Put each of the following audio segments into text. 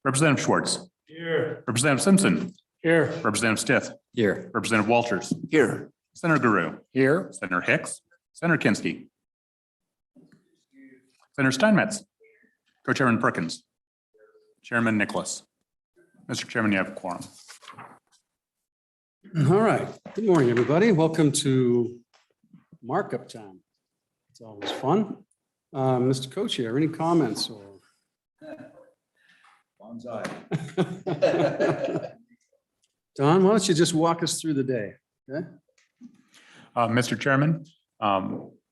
Representative Schwartz. Here. Representative Simpson. Here. Representative Stith. Here. Representative Walters. Here. Senator Guru. Here. Senator Hicks. Senator Kinski. Senator Steinmetz. Co-Chairman Perkins. Chairman Nicholas. Mr. Chairman, you have a quorum. All right. Good morning, everybody. Welcome to markup time. It's always fun. Mr. Co-Chair, any comments or? Don, why don't you just walk us through the day? Okay. Mr. Chairman,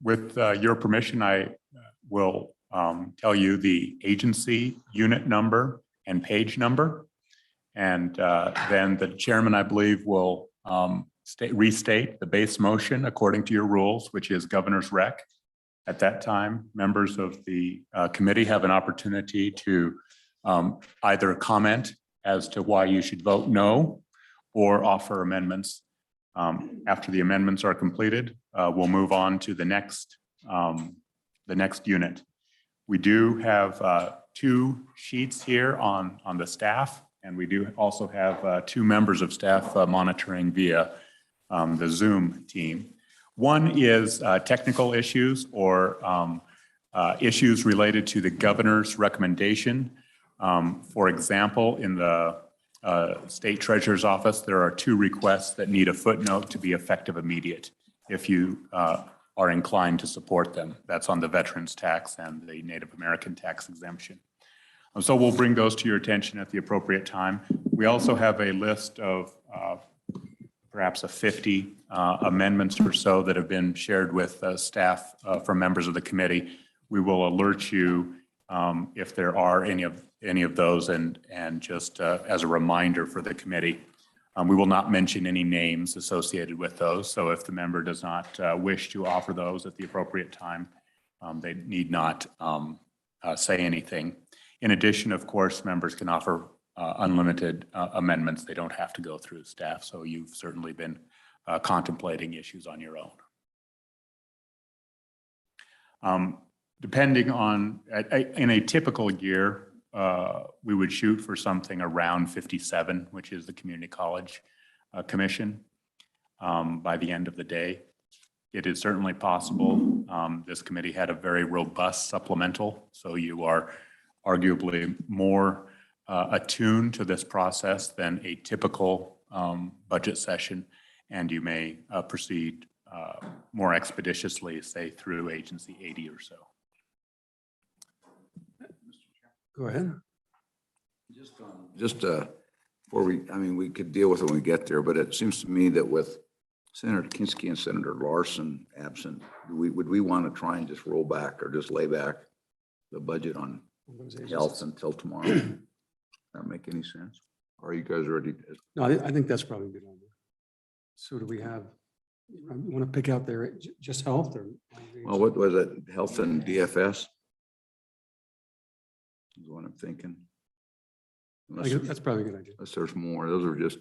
with your permission, I will tell you the agency unit number and page number. And then the chairman, I believe, will restate the base motion according to your rules, which is governor's rec. At that time, members of the committee have an opportunity to either comment as to why you should vote no or offer amendments. After the amendments are completed, we'll move on to the next unit. We do have two sheets here on the staff, and we do also have two members of staff monitoring via the Zoom team. One is technical issues or issues related to the governor's recommendation. For example, in the state treasurer's office, there are two requests that need a footnote to be effective immediate if you are inclined to support them. That's on the veterans tax and the Native American tax exemption. So we'll bring those to your attention at the appropriate time. We also have a list of perhaps 50 amendments or so that have been shared with staff from members of the committee. We will alert you if there are any of those, and just as a reminder for the committee, we will not mention any names associated with those. So if the member does not wish to offer those at the appropriate time, they need not say anything. In addition, of course, members can offer unlimited amendments. They don't have to go through staff. So you've certainly been contemplating issues on your own. Depending on, in a typical year, we would shoot for something around 57, which is the Community College Commission, by the end of the day. It is certainly possible. This committee had a very robust supplemental, so you are arguably more attuned to this process than a typical budget session, and you may proceed more expeditiously, say through agency 80 or so. Go ahead. Just before we could deal with it when we get there, but it seems to me that with Senator Kinski and Senator Larson absent, would we want to try and just roll back or just lay back the budget on health until tomorrow? Does that make any sense? Or are you guys ready? No, I think that's probably a good idea. So do we have, you want to pick out there just health or? Well, what was it? Health and DFS? Is what I'm thinking. That's probably a good idea. Unless there's more, those are just,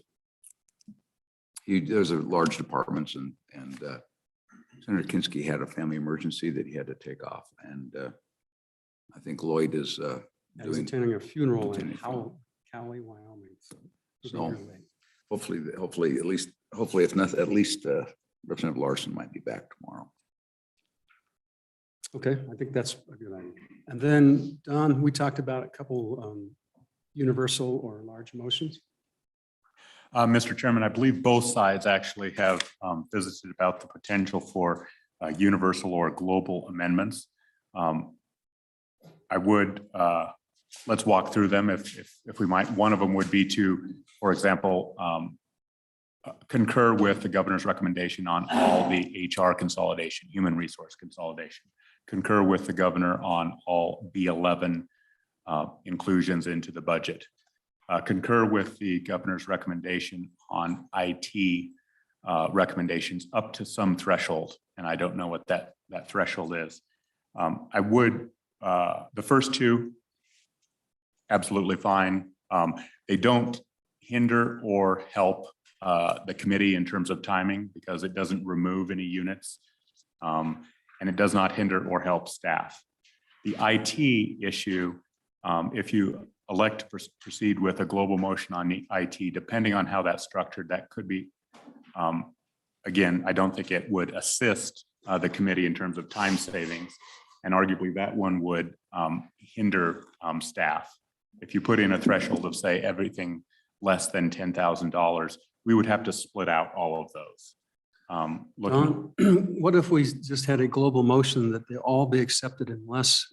those are large departments, and Senator Kinski had a family emergency that he had to take off, and I think Lloyd is He's attending a funeral in Cowley, Wyoming. So hopefully, if not, at least Representative Larson might be back tomorrow. Okay, I think that's a good idea. And then, Don, we talked about a couple universal or large motions. Mr. Chairman, I believe both sides actually have visited about the potential for universal or global amendments. I would, let's walk through them if we might. One of them would be to, for example, concur with the governor's recommendation on all the HR consolidation, human resource consolidation. Concur with the governor on all B11 inclusions into the budget. Concur with the governor's recommendation on IT recommendations up to some threshold, and I don't know what that threshold is. I would, the first two, absolutely fine. They don't hinder or help the committee in terms of timing because it doesn't remove any units, and it does not hinder or help staff. The IT issue, if you elect to proceed with a global motion on the IT, depending on how that's structured, that could be, again, I don't think it would assist the committee in terms of time savings. And arguably that one would hinder staff. If you put in a threshold of, say, everything less than $10,000, we would have to split out all of those. Looking, What if we just had a global motion that they all be accepted unless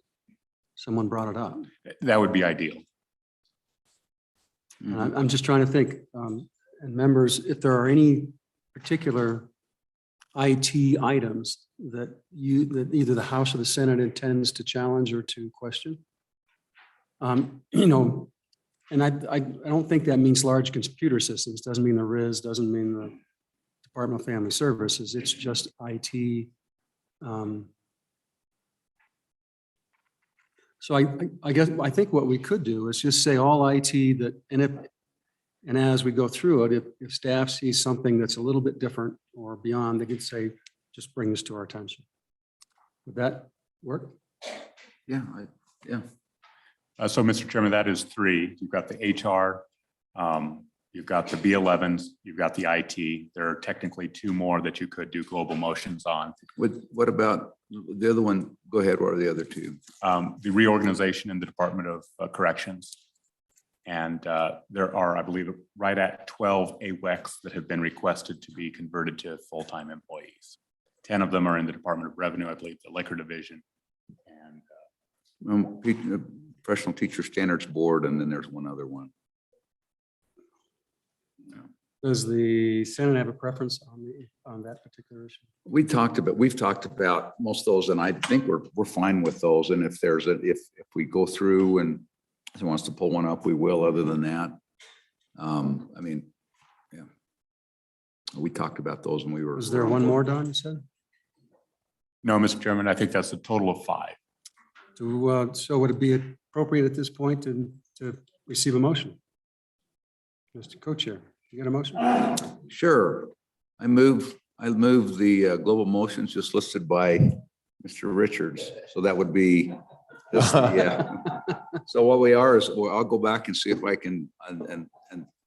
someone brought it up? that would be ideal. And I'm just trying to think, and members, if there are any particular IT items that either the House or the Senate intends to challenge or to question. You know, and I don't think that means large computer systems, doesn't mean the RIS, doesn't mean the Department of Family Services, it's just IT. So I think what we could do is just say all IT that, and as we go through it, if staff sees something that's a little bit different or beyond, they could say, just bring this to our attention. Would that work? Yeah, yeah. So, Mr. Chairman, that is 3. You've got the HR, you've got the B11s, you've got the IT. There are technically 2 more that you could do global motions on. What about the other one? Go ahead. What are the other 2? The reorganization in the Department of Corrections. And there are, I believe, right at 12 AWECs that have been requested to be converted to full-time employees. 10 of them are in the Department of Revenue, I believe, the Liquor Division. And Professional Teacher Standards Board, and then there's one other one. Does the Senate have a preference on that particular issue? We've talked about most of those, and I think we're fine with those. And if there's if we go through and someone wants to pull one up, we will. Other than that, I mean, yeah, we talked about those, and we were. Was there one more, Don, you said? no, Mr. Chairman, I think that's a total of 5. So would it be appropriate at this point to receive a motion? Mr. Co-Chair, you got a motion? Sure. I move the global motions just listed by Mr. Richards. So that would be, yeah. So what we are is, well, I'll go back and see if I can, and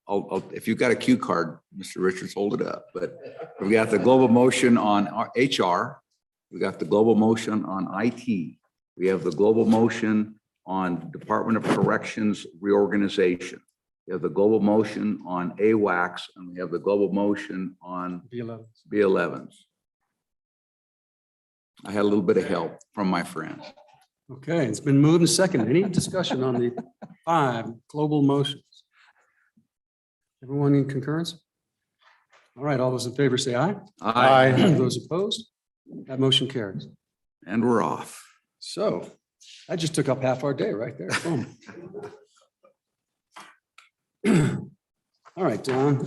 I'll, if you've got a cue card, Mr. Richards, hold it up. But we got the global motion on HR. We got the global motion on IT. We have the global motion on Department of Corrections reorganization. We have the global motion on AWACS, and we have the global motion on B11s. I had a little bit of help from my friends. Okay, it's been moved and seconded. Any discussion on the 5 global motions? Everyone in concurrence? All right, all those in favor say aye. Aye. Those opposed? That motion carries. And we're off. So that just took up half our day right there. Boom. All right, Don.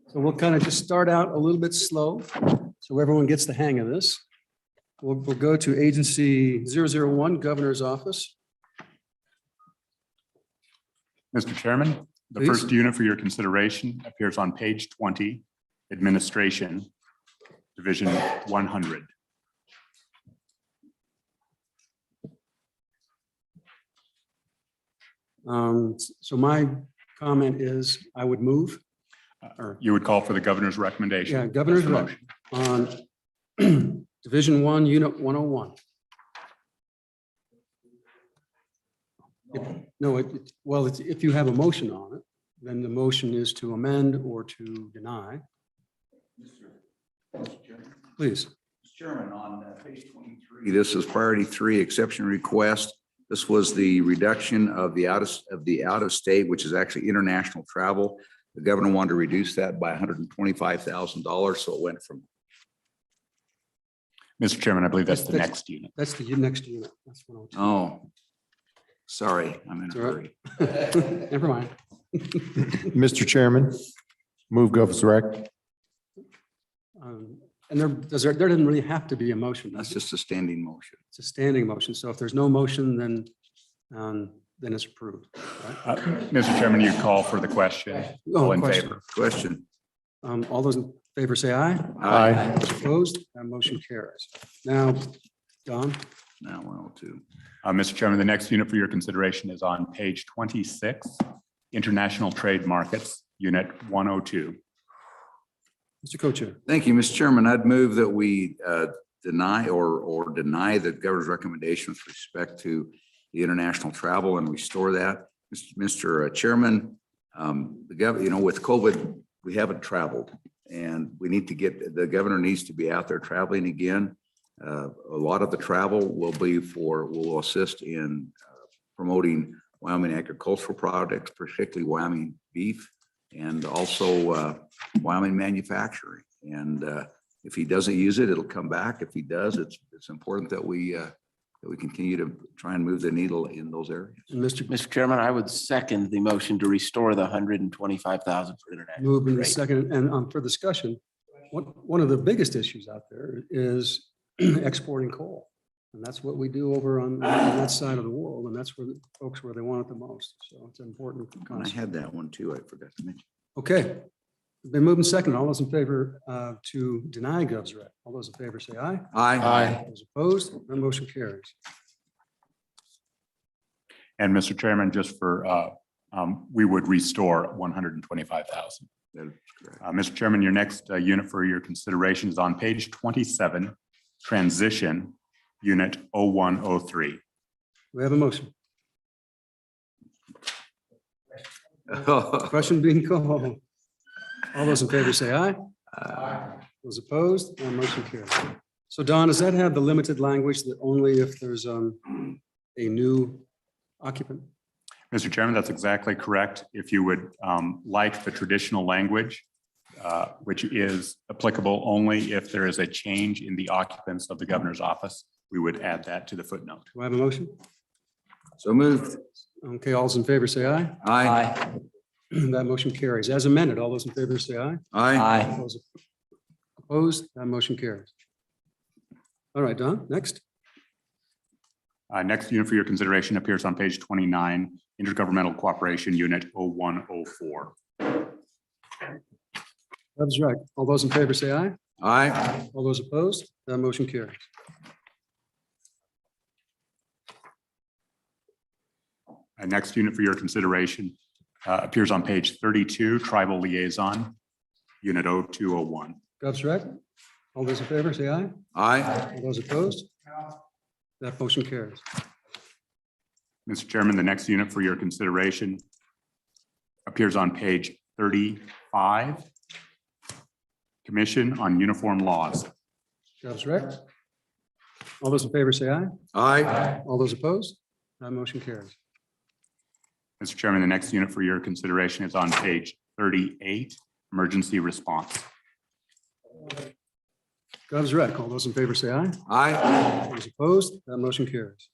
So we'll kind of just start out a little bit slow so everyone gets the hang of this. We'll go to Agency 001, Governor's Office. Mr. Chairman, the Please. first unit for your consideration appears on page 20, Administration, Division 100. So my comment is I would move. You would call for the governor's recommendation. Yeah, Governor's That's the motion on Division 1, Unit 101. If you have a motion on it, then the motion is to amend or to deny. Please. Mr. Chairman, on page 23, this is priority 3 exception request. This was the reduction of the out of state, which is actually international travel. The governor wanted to reduce that by $125,000, so it went from. Mr. Chairman, I believe that's the next unit. That's the next unit. That's 102. Oh, sorry, I'm in a hurry. Never mind. Mr. Chairman, move Gov's rec. And there doesn't really have to be a motion. That's just a standing motion. It's a standing motion. So if there's no motion, then it's approved. Right? Mr. Chairman, you call for the question. All in question. favor? Question. All those in favor say aye. Aye. Those opposed, that motion carries. Now, Don, now 102. Mr. Chairman, the next unit for your consideration is on page 26, International Trade Markets, Unit 102. Mr. Co-Chair. Thank you, Mr. Chairman. I'd move that we deny or deny the governor's recommendation with respect to the international travel and restore that. Mr. Chairman, with COVID, we haven't traveled and we need to the governor needs to be out there traveling again. A lot of the travel will assist in promoting Wyoming agricultural products, particularly Wyoming beef, and also Wyoming manufacturing. And if he doesn't use it, it'll come back. If he does, it's important that we continue to try and move the needle in those areas. Mr. Chairman, I would second the motion to restore the 125,000 for international. Moved in the trade. second, and for discussion, one of the biggest issues out there is exporting coal. And that's what we do over on that side of the world. And that's where the folks where they want it the most. So it's an important And I concept. had that one too. I forgot to mention. Okay. Been moved and second. All those in favor to deny Gov's rec. All those in favor say aye. Aye. Those opposed, that motion carries. And Mr. Chairman, just for, we would restore 125,000. That is correct. Mr. Chairman, your next unit for your consideration is on page 27, Transition, Unit 0103. We have a motion. Question being called. All those in favor say aye. Those opposed, that motion carries. So Don, does that have the limited language that only if there's a new occupant? Mr. Chairman, that's exactly correct. If you would like the traditional language, which is applicable only if there is a change in the occupants of the governor's office, we would add that to the footnote. Do I have a motion? So moved. Okay, all those in favor say aye. Aye. That motion carries. As amended, all those in favor say aye. Aye. Those opposed, that motion carries. All right, Don, next. Next unit for your consideration appears on page 29, Intergovernmental Cooperation Unit 0104. That's right. All those in favor say aye. Aye. All those opposed, that motion carries. Next unit for your consideration appears on page 32, Tribal Liaison, Unit 0201. Gov's rec. All those in favor say aye. Aye. All those opposed, that motion carries. Mr. Chairman, the next unit for your consideration appears on page 35, Commission on Uniform Laws. Gov's rec. All those in favor say aye. Aye. All those opposed, that motion carries. Mr. Chairman, the next unit for your consideration is on page 38, Emergency Response. Gov's rec. All those in favor say aye. Aye. All those opposed, that motion carries.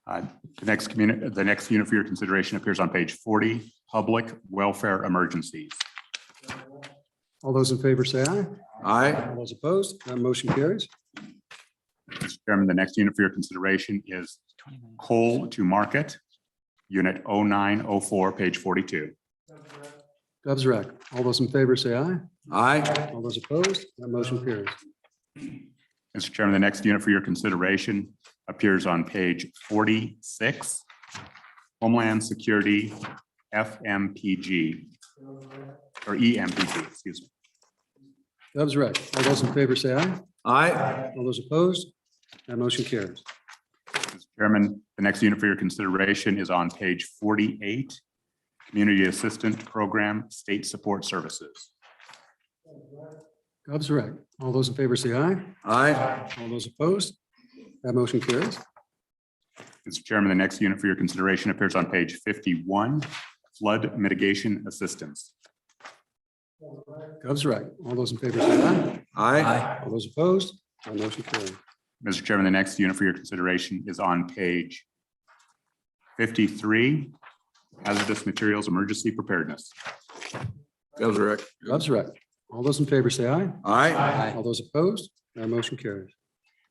The next unit for your consideration appears on page 40, Public Welfare Emergencies. All those in favor say aye. Aye. All those opposed, that motion carries. Mr. Chairman, the next unit for your consideration is Coal to Market, Unit 0904, page 42. Gov's rec. All those in favor say aye. Aye. All those opposed, that motion carries. Mr. Chairman, the next unit for your consideration appears on page 46, Homeland Security FMPG, or EMPG, excuse me. Gov's rec. All those in favor say aye. Aye. All those opposed, that motion carries. Mr. Chairman, the next unit for your consideration is on page 48, Community Assistant Program, State Support Services. Gov's rec. All those in favor say aye. Aye. All those opposed, that motion carries. Mr. Chairman, the next unit for your consideration appears on page 51, Flood Mitigation Assistance. Gov's rec. All those in favor say aye. Aye. All those opposed, that motion carries. Mr. Chairman, the next unit for your consideration is on page 53, Hazardous Materials Emergency Preparedness. Gov's rec. Gov's rec. All those in favor say aye. Aye. All those opposed, that motion carries.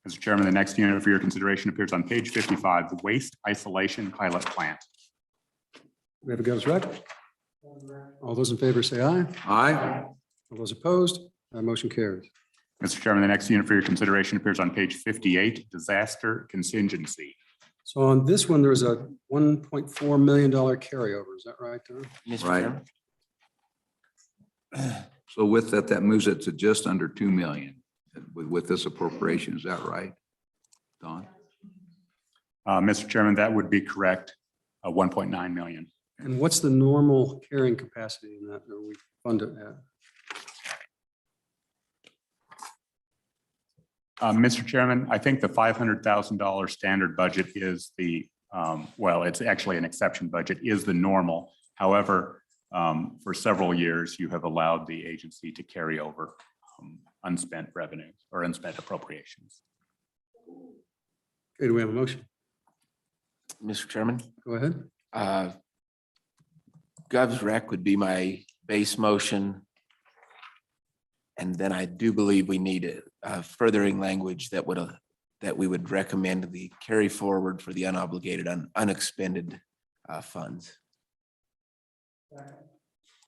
Mr. Chairman, the next unit for your consideration appears on page 55, the Waste Isolation Pilot Plant. We have a Gov's rec. All those in favor say aye. Aye. All those opposed, that motion carries. Mr. Chairman, the next unit for your consideration appears on page 58, disaster contingency. So on this one, there's a $1.4 million carryover. Is that right, Don? Mr. Right. Chairman. So with that, that moves it to just under 2 million with this appropriation. Is that right, Don? Mr. Chairman, that would be correct, 1.9 million. And what's the normal carrying capacity in that we fund it at? Mr. Chairman, I think the $500,000 standard budget is the, well, it's actually an exception budget, is the normal. However, for several years, you have allowed the agency to carry over unspent revenue or unspent appropriations. Okay, do we have a motion? Mr. Chairman, Go ahead. Gov's rec would be my base motion. And then I do believe we need a furthering language that we would recommend the carry forward for the unobligated, unexpended funds.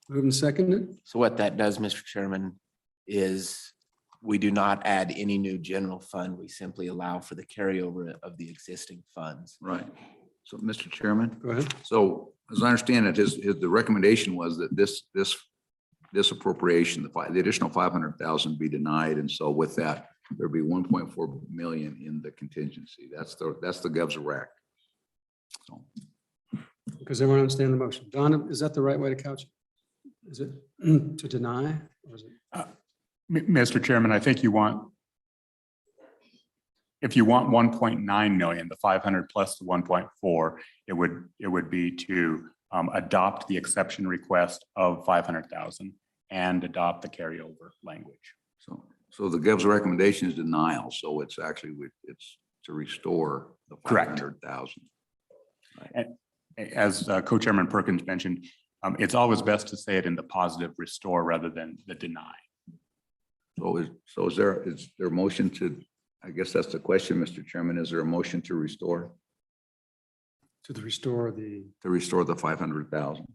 Moved and seconded. So what that does, Mr. Chairman, is we do not add any new general fund. We simply allow for the carryover of the existing funds. Right. So, Mr. Chairman, Go ahead. so as I understand it, the recommendation was that this appropriation, the additional 500,000 be denied. And so with that, there'd be 1.4 million in the contingency. That's the Gov's rec. So, Because everyone understand the motion. Don, is that the right way to couch it? Is it to deny? Or is it? Mr. Chairman, I think if you want 1.9 million, the 500 plus the 1.4, it would be to adopt the exception request of 500,000 and adopt the carryover language. so the Gov's recommendation is denial. So it's actually, it's to restore the Correct. 500,000. As Co-Chairman Perkins mentioned, it's always best to say it in the positive restore rather than the deny. So is there a motion to, I guess that's the question, Mr. Chairman, is there a motion to restore? To restore the, To restore the 500,000?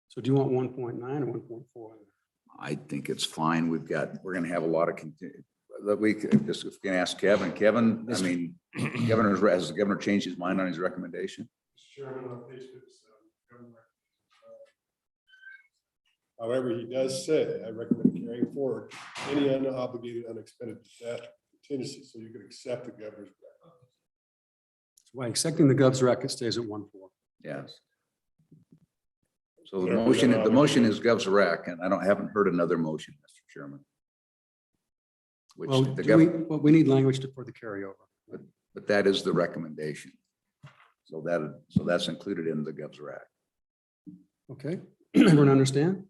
so do you want 1.9 or 1.4? I think it's fine. We're gonna have a lot of, we can just, if we can ask Kevin. Kevin, I mean, has the governor changed his mind on his recommendation? However, he does say, I recommend carrying forward any unobligated, unexpended disaster contingency, so you can accept the governor's. So by accepting the Gov's rec, it stays at 1.4. Yes. So the motion is Gov's rec, and I haven't heard another motion, Mr. Chairman. Which Well, the governor, we need language for the carryover. but that is the recommendation. So that's included in the Gov's rec. Okay, everyone understand?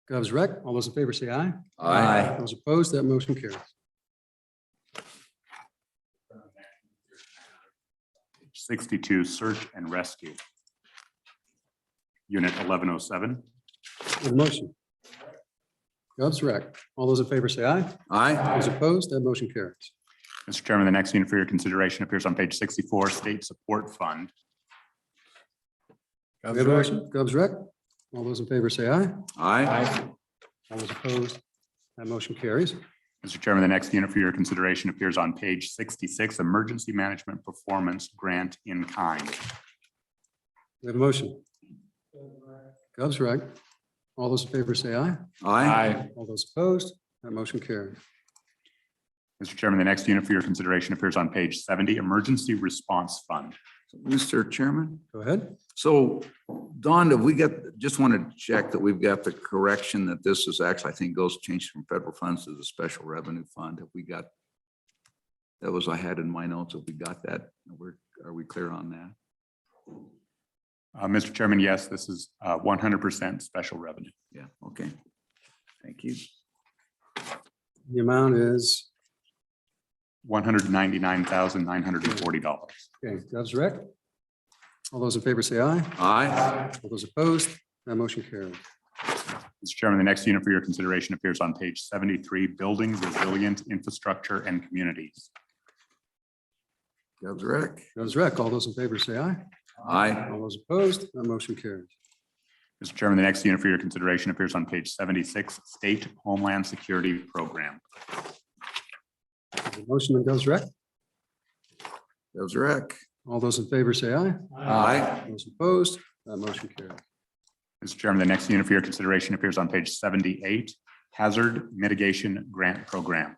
Gov's rec, all those in favor say aye. Aye. Those opposed, that motion carries. 62, search and rescue. Unit 1107. We have a motion. Gov's rec, all those in favor say aye. Aye. Those opposed, that motion carries. Mr. Chairman, the next unit for your consideration appears on page 64, State Support Fund. We have a motion. Gov's rec, all those in favor say aye. Aye. All those opposed, that motion carries. Mr. Chairman, the next unit for your consideration appears on page 66, Emergency Management Performance Grant in Kind. We have a motion. Gov's rec, all those in favor say aye. Aye. All those opposed, that motion carries. Mr. Chairman, the next unit for your consideration appears on page 70, Emergency Response Fund. Mr. Chairman. Go ahead. So, Don, have we got, just want to check that we've got the correction that this is actually, I think goes changed from federal funds to the special revenue fund. Have we got, that was I had in my notes. Have we got that? Are we clear on that? Mr. Chairman, yes, this is 100% special revenue. Yeah, okay. Thank you. The amount is, $199,940. okay, Gov's rec. All those in favor say aye. Aye. All those opposed, that motion carries. Mr. Chairman, the next unit for your consideration appears on page 73, Building Resilient Infrastructure and Communities. Gov's rec. Gov's rec, all those in favor say aye. Aye. All those opposed, that motion carries. Mr. Chairman, the next unit for your consideration appears on page 76, State Homeland Security Program. The motion that goes rec. Those rec. All those in favor say aye. Aye. Those opposed, that motion carries. Mr. Chairman, the next unit for your consideration appears on page 78, Hazard Mitigation Grant Program.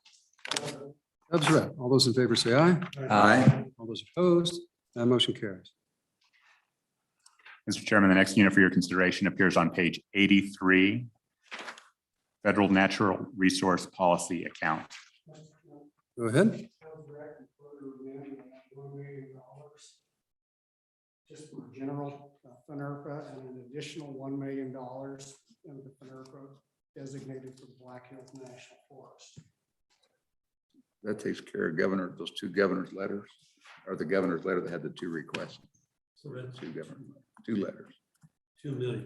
That's right. All those in favor say aye. Aye. All those opposed, that motion carries. Mr. Chairman, the next unit for your consideration appears on page 83, Federal Natural Resource Policy Account. Go ahead. Just for general FNRPA and an additional $1 million in the FNRPA designated for the Black Hills National Forest. That takes care of those two governor's letters, or the governor's letter that had the two requests. Two letters. 2 million.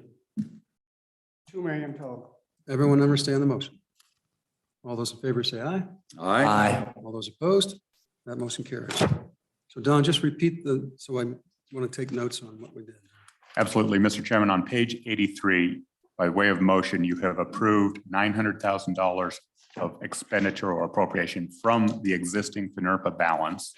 2 million total. Everyone understand the motion? All those in favor say aye. Aye. All those opposed, that motion carries. So Don, just repeat so I want to take notes on what we did. Absolutely, Mr. Chairman, on page 83, by way of motion, you have approved $900,000 of expenditure or appropriation from the existing FNRPA balance.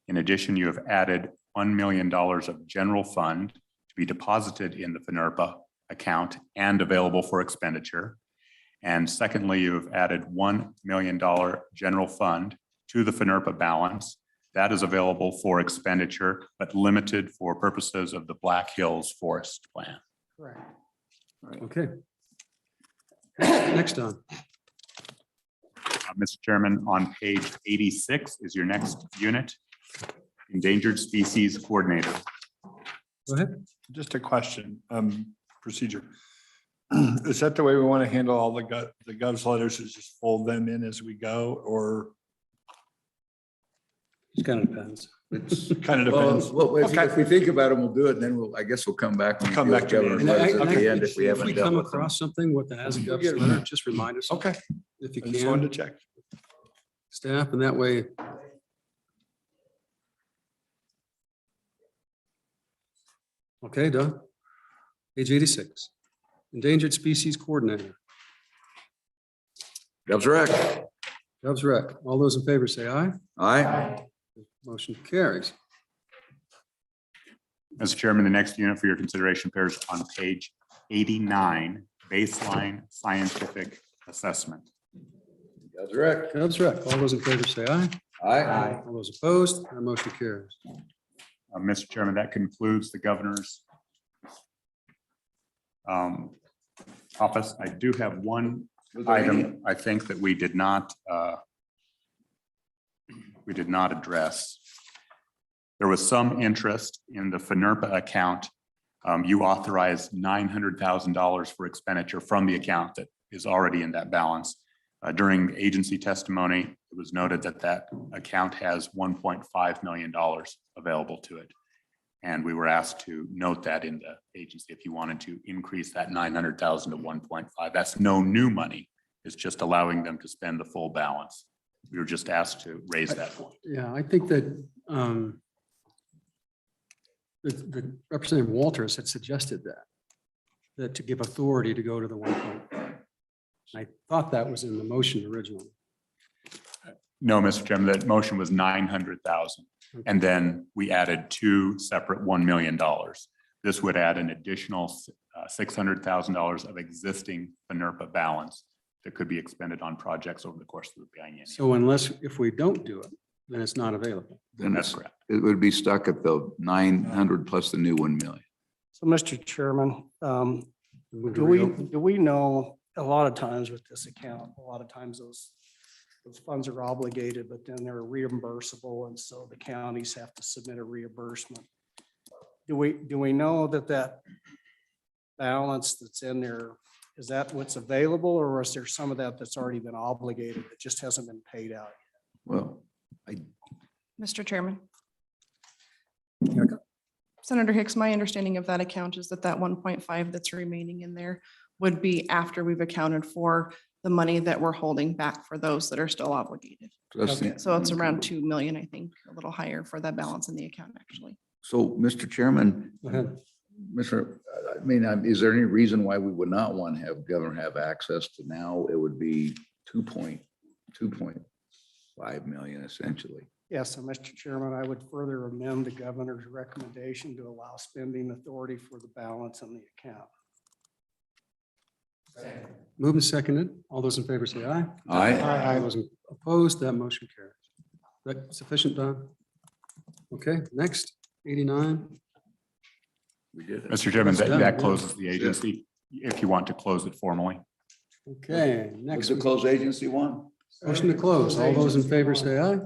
In addition, you have added $1 million of general fund to be deposited in the FNRPA account and available for expenditure. And secondly, you have added $1 million general fund to the FNRPA balance. That is available for expenditure, but limited for purposes of the Black Hills Forest Plan. Correct. Okay. Next, Don. Mr. Chairman, on page 86 is your next unit, Endangered Species Coordinator. Go ahead. Just a question, procedure. Is that the way we want to handle all the gov's letters, is just fold them in as we go, or It kind of depends. it's kind of depends? Well, Okay. if we think about it, we'll do it, and then I guess we'll come back. and Come deal back with to the governor's end. letters And at the end if we If haven't we dealt come with them. across something with the as a We'll gov's get- letter, just remind us. Okay, If you I just wanted can, to check. staff, and that way. Okay, Don. Page 86, Endangered Species Coordinator. Gov's rec. Gov's rec. All those in favor say aye. Aye. Motion carries. Mr. Chairman, the next unit for your consideration appears on page 89, Baseline Scientific Assessment. Gov's rec. Gov's rec. All those in favor say aye. Aye. All those opposed, that motion carries. Mr. Chairman, that concludes the governor's office. I do have one item, I think, that we did not address. There was some interest in the FNRPA account. You authorized $900,000 for expenditure from the account that is already in that balance. During agency testimony, it was noted that that account has $1.5 million available to it. And we were asked to note that in the agency if you wanted to increase that 900,000 to 1.5. That's no new money. It's just allowing them to spend the full balance. We were just asked to raise that point. Yeah, I think that the Representative Walters had suggested that to give authority to go to the 1.5. I thought that was in the motion originally. No, Mr. Chairman, that motion was 900,000. And then we added two separate $1 million. This would add an additional $600,000 of existing FNRPA balance that could be expended on projects over the course of the biennium. So if we don't do it, then it's not available. Then That's correct. it would be stuck at the 900 plus the new 1 million. So, Mr. Chairman, Move to do we reopen. know, a lot of times with this account, a lot of times those funds are obligated, but then they're reimbursable, and so the counties have to submit a reimbursement. Do we know that balance that's in there, is that what's available, or is there some of that that's already been obligated that just hasn't been paid out? Well, Mr. Chairman. Senator Hicks, my understanding of that account is that 1.5 that's remaining in there would be after we've accounted for the money that we're holding back for those that are still obligated. So it's around 2 million, I think, a little higher for that balance in the account, actually. So, Mr. Chairman, Go ahead. I mean, is there any reason why we would not want to have governor have access to now? It would be 2.5 million essentially. Yes, so Mr. Chairman, I would further amend the governor's recommendation to allow spending authority for the balance on the account. Moved and seconded. All those in favor say aye. Aye. All those opposed, that motion carries. That sufficient, Don? Okay, next, 89. We did it. Mr. Chairman, That's done, that yeah. closes the agency, if you want to close it formally. Okay, What's next, the close agency one? motion to close. All those in favor say aye.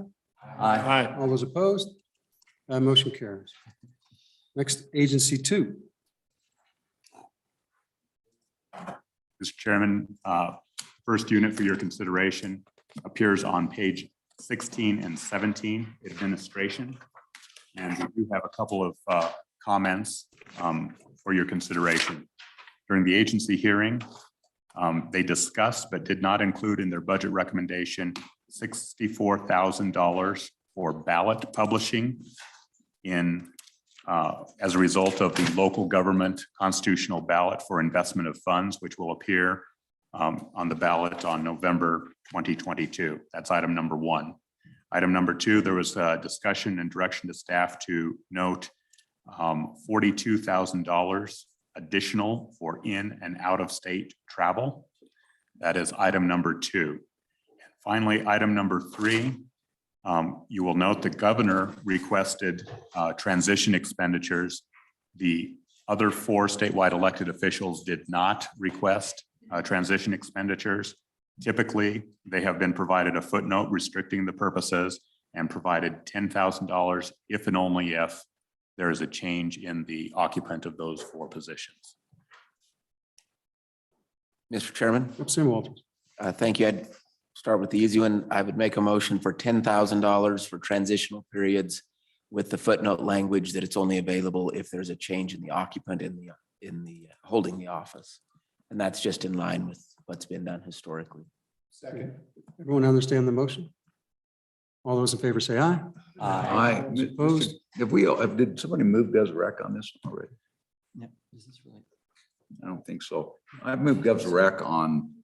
Aye. All those opposed? That motion carries. Next, agency 2. Mr. Chairman, first unit for your consideration appears on page 16 and 17, administration. And we do have a couple of comments for your consideration. During the agency hearing, they discussed but did not include in their budget recommendation $64,000 for ballot publishing as a result of the local government constitutional ballot for investment of funds, which will appear on the ballot on November 2022. That's item number 1. Item number 2, there was a discussion and direction to staff to note $42,000 additional for in and out of state travel. That is item number 2. And finally, item number 3, you will note the governor requested transition expenditures. The other 4 statewide elected officials did not request transition expenditures. Typically, they have been provided a footnote restricting the purposes and provided $10,000 if and only if there is a change in the occupant of those 4 positions. Mr. Chairman, Representative Walters. thank you. I'd start with the easy one. I would make a motion for $10,000 for transitional periods with the footnote language that it's only available if there's a change in the occupant in the holding the office. And that's just in line with what's been done historically. Second. Everyone understand the motion? All those in favor say aye. Aye. Opposed? Did somebody move Gov's rec on this one already? Is this really? I don't think so. I've moved Gov's rec on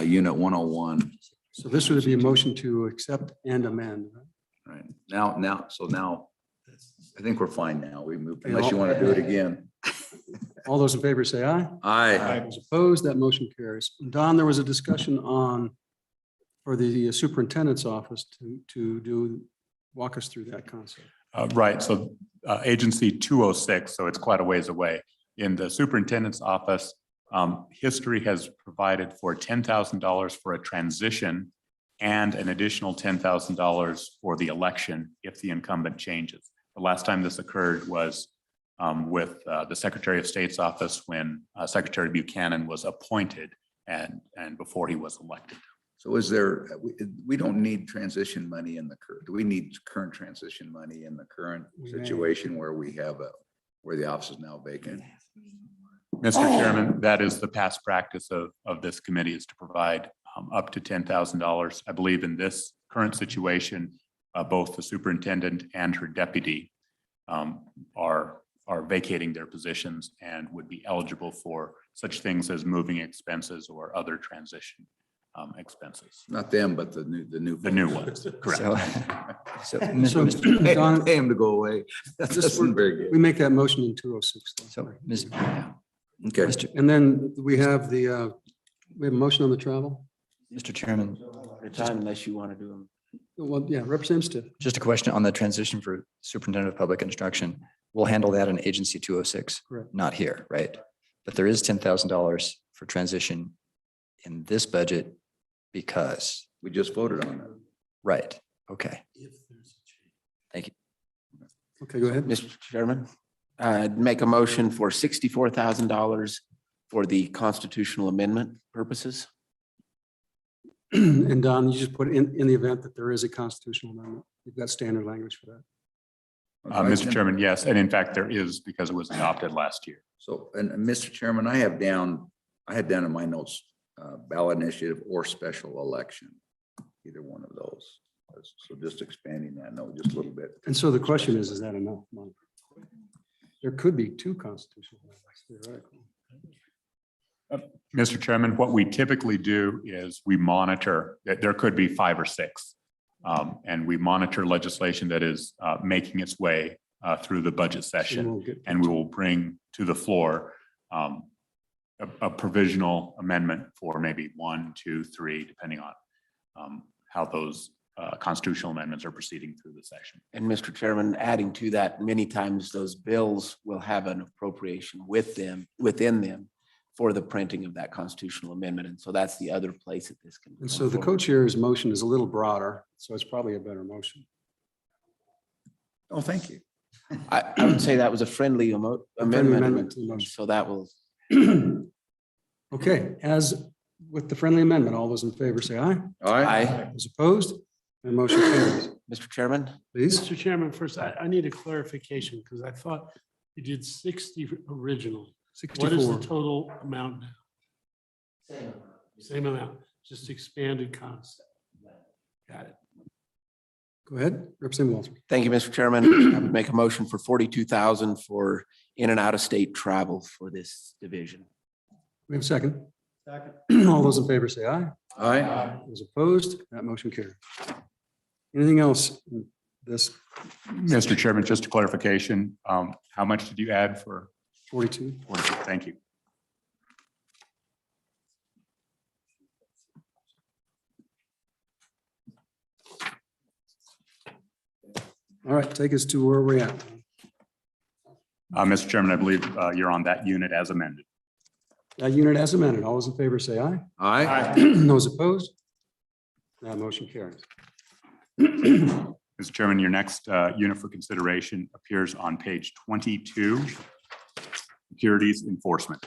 unit 101. So this would be a motion to accept and amend. Right? Right now, I think we're fine now. We moved, unless you want to do it again. All those in favor say aye. Aye. Those opposed, that motion carries. Don, there was a discussion for the superintendent's office to walk us through that concept. Right, so agency 206, so it's quite a ways away. In the superintendent's office, history has provided for $10,000 for a transition and an additional $10,000 for the election if the incumbent changes. The last time this occurred was with the Secretary of State's office when Secretary Buchanan was appointed and before he was elected. So we don't need transition money in the current, do we need current transition money in the current situation where we have where the office is now vacant? Mr. Chairman, that is the past practice of this committee, is to provide up to $10,000. I believe in this current situation, both the superintendent and her deputy are vacating their positions and would be eligible for such things as moving expenses or other transition expenses. Not them, but the new ones, correct. So, Pay Don, them to go away. That's very good. we make that motion in 206. though. So, Ms. Okay. And then we have we have a motion on the travel. Mr. Chairman, At a time, unless you want to do them. Well, yeah, Representative Stiff. just a question on the transition for Superintendent of Public Instruction. We'll handle that in Agency 206, Correct. not here, right? But there is $10,000 for transition in this budget because, We just voted on that. right, okay. Okay, go ahead. Mr. Chairman, I'd make a motion for $64,000 for the constitutional amendment purposes. And Don, you just put in the event that there is a constitutional amendment. You've got standard language for that. Mr. Chairman, yes, and in fact, there is because it was adopted last year. So, and Mr. Chairman, I had down in my notes, ballot initiative or special election, either one of those. So just expanding that note just a little bit. And so the question is that enough money? there could be two constitutional amendments theoretically. Mr. Chairman, what we typically do is we monitor, that there could be 5 or 6. And we monitor legislation that is making its way through the budget session. And we will bring to the floor a provisional amendment for maybe 1, 2, 3, depending on how those constitutional amendments are proceeding through the session. And Mr. Chairman, adding to that, many times those bills will have an appropriation within them for the printing of that constitutional amendment. And so that's the other place that this can. And come so the forward. co-chair's motion is a little broader, so it's probably a better motion. Oh, thank you. I would say that was a friendly friendly amendment. amendment to the motion. So that will, Okay, as with the friendly amendment, all those in favor say aye. I, Those opposed, the motion carries. Mr. Chairman, Please. Mr. Chairman, first, I need a clarification because I thought you did 60 original. What is the 64. total amount now? Same amount, just expanded concept. Got it. Go ahead, Representative Walter. thank you, Mr. Chairman. I would make a motion for 42,000 for in and out of state travel for this division. We have a second. Second. All those in favor say aye. Aye. Those opposed, that motion carries. Anything else? in This Mr. Chairman, just a clarification, how much did you add for 42. 42? Thank you. All right, take us to where we're at. Mr. Chairman, I believe you're on that unit as amended. That unit as amended, all those in favor say aye. Aye. Those opposed? That motion carries. Mr. Chairman, your next unit for consideration appears on page 22, securities enforcement.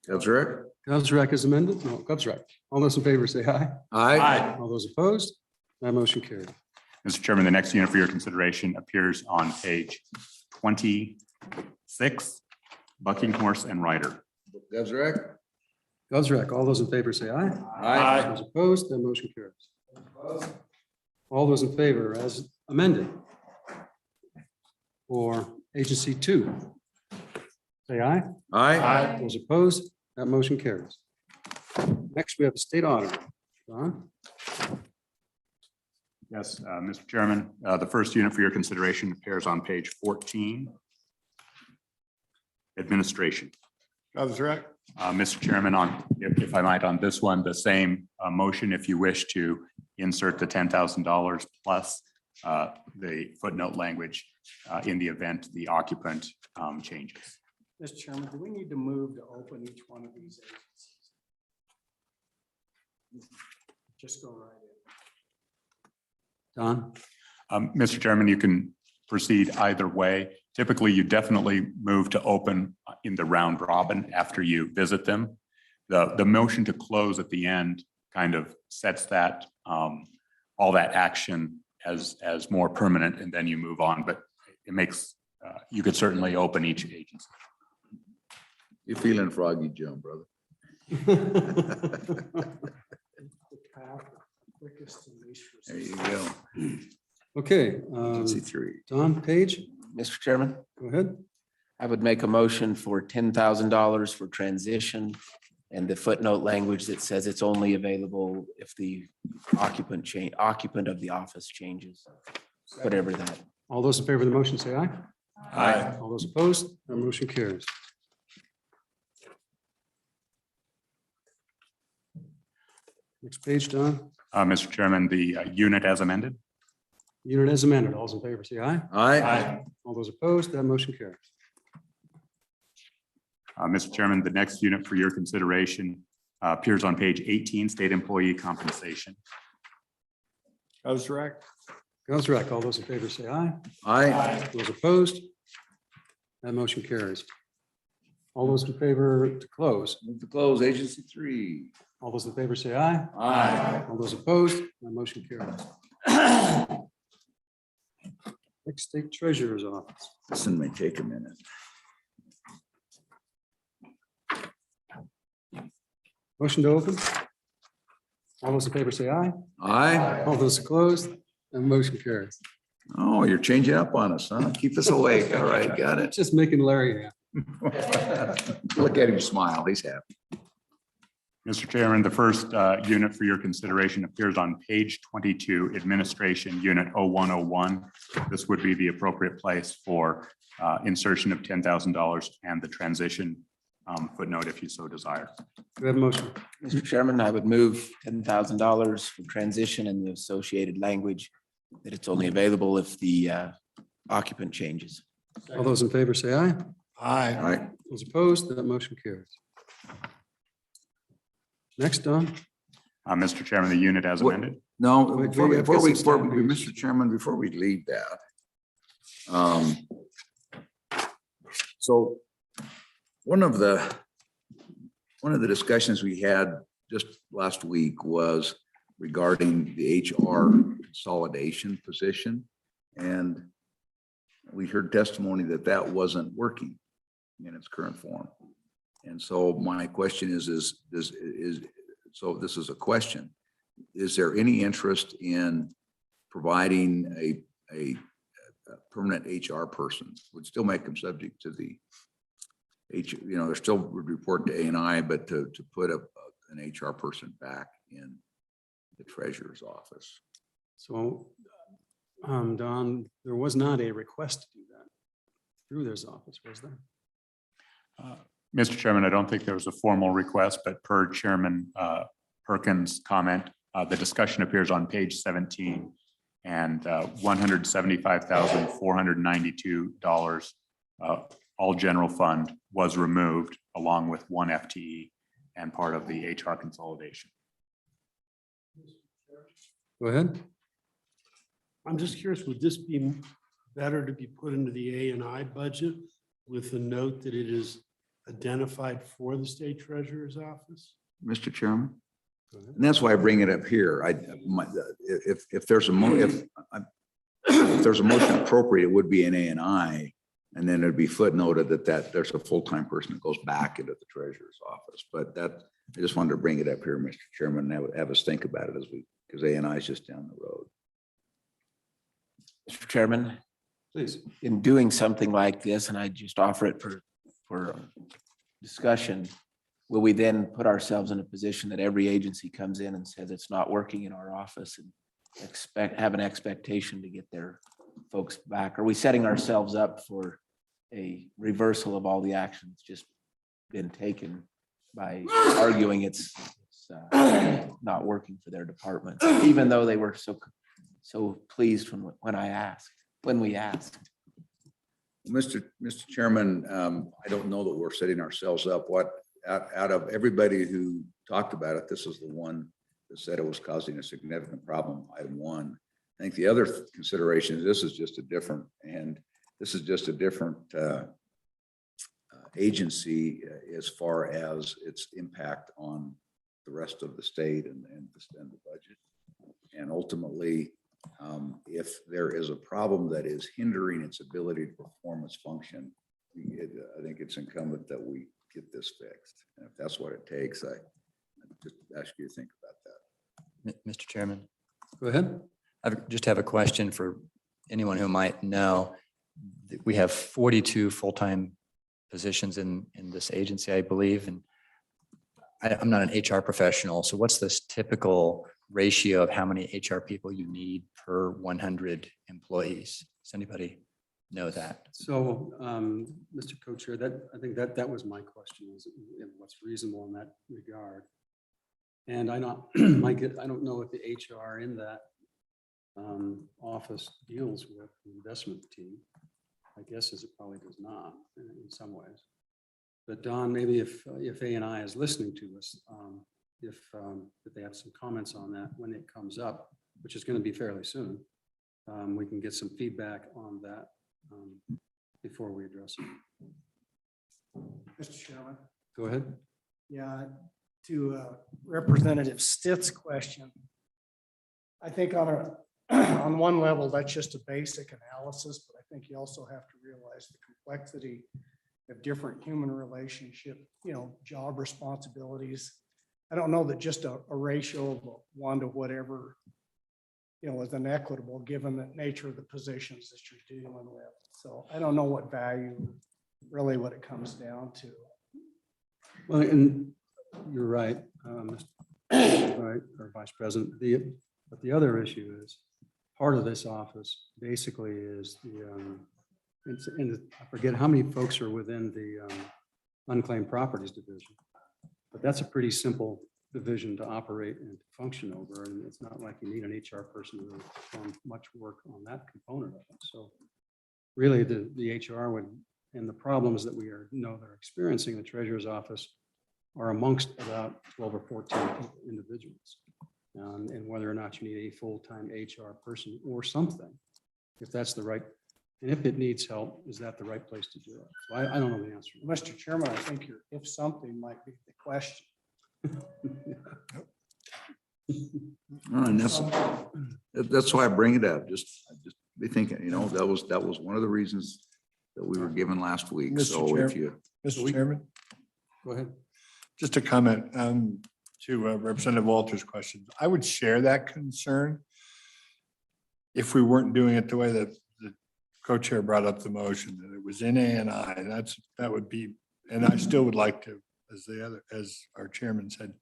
Gubsrec? Gubsrec is amended? No, Gubsrec. All those in favor say aye. Aye. All those opposed? That motion carries. Mr. Chairman, the next unit for your consideration appears on page 26, bucking horse and rider. Gubsrec? Gubsrec, all those in favor say aye. Aye. Those opposed? That motion carries. All those in favor as amended for agency 2, say aye. Aye. Those opposed, that motion carries. Next, we have the state auditor. Don? Yes, Mr. Chairman, the first unit for your consideration appears on page 14, administration. Gubsrec? Mr. Chairman, if I might, on this one, the same motion, if you wish to insert the $10,000 plus the footnote language in the event the occupant changes. Mr. Chairman, do we need to move to open each one of these agencies? Just go right in. Don? Mr. Chairman, you can proceed either way. Typically, you definitely move to open in the round robin after you visit them. The motion to close at the end kind of sets that all that action as more permanent, and then you move on. But it makes you could certainly open each agency. You feeling froggy, Joe, brother? There you go. Okay, Agency 3. Don Page, Mr. Chairman, go ahead. I would make a motion for $10,000 for transition and the footnote language that says it's only available if the occupant of the office changes, whatever that. All those in favor of the motion say aye. Aye. All those opposed, that motion carries. Next page, Don. Mr. Chairman, the unit as amended. Unit as amended. All those in favor say aye. Aye. All those opposed, that motion carries. Mr. Chairman, the next unit for your consideration appears on page 18, state employee compensation. Gubsrec? Gubsrec, all those in favor say aye. Aye. Those opposed, that motion carries. All those in favor to close. Move to close agency 3. All those in favor say aye. Aye. All those opposed, that motion carries. Next, state treasurer's office. This one may take a minute. Motion to open. All those in favor say aye. Aye. All those opposed, and motion carries. Oh, you're changing up on us, huh? Keep us awake. All right, got it. Just making Larry happy. Look at him smile. He's happy. Mr. Chairman, the first unit for your consideration appears on page 22, Administration Unit 0101. This would be the appropriate place for insertion of $10,000 and the transition footnote if you so desire. Do we have a motion? Mr. Chairman, I would move $10,000 for transition and the associated language that it's only available if the occupant changes. All those in favor say aye. Aye. All right. Those opposed, that motion carries. Next, Don. Mr. Chairman, the unit as What- amended. No, Wait, before wait, we, I've got some stamp Mr. Chairman, before we leave that. So one of the discussions we had just last week was regarding the HR consolidation position. And we heard testimony that that wasn't working in its current form. And so my question is, so this is a question. Is there any interest in providing a permanent HR person? Would still make them subject to the they still would report to A&I, but to put an HR person back in the treasurer's office. So, Don, there was not a request to do that through this office, was there? Mr. Chairman, I don't think there was a formal request, but per Chairman Perkins' comment, the discussion appears on page 17 and $175,492 all general fund was removed along with one FTE and part of the HR consolidation. Go ahead. I'm just curious, would this be better to be put into the A&I budget with a note that it is identified for the state treasurer's office? Mr. Chairman? Go ahead. And that's why I bring it up here. If there's a motion appropriate, it would be an A&I, and then it'd be footnoted that there's a full-time person that goes back into the treasurer's office. But I just wanted to bring it up here, Mr. Chairman, and have us think about it because A&I is just down the road. Mr. Chairman, Please. in doing something like this, and I just offer it for discussion, will we then put ourselves in a position that every agency comes in and says it's not working in our office and have an expectation to get their folks back? Are we setting ourselves up for a reversal of all the actions just been taken by arguing it's not working for their department, even though they were so pleased when we asked? Mr. Chairman, I don't know that we're setting ourselves up. Out of everybody who talked about it, this is the one that said it was causing a significant problem, item one. I think the other consideration is this is just a different agency as far as its impact on the rest of the state and the budget. And ultimately, if there is a problem that is hindering its ability to perform its function, I think it's incumbent that we get this fixed. And if that's what it takes, I just ask you to think about that. Mr. Chairman, Go ahead. I just have a question for anyone who might know. We have 42 full-time positions in this agency, I believe, and I'm not an HR professional. So what's this typical ratio of how many HR people you need per 100 employees? Does anybody know that? So, Mr. Co-Chair, I think that was my question, is what's reasonable in that regard? And I don't know if the HR in that office deals with the investment team. I guess as it probably does not in some ways. But Don, maybe if A&I is listening to us, if they have some comments on that when it comes up, which is going to be fairly soon, we can get some feedback on that before we address it. Mr. Chairman. Go ahead. Yeah, to Representative Stitt's question, I think on one level, that's just a basic analysis, but I think you also have to realize the complexity of different human relationship, job responsibilities. I don't know that just a ratio of 1 to whatever is inequitable given the nature of the positions that you're dealing with. So I don't know what value, really what it comes down to. Well, and you're right, right, or Vice President. But the other issue is, part of this office basically is I forget how many folks are within the unclaimed properties division. But that's a pretty simple division to operate and to function over, and it's not like you need an HR person to really perform much work on that component of it. So really, the HR would, and the problems that they're experiencing in the treasurer's office are amongst about 12 or 14 individuals. And whether or not you need a full-time HR person or something, if that's the right, and if it needs help, is that the right place to do it? So I don't know the answer. Mr. Chairman, I think if something might be the question. And that's why I bring it up. Just be thinking, that was one of the reasons that we were given last week. Mr. So Chair. if you, Mr. Chairman, Go ahead. just a comment to Representative Walters' question. I would share that concern if we weren't doing it the way that the co-chair brought up the motion, that it was in A&I. That would be, and I still would like to, as our chairman said,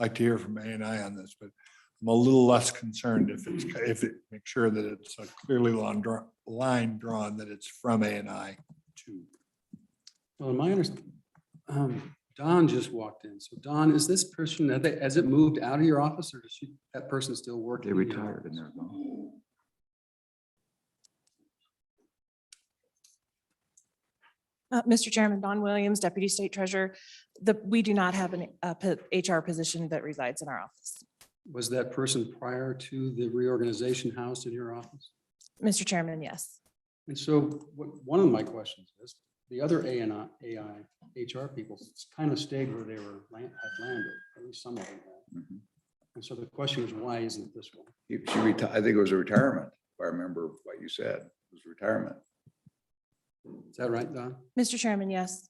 like to hear from A&I on this, but I'm a little less concerned if it make sure that it's a clearly line drawn that it's from A&I to. Well, in my understanding, Don just walked in. So Don, is this person, has it moved out of your office, or does that person still work? they retired and they're gone. Mr. Chairman, Don Williams, Deputy State Treasurer. We do not have an HR position that resides in our office. Was that person prior to the reorganization housed in your office? Mr. Chairman, yes. And so one of my questions is, the other AI HR people kind of stayed where they had landed, at least some of them had. Mhm. And so the question is, why isn't this one? She retired, I think it was a retirement, if I remember what you said, it was retirement. Is that right, Don? Mr. Chairman, yes.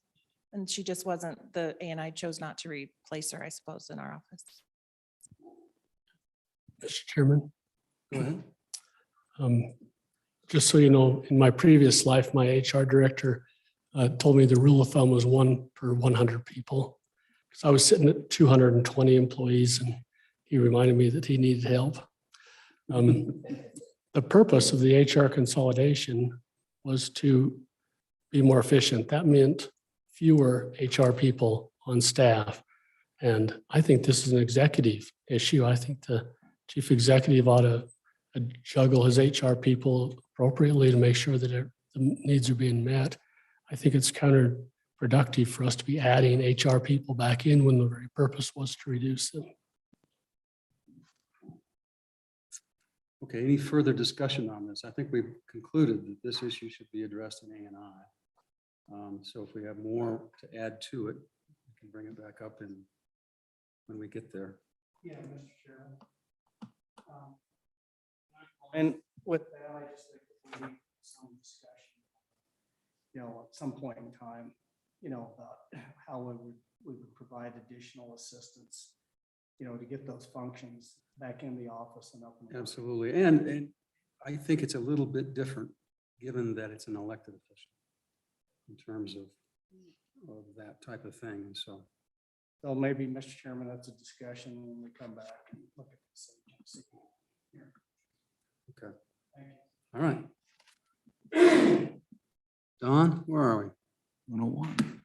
And she just wasn't, the A&I chose not to replace her, I suppose, in our office. Mr. Chairman, Go ahead. just so you know, in my previous life, my HR director told me the rule of thumb was 1 per 100 people. Because I was sitting at 220 employees and he reminded me that he needed help. The purpose of the HR consolidation was to be more efficient. That meant fewer HR people on staff. And I think this is an executive issue. I think the chief executive ought to juggle his HR people appropriately to make sure that the needs are being met. I think it's counterproductive for us to be adding HR people back in when the very purpose was to reduce them. Okay, any further discussion on this? I think we've concluded that this issue should be addressed in A&I. So if we have more to add to it, we can bring it back up when we get there. Yeah, Mr. Chairman. And with that, I just think that we need some discussion, at some point in time, about how we would provide additional assistance, to get those functions back in the office and up. And running. Absolutely. And I think it's a little bit different, given that it's an elected official in terms of that type of thing. And so maybe, Mr. Chairman, that's a discussion when we come back and look at this. Okay. All right. Don, where are we? 101.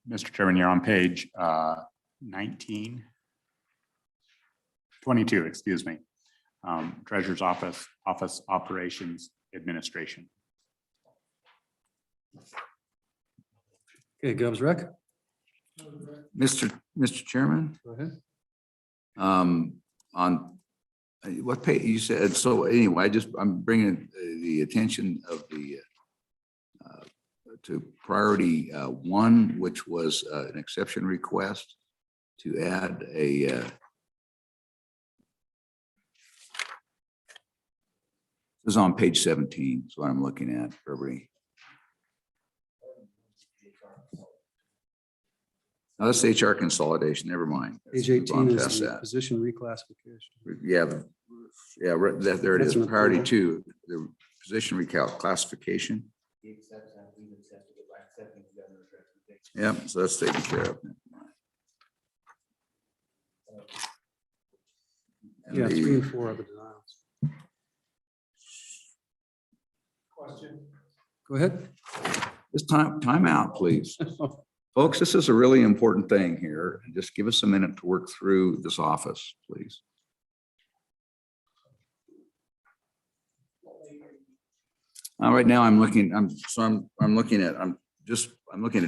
Mr. Chairman, you're on page 22, excuse me. Treasurer's Office Operations Administration. Okay, Govs Rec. Mr. Chairman, Go ahead. on what page you said, so anyway, I'm bringing the attention of to priority 1, which was an exception request to add a this is on page 17, so I'm looking at for every Now, that's HR consolidation, never mind. Page Let's move on 18 is past the that. position reclassification. Yeah, there it That's is, an priority approval. 2, the position classification. Yeah, so that's taken care of. And Yeah, 3 the- and 4 are the denials. Go ahead. This time out, please. Folks, this is a really important thing here. Just give us a minute to work through this office, please. Right now, I'm looking at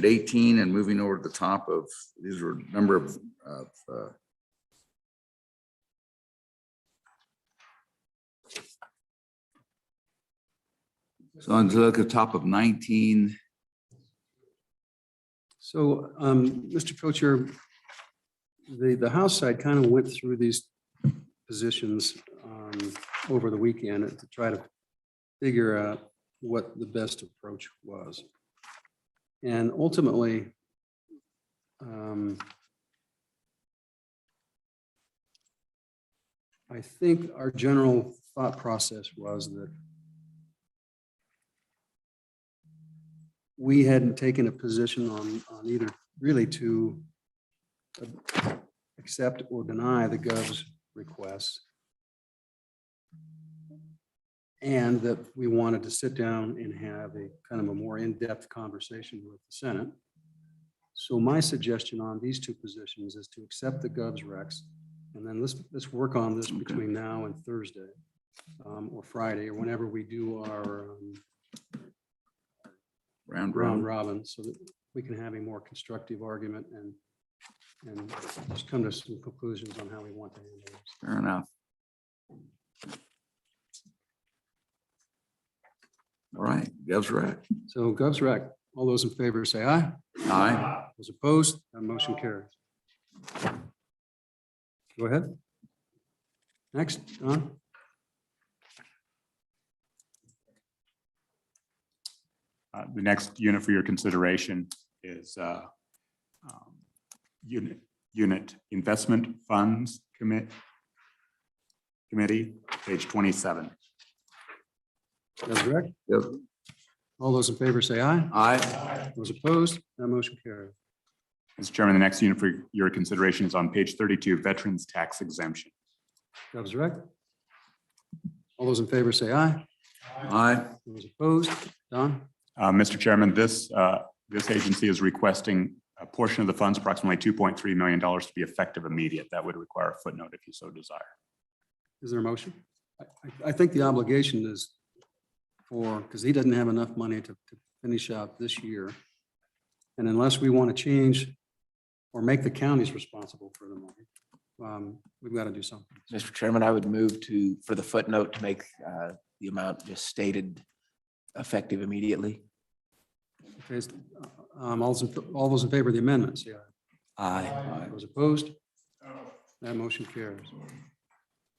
18 and moving over to the top of, these are a number of so on to look at the top of 19. So, Mr. Co-Chair, the House side kind of went through these positions over the weekend to try to figure out what the best approach was. And ultimately, I think our general thought process was that we hadn't taken a position on either really to accept or deny the gov's requests. And that we wanted to sit down and have a kind of a more in-depth conversation with the Senate. So my suggestion on these two positions is to accept the gov's recs. And then let's work on this between now and Thursday or Friday or whenever we do our Round round robin, so that we can have a more constructive argument and just come to some conclusions on how we want to handle this. Fair enough. All right, Gov's rec. So Gov's rec, all those in favor say aye. Aye. Those opposed, that motion carries. Go ahead. Next, Don. The next unit for your consideration is unit investment funds committee, page 27. Gov's rec, Yep. all those in favor say aye. Aye. Those opposed, that motion carries. Mr. Chairman, the next unit for your consideration is on page 32, veterans tax exemption. Gov's rec. All those in favor say aye. Aye. Those opposed, Don. Mr. Chairman, this agency is requesting a portion of the funds, approximately $2.3 million, to be effective immediate. That would require a footnote if you so desire. Is there a motion? I think the obligation is for, because he doesn't have enough money to finish out this year. And unless we want to change or make the counties responsible for the money, we've got to do something. Mr. Chairman, I would move for the footnote to make the amount just stated effective immediately. Okay, all those in favor of the amendment, say aye. Aye. Those opposed? That motion carries.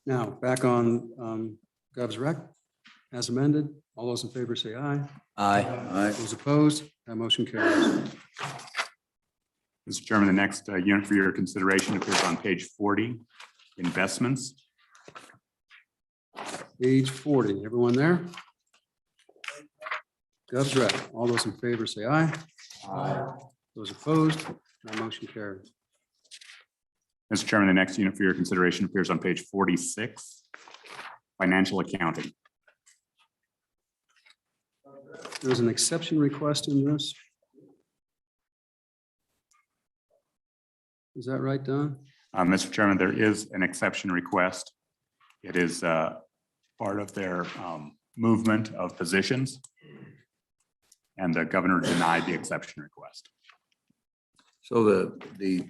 Now, back on Gov's rec, as amended, all those in favor say aye. Aye. Aye. Those opposed? That motion carries. Mr. Chairman, the next unit for your consideration appears on page 40, investments. Page 40, everyone there? Gov's rec, all those in favor say aye. Aye. Those opposed? That motion carries. Mr. Chairman, the next unit for your consideration appears on page 46, financial accounting. There's an exception request in this. Is that right, Don? Mr. Chairman, there is an exception request. It is part of their movement of positions. And the governor denied the exception request. So the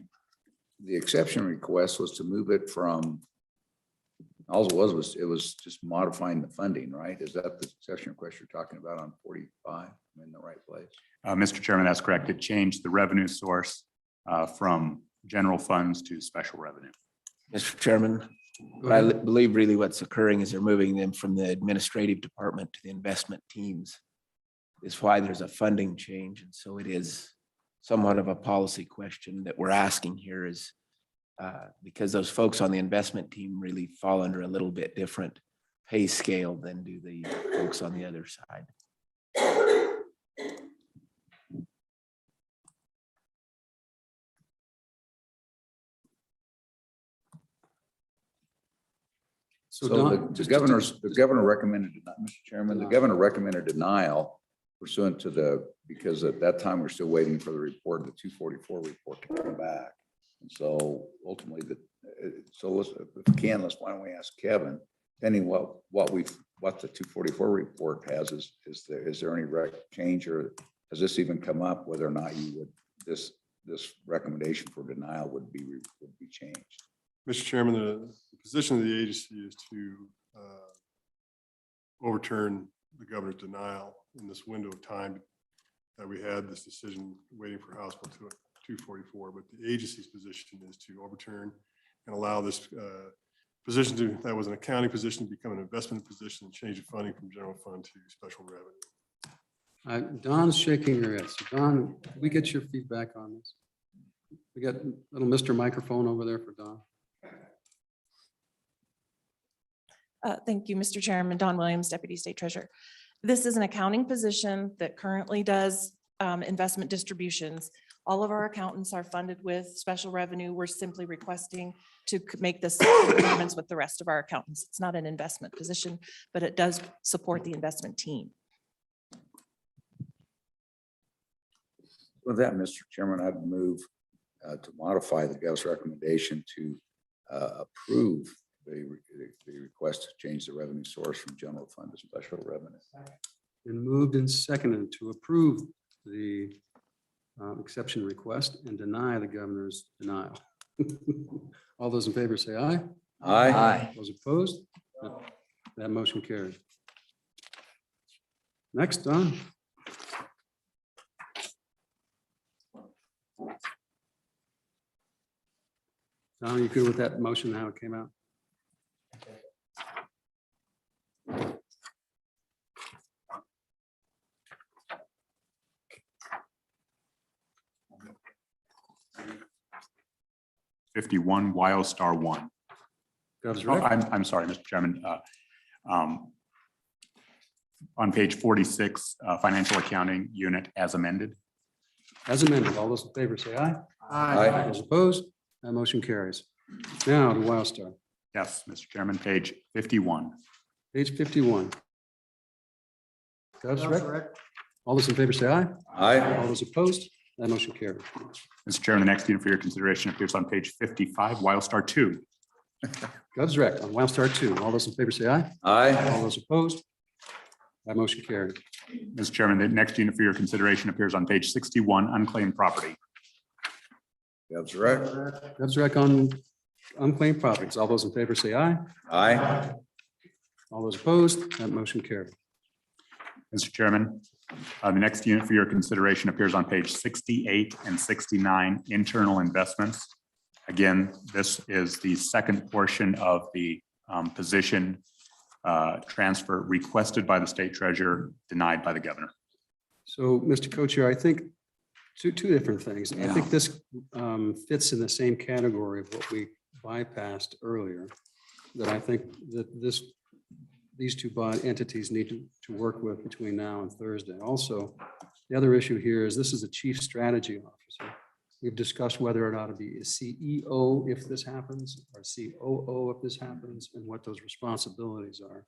exception request was to move it from, all it was just modifying the funding, right? Is that the exception request you're talking about on 45? I'm in the right place. Mr. Chairman, that's correct. It changed the revenue source from general funds to special revenue. Mr. Chairman, Go what I ahead. believe really what's occurring is they're moving them from the administrative department to the investment teams. Is why there's a funding change, and so it is somewhat of a policy question that we're asking here is because those folks on the investment team really fall under a little bit different pay scale than do the folks on the other side. So So Don, the governor recommended, Mr. Chairman, the governor recommended denial pursuant to because at that time, we're still waiting for the report, the 244 report to come back. And so ultimately, let's, if we can, why don't we ask Kevin, depending what the 244 report has, is there any change, or has this even come up, whether or not you would, this recommendation for denial would be changed? Mr. Chairman, the position of the agency is to overturn the governor's denial in this window of time that we had this decision waiting for House Bill 244. But the agency's position is to overturn and allow this position that was an accounting position to become an investment position and change the funding from general fund to special revenue. Don's shaking her head. So Don, can we get your feedback on this? We got little Mr. Microphone over there for Don. Thank you, Mr. Chairman. Don Williams, Deputy State Treasurer. This is an accounting position that currently does investment distributions. All of our accountants are funded with special revenue. We're simply requesting to make this performance with the rest of our accountants. It's not an investment position, but it does support the investment team. With that, Mr. Chairman, I'd move to modify the governor's recommendation to approve the request to change the revenue source from general fund to special revenue. Been moved and seconded to approve the exception request and deny the governor's denial. All those in favor say aye. Aye. Those opposed? That motion carried. Next, Don. Don, are you good with that motion, how it came out? $51 Wildstar 1. Gov's Oh, rec. I'm sorry, Mr. Chairman. On page 46, financial accounting unit as amended. As amended, all those in favor say aye. Aye. Those opposed? That motion carries. Now to Wildstar, Yes, Mr. Chairman, page 51. page 51. Gov's rec. All those in favor say aye. Aye. All those opposed? That motion carries. Mr. Chairman, the next unit for your consideration appears on page 55, Wildstar 2. Gov's rec on Wildstar 2. All those in favor say aye. Aye. All those opposed? That motion carried. Mr. Chairman, the next unit for your consideration appears on page 61, unclaimed property. That's right. Gov's rec on unclaimed properties. All those in favor say aye. Aye. All those opposed? That motion carried. Mr. Chairman, the next unit for your consideration appears on page 68 and 69, internal investments. Again, this is the second portion of the position transfer requested by the state treasurer, denied by the governor. So, Mr. Co-Chair, I think two different things. I Yeah. think this fits in the same category of what we bypassed earlier. That I think that these two entities need to work with between now and Thursday. Also, the other issue here is this is a chief strategy officer. We've discussed whether or not to be a CEO if this happens, or COO if this happens, and what those responsibilities are.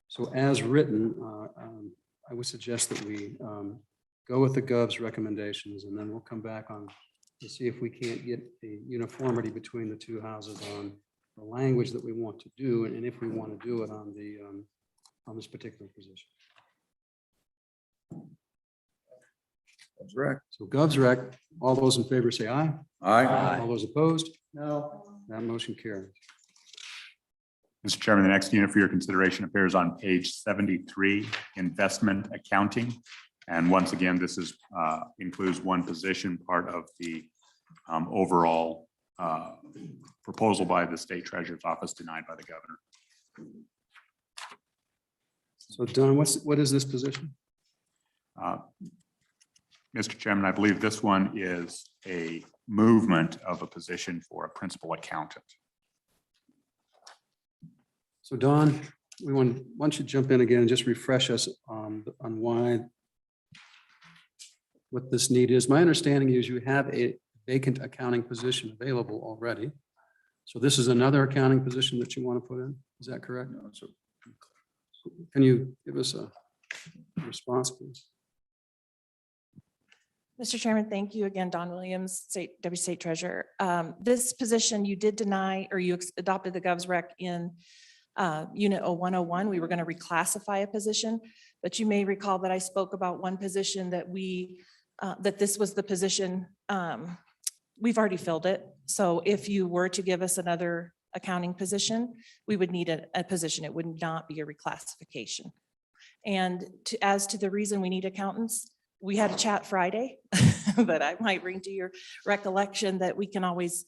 So as written, I would suggest that we go with the Gov's recommendations, and then we'll come back on to see if we can't get a uniformity between the two houses on the language that we want to do, and if we want to do it on this particular position. That's right. So Gov's rec, all those in favor say aye. Aye. All those opposed? No. That motion carries. Mr. Chairman, the next unit for your consideration appears on page 73, investment accounting. And once again, this is includes one position, part of the overall proposal by the state treasurer's office, denied by the governor. So Don, what is this position? Mr. Chairman, I believe this one is a movement of a position for a principal accountant. So Don, why don't you jump in again and just refresh us on why, what this need is. My understanding is you have a vacant accounting position available already. So this is another accounting position that you want to put in? Is that correct? No, so Can you give us a response, please? Mr. Chairman, thank you again, Don Williams, Deputy State Treasurer. This position you did deny, or you adopted the Govs Rec in Unit 0101. We were going to reclassify a position, but you may recall that I spoke about one position that that this was the position. We've already filled it. So if you were to give us another accounting position, we would need a position. It would not be a reclassification. And as to the reason we need accountants, we had a chat Friday that I might bring to your recollection that we can always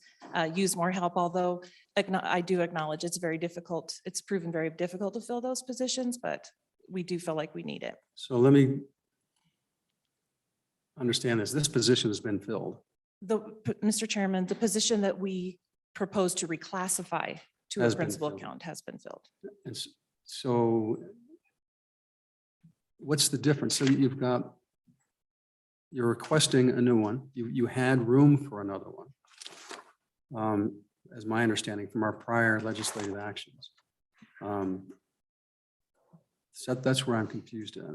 use more help, although I do acknowledge it's very difficult. It's proven very difficult to fill those positions, but we do feel like we need it. So let me understand this. This position has been filled. Mr. Chairman, the position that we propose to reclassify to a Has been principal filled. account has been filled. And so what's the difference? So you're requesting a new one. You had room for another one. As my understanding from our prior legislative actions. So that's where I'm confused at.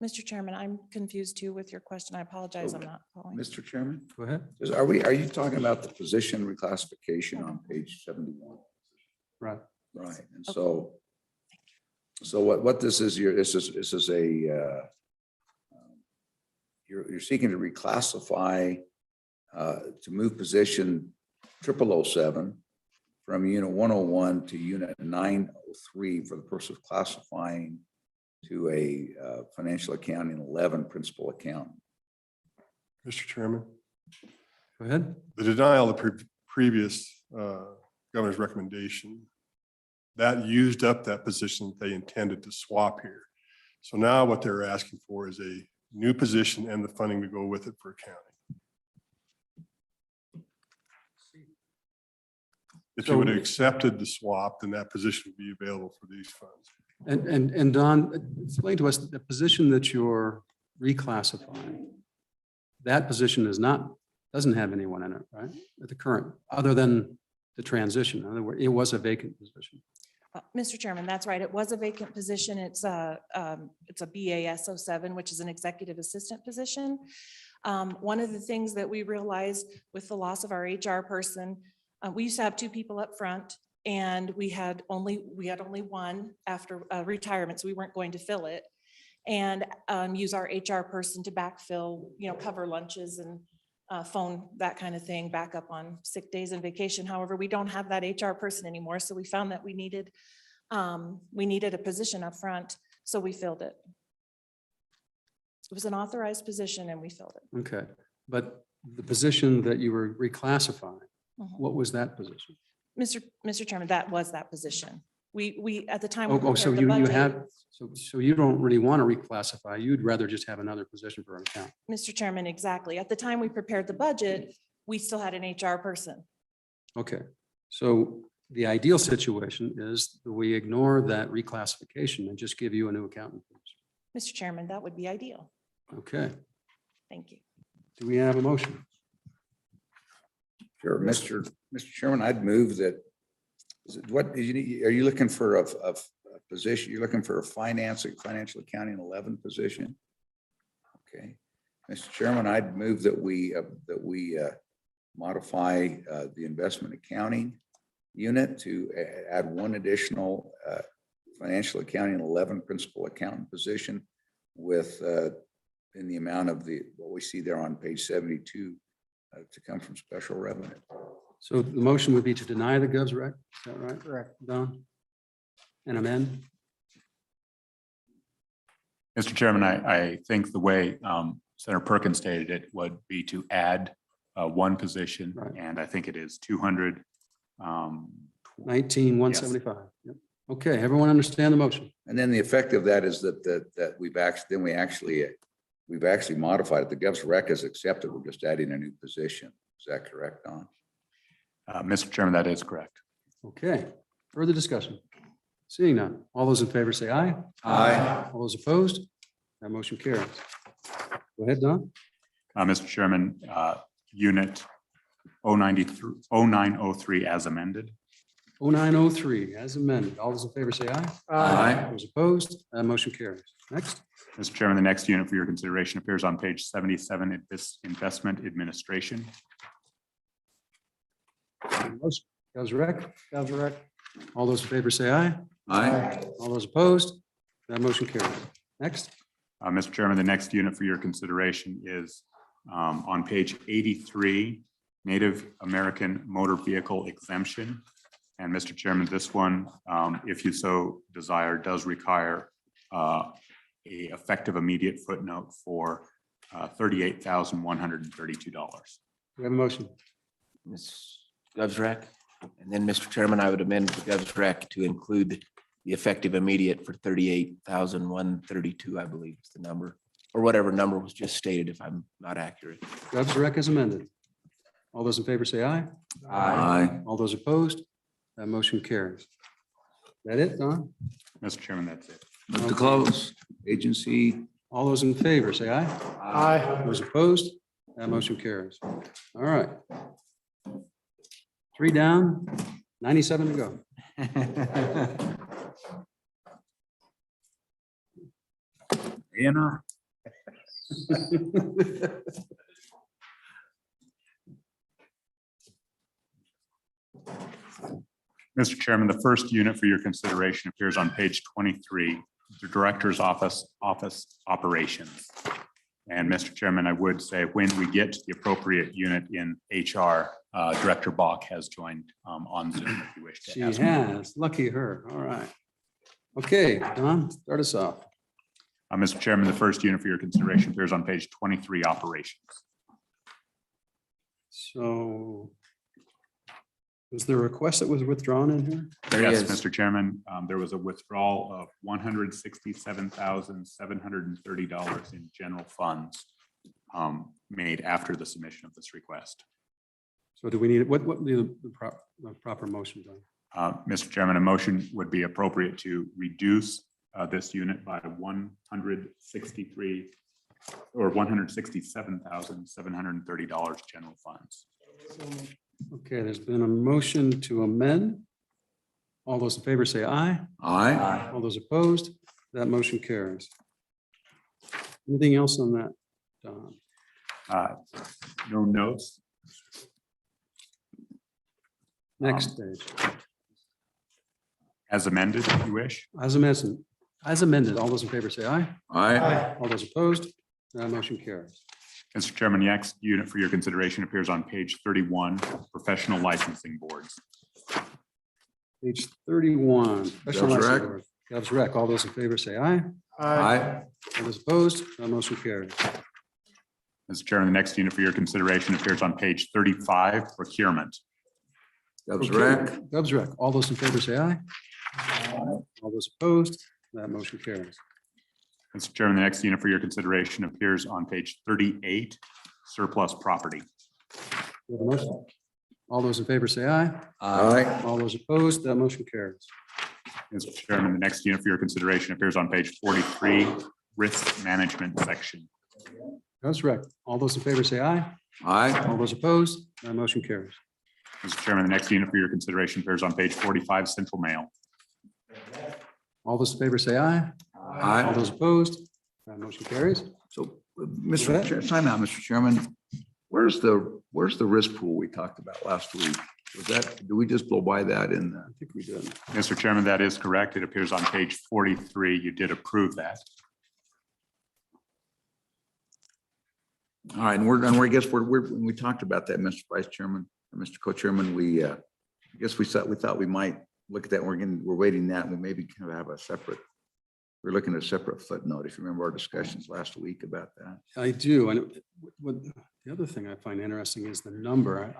Mr. Chairman, I'm confused too with your question. I apologize. I'm not following. Mr. Chairman, Go ahead. are you talking about the position reclassification on page 71? Right. Right, and so what this is, this is a, you're seeking to reclassify, to move position 0007 from unit 101 to unit 903 for the purpose of classifying to a financial accounting 11 principal accountant. Mr. Chairman, Go ahead. the denial of the previous governor's recommendation, that used up that position that they intended to swap here. So now what they're asking for is a new position and the funding to go with it for accounting. If you would have accepted the swap, then that position would be available for these funds. And Don, explain to us the position that you're reclassifying. That position doesn't have anyone in it, right? At the current, other than the transition. In other words, it was a vacant position. Mr. Chairman, that's right. It was a vacant position. It's a BAS 07, which is an executive assistant position. One of the things that we realized with the loss of our HR person, we used to have two people up front and we had only one after retirement, so we weren't going to fill it. And use our HR person to backfill, cover lunches and phone, that kind of thing, back up on sick days and vacation. However, we don't have that HR person anymore. So we found that we needed a position up front. So we filled it. It was an authorized position and we filled it. Okay, but the position that you were reclassifying, what was that position? Mr. Chairman, that was that position. We at the time. So you don't really want to reclassify. You'd rather just have another position for an account. Mr. Chairman, exactly. At the time we prepared the budget, we still had an HR person. Okay, so the ideal situation is that we ignore that reclassification and just give you a new accountant. Mr. Chairman, that would be ideal. Okay, Thank you. do we have a motion? Sure, Mr. Chairman, I'd move that. Are you looking for a position? You're looking for a financial accounting 11 position? Okay, Mr. Chairman, I'd move that we modify the investment accounting unit to add one additional financial accounting 11 principal accountant position with in the amount of what we see there on page 72 to come from special revenue. So the motion would be to deny the Govs Rec, is that right? Correct. Don? And amend? Mr. Chairman, I think the way Senator Perkins stated it would be to add one position, Right. and I think it is 200. 19,175. Yep. Okay, everyone understand the motion? And then the effect of that is that we actually we've actually modified it. The Gov's rec is accepted. We're just adding a new position. Is that correct, Don? Mr. Chairman, that is correct. Okay, further discussion? Seeing none. All those in favor say aye. Aye. All those opposed? That motion carries. Go ahead, Don. Mr. Chairman, unit 0903 as amended. 0903 as amended. All those in favor say aye. Aye. Those opposed? That motion carries. Next. Mr. Chairman, the next unit for your consideration appears on page 77, Investment Administration. Motion. Gov's rec. All those in favor say aye. Aye. All those opposed? That motion carries. Next. Mr. Chairman, the next unit for your consideration is on page 83, Native American Motor Vehicle Exemption. And Mr. Chairman, this one, if you so desire, does require a effective immediate footnote for $38,132. We have a motion. Ms. Gov's rec. And then, Mr. Chairman, I would amend the Gov's rec to include the effective immediate for 38,132, I believe is the number, or whatever number was just stated if I'm not accurate. Gov's rec is amended. All those in favor say aye. Aye. All those opposed? That motion carries. That it, Don? Mr. Chairman, that's it. Move to close. Agency. All those in favor say aye. Aye. Those opposed? That motion carries. All right. 3 down, 97 to go. Anna. Mr. Chairman, the first unit for your consideration appears on page 23, the Director's Office Operations. And Mr. Chairman, I would say when we get to the appropriate unit in HR, Director Bach has joined on Zoom if you wish to She ask. has. Lucky her. All right. Okay, Don, start us off. Mr. Chairman, the first unit for your consideration appears on page 23, Operations. So was there a request that was withdrawn in here? There Yes, is. Mr. Chairman, there was a withdrawal of $167,730 in general funds made after the submission of this request. So do we need, what would be the proper motion, Don? Mr. Chairman, a motion would be appropriate to reduce this unit by 163 or $167,730 general funds. Okay, there's been a motion to amend. All those in favor say aye. Aye. All those opposed, that motion carries. Anything else on that, Don? No notes. Next page. As amended, if you wish. As amended, all those in favor say aye. Aye. All those opposed, that motion carries. Mr. Chairman, the next unit for your consideration appears on page 31, Professional Licensing Boards. Page 31. Special Gov's license rec. board. Gov's rec. All those in favor say aye. Aye. All those opposed, that motion carries. Mr. Chairman, the next unit for your consideration appears on page 35, Procurement. Gov's rec. Gov's rec. All those in favor say aye. All those opposed, that motion carries. Mr. Chairman, the next unit for your consideration appears on page 38, Surplus Property. We have a motion. All those in favor say aye. Aye. All those opposed, that motion carries. Mr. Chairman, the next unit for your consideration appears on page 43, Risk Management Section. Gov's rec. All those in favor say aye. Aye. All those opposed, that motion carries. Mr. Chairman, the next unit for your consideration appears on page 45, Central Mail. All those in favor say aye. All Aye. those opposed, that motion carries. So, Mr. Chair, time out, Mr. Chairman. Where's the risk pool we talked about last week? Was that, do we just blow by that in the? I think we did. Mr. Chairman, that is correct. It appears on page 43. You did approve that. All right, and I guess when we talked about that, Mr. Vice Chairman, or Mr. Co-Chairman, I guess we thought we might look at that. We're waiting that, and we maybe kind of have a separate, we're looking at a separate footnote, if you remember our discussions last week about that. I do. And what, the other thing I find interesting is the number.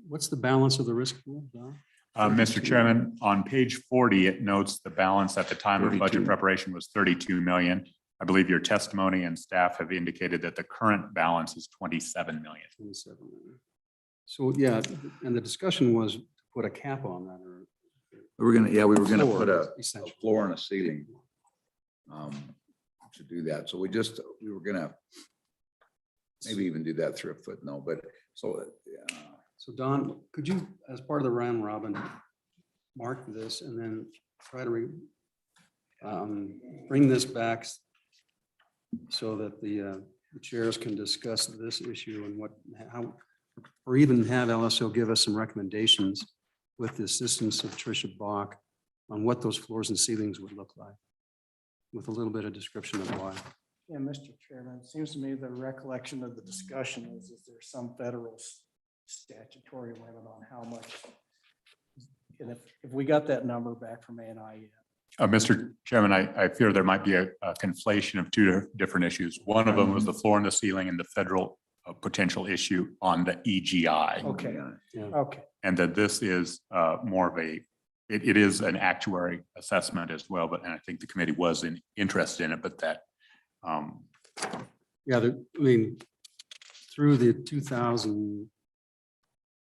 What's the balance of the risk pool, Don? Mr. Chairman, on page 40, it notes the balance at the time of 32. budget preparation was 32 million. I believe your testimony and staff have indicated that the current balance is 27 million. 27. So, yeah, and the discussion was to put a cap on that or. We were gonna Floor, put a essentially. floor and a ceiling to do that. So we were gonna maybe even do that through a footnote, but so, So Don, could you, as part of the round robin, mark this and then try to bring this back so that the chairs can discuss this issue and how, or even have LSO give us some recommendations with the assistance of Tricia Bach on what those floors and ceilings would look like, with a little bit of description of why. Yeah, Mr. Chairman, it seems to me the recollection of the discussion is there's some federal statutory limit on how much. And if we got that number back from ANI, Mr. Chairman, I fear there might be a conflation of two different issues. One of them was the floor and the ceiling and the federal potential issue on the EGI. okay, Yeah. okay. And that this is more of it is an actuary assessment as well, but and I think the committee was interested in it, but that Yeah, I mean, through the 2000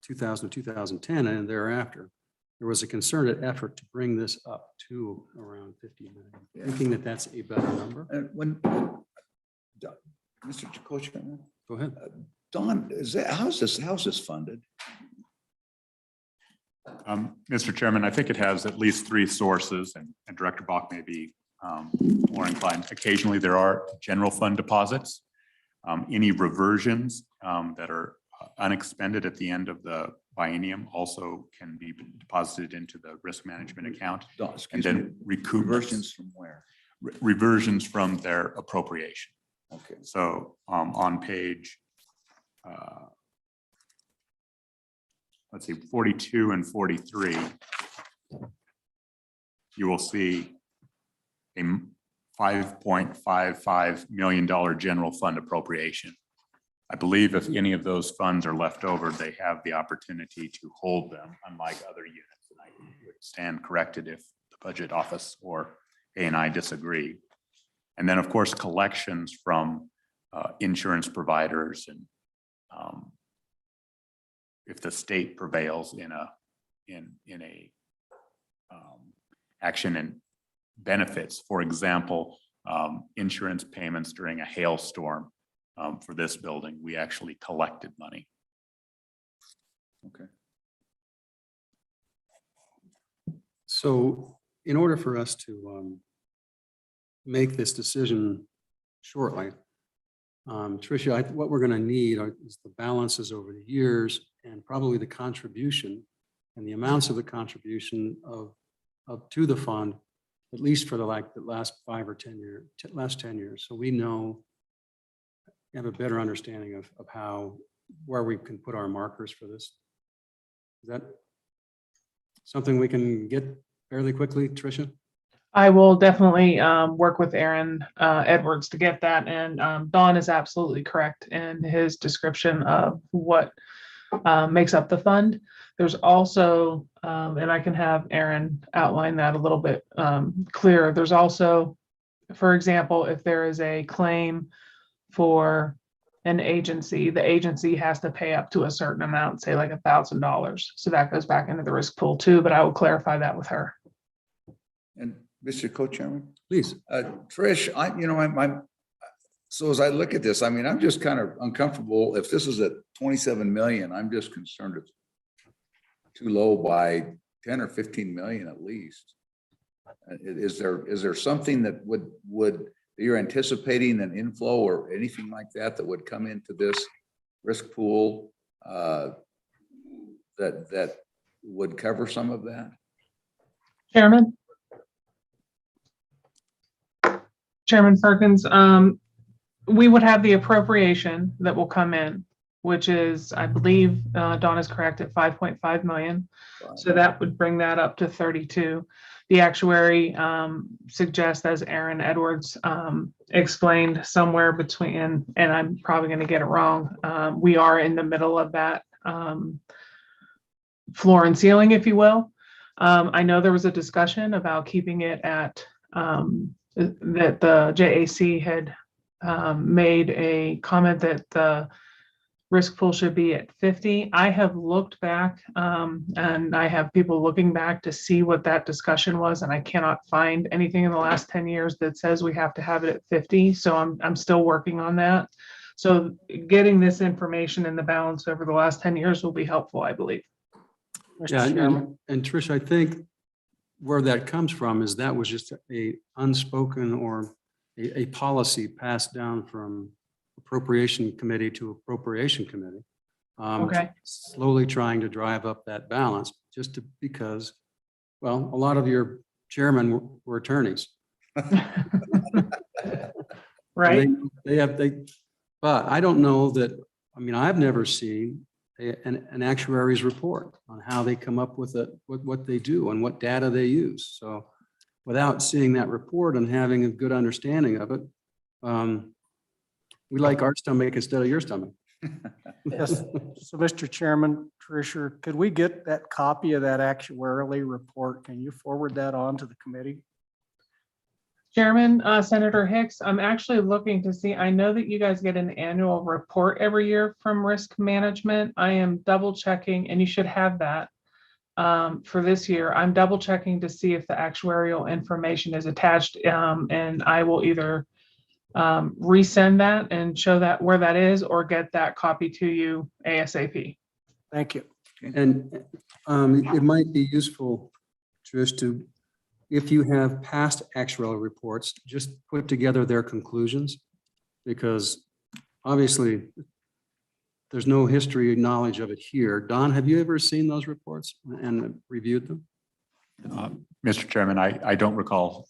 to 2010 and thereafter, there was a concerted effort to bring this up to around 50 million, Yeah. thinking that that's a better number. and when, Mr. Co-Chairman, Go ahead. Don, how's this funded? Mr. Chairman, I think it has at least three sources, and Director Bach may be more inclined. Occasionally, there are general fund deposits. Any reversions that are unexpended at the end of the biennium also can be deposited into the risk management account. Don, And excuse me, then recoup reversions from where? reversions from their appropriation. Okay. So on page, let's see, 42 and 43, you will see a $5.55 million general fund appropriation. I believe if any of those funds are left over, they have the opportunity to hold them, unlike other units. And I would stand corrected if the budget office or ANI disagree. And then, of course, collections from insurance providers and if the state prevails in a action and benefits, for example, insurance payments during a hailstorm for this building, we actually collected money. Okay. So in order for us to make this decision shortly, Tricia, what we're going to need is the balances over the years and probably the contribution and the amounts of the contribution of to the fund, at least for the last 5 or 10 years, last 10 years. So we have a better understanding of where we can put our markers for this. Is that something we can get fairly quickly, Tricia? I will definitely work with Aaron Edwards to get that. And Don is absolutely correct in his description of what makes up the fund. There's also, and I can have Aaron outline that a little bit clearer. There's also, for example, if there is a claim for an agency, the agency has to pay up to a certain amount, say like $1,000. So that goes back into the risk pool too, but I will clarify that with her. And Mr. Co-Chairman? Please. Trish, so as I look at this, I mean, I'm just kind of uncomfortable. If this is at 27 million, I'm just concerned it's too low by 10 or 15 million at least. Is there something that you're anticipating an inflow or anything like that would come into this risk pool that would cover some of that? Chairman Perkins, we would have the appropriation that will come in, which is, I believe, Dawn is correct, at 5.5 million. So that would bring that up to 32. The actuary suggests, as Aaron Edwards explained, somewhere between, and I'm probably going to get it wrong, we are in the middle of that floor and ceiling, if you will. I know there was a discussion about keeping it at that the JAC had made a comment that the risk pool should be at 50. I have looked back and I have people looking back to see what that discussion was, and I cannot find anything in the last 10 years that says we have to have it at 50. So I'm still working on that. So getting this information in the balance over the last 10 years will be helpful, I believe. Yeah, Mr. Chairman. and Trish, I think where that comes from is that was just a unspoken or a policy passed down from Appropriation Committee to Appropriation Committee. Okay. Slowly trying to drive up that balance because, well, a lot of your chairmen were attorneys. Right. But I don't know that, I mean, I've never seen an actuary's report on how they come up with what they do and what data they use. So without seeing that report and having a good understanding of it, we like our stomach instead of your stomach. Yes. So, Mr. Chairman, Tricia, could we get that copy of that actuarially report? Can you forward that on to the committee? Chairman, Senator Hicks, I'm actually looking to see, I know that you guys get an annual report every year from risk management. I am double checking, and you should have that for this year. I'm double checking to see if the actuarial information is attached, and I will either resend that and show that where that is, or get that copy to you ASAP. Thank you. And it might be useful just to, if you have past actuarial reports, just put together their conclusions, because obviously there's no history knowledge of it here. Don, have you ever seen those reports and reviewed them? Mr. Chairman, I don't recall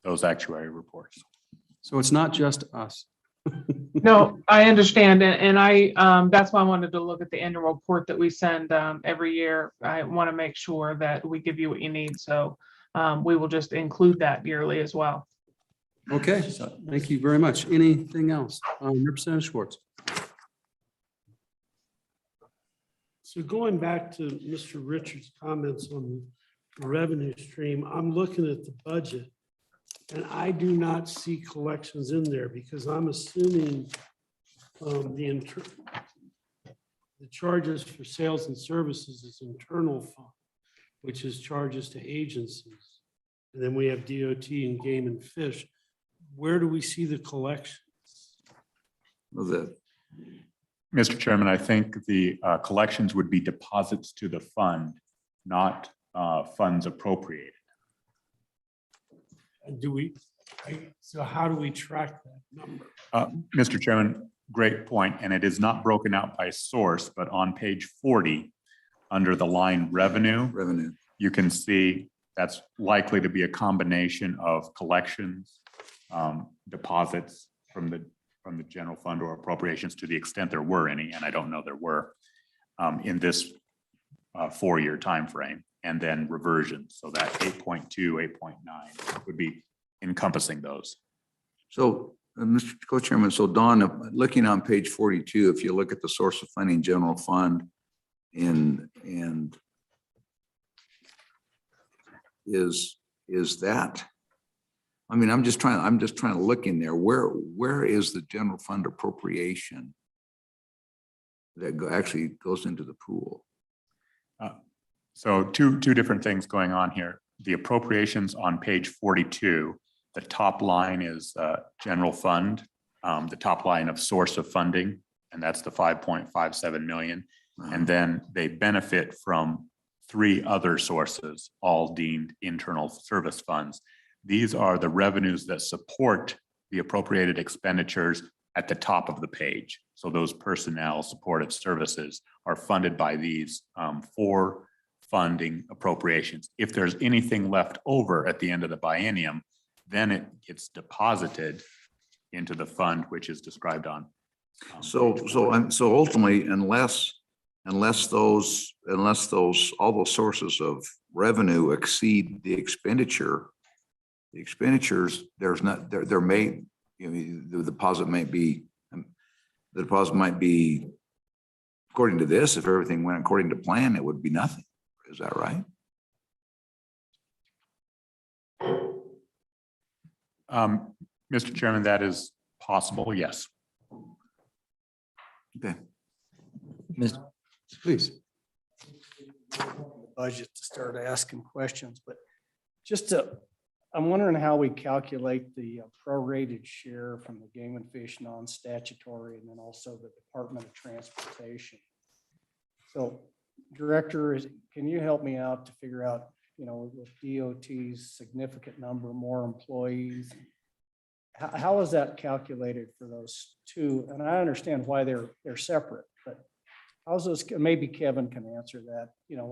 those actuary reports. So it's not just us. No, I understand. And I, that's why I wanted to look at the annual report that we send every year. I want to make sure that we give you what you need. So we will just include that yearly as well. Okay, thank you very much. Anything else? Representative Schwartz. So going back to Mr. Richards' comments on the revenue stream, I'm looking at the budget and I do not see collections in there because I'm assuming the charges for sales and services is internal fund, which is charges to agencies. And then we have DOT and Game and Fish. Where do we see the collections? Well, Mr. Chairman, I think the collections would be deposits to the fund, not funds appropriated. And so how do we track that number? Mr. Chairman, great point, and it is not broken out by source, but on page 40, under the line revenue, you can see that's likely to be a combination of collections, deposits from the general fund or appropriations to the extent there were any, and I don't know there were in this 4-year time frame, and then reversions. So that 8.2, 8.9 would be encompassing those. So, Mr. Co-Chairman, so Don, looking on page 42, if you look at the source of funding general fund and is that, I mean, I'm just trying to look in there. Where is the general fund appropriation that actually goes into the pool? So two different things going on here. The appropriations on page 42, the top line is general fund, the top line of source of funding, and that's the 5.57 million. And then they benefit from 3 other sources, all deemed internal service funds. These are the revenues that support the appropriated expenditures at the top of the page. So those personnel supportive services are funded by these 4 funding appropriations. If there's anything left over at the end of the biennium, then it gets deposited into the fund, which is described on. So ultimately, unless those all those sources of revenue exceed the expenditures, there's not there may, you know, the deposit might be according to this, if everything went according to plan, it would be nothing. Is that right? Mr. Chairman, that is possible, yes. Okay. Ms. Please. Budget to start asking questions, but I'm wondering how we calculate the prorated share from the game and fish non-statutory and then also the Department of Transportation. So Director, can you help me out to figure out, with DOT's significant number more employees, how is that calculated for those two? And I understand why they're separate, but how's those, maybe Kevin can answer that,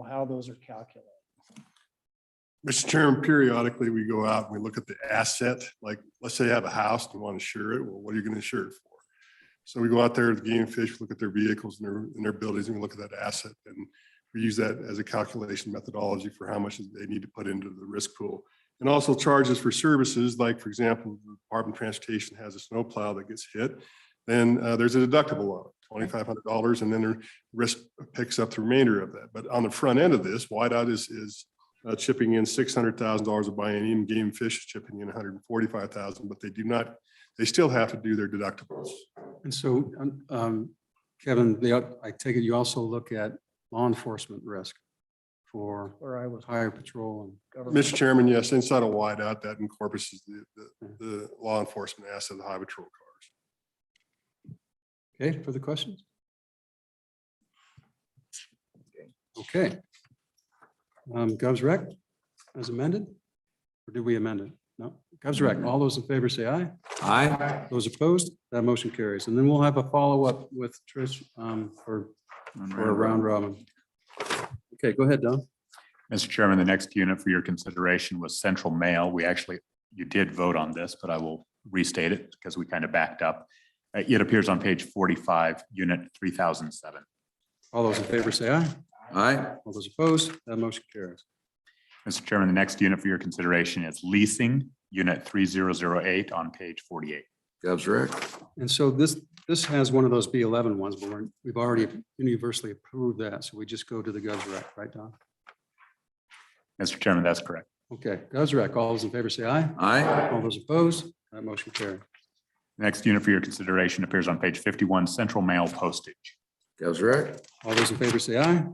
how those are calculated. Mr. Chairman, periodically we go out and we look at the asset, like, let's say you have a house and you want to insure it. Well, what are you going to insure it for? So we go out there to Game and Fish, look at their vehicles and their buildings, and we look at that asset, and we use that as a calculation methodology for how much they need to put into the risk pool. And also charges for services, like, for example, the Department of Transportation has a snowplow that gets hit, then there's a deductible on it, $2,500, and then the risk picks up the remainder of that. But on the front end of this, Whiteout is chipping in $600,000 of biennium. Game and Fish is chipping in $145,000, but they still have to do their deductibles. And so, Kevin, I take it you also look at law enforcement risk for Where I was higher patrol and government. Mr. Chairman, yes, inside of Whiteout, that encompasses the law enforcement asset, the high patrol cars. Okay, further questions? Okay. Govs Rec as amended? Or did we amend it? No. Govs Rec, all those in favor say aye. Aye. Those opposed, that motion carries. And then we'll have a follow-up with Trish for a round robin. Okay, go ahead, Don. Mr. Chairman, the next unit for your consideration was Central Mail. You did vote on this, but I will restate it because we kind of backed up. It appears on page 45, unit 3007. All those in favor say aye. Aye. All those opposed, that motion carries. Mr. Chairman, the next unit for your consideration is leasing, unit 3008 on page 48. Govs Rec. And so this has one of those B11 ones, but we've already universally approved that. So we just go to the Govs Rec, right, Don? Mr. Chairman, that's correct. Okay, Govs Rec, all those in favor say aye. Aye. All those opposed, that motion carries. Next unit for your consideration appears on page 51, Central Mail postage. Govs Rec. All those in favor say aye.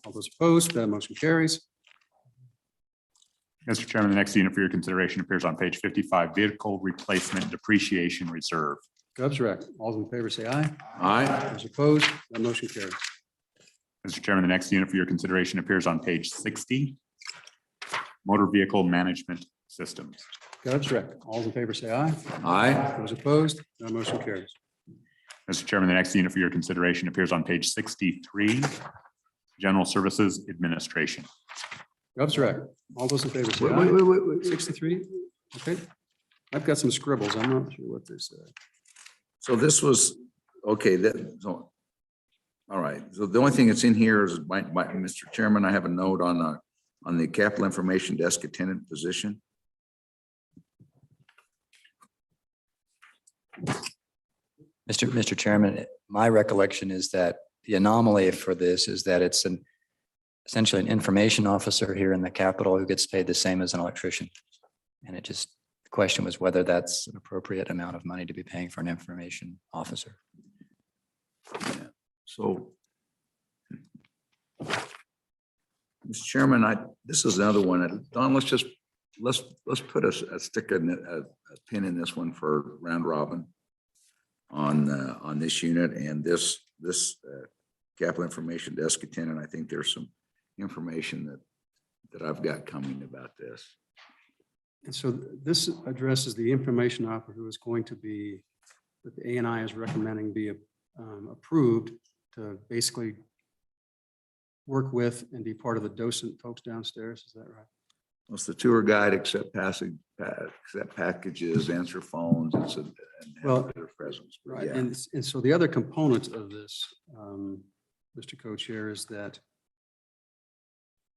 All those opposed, that motion carries. Mr. Chairman, the next unit for your consideration appears on page 55, vehicle replacement depreciation reserve. Govs Rec, all those in favor say aye. Aye. Those opposed, that motion carries. Mr. Chairman, the next unit for your consideration appears on page 60, motor vehicle management systems. Govs Rec, all those in favor say aye. Aye. Those opposed, that motion carries. Mr. Chairman, the next unit for your consideration appears on page 63, general services administration. Govs Rec, all those in favor say Wait, aye. wait. 63, okay. I've got some scribbles, I'm not sure what they said. So this was, okay, all right. So the only thing that's in here is, Mr. Chairman, I have a note on the capital information desk attendant position. Mr. Chairman, my recollection is that the anomaly for this is that it's essentially an information officer here in the Capitol who gets paid the same as an electrician. And the question was whether that's an appropriate amount of money to be paying for an information officer. So, Mr. Chairman, this is another one. Don, let's put a pin in this one for round robin on this unit and this capital information desk attendant. I think there's some information that I've got coming about this. And so this addresses the information officer who is going to be, that the ANI is recommending be approved to basically work with and be part of the docent folks downstairs. Is that right? Well, it's the tour guide, accept packages, answer phones, and have their presence. But Right. yeah. And so the other component of this, Mr. Co-Chair, is that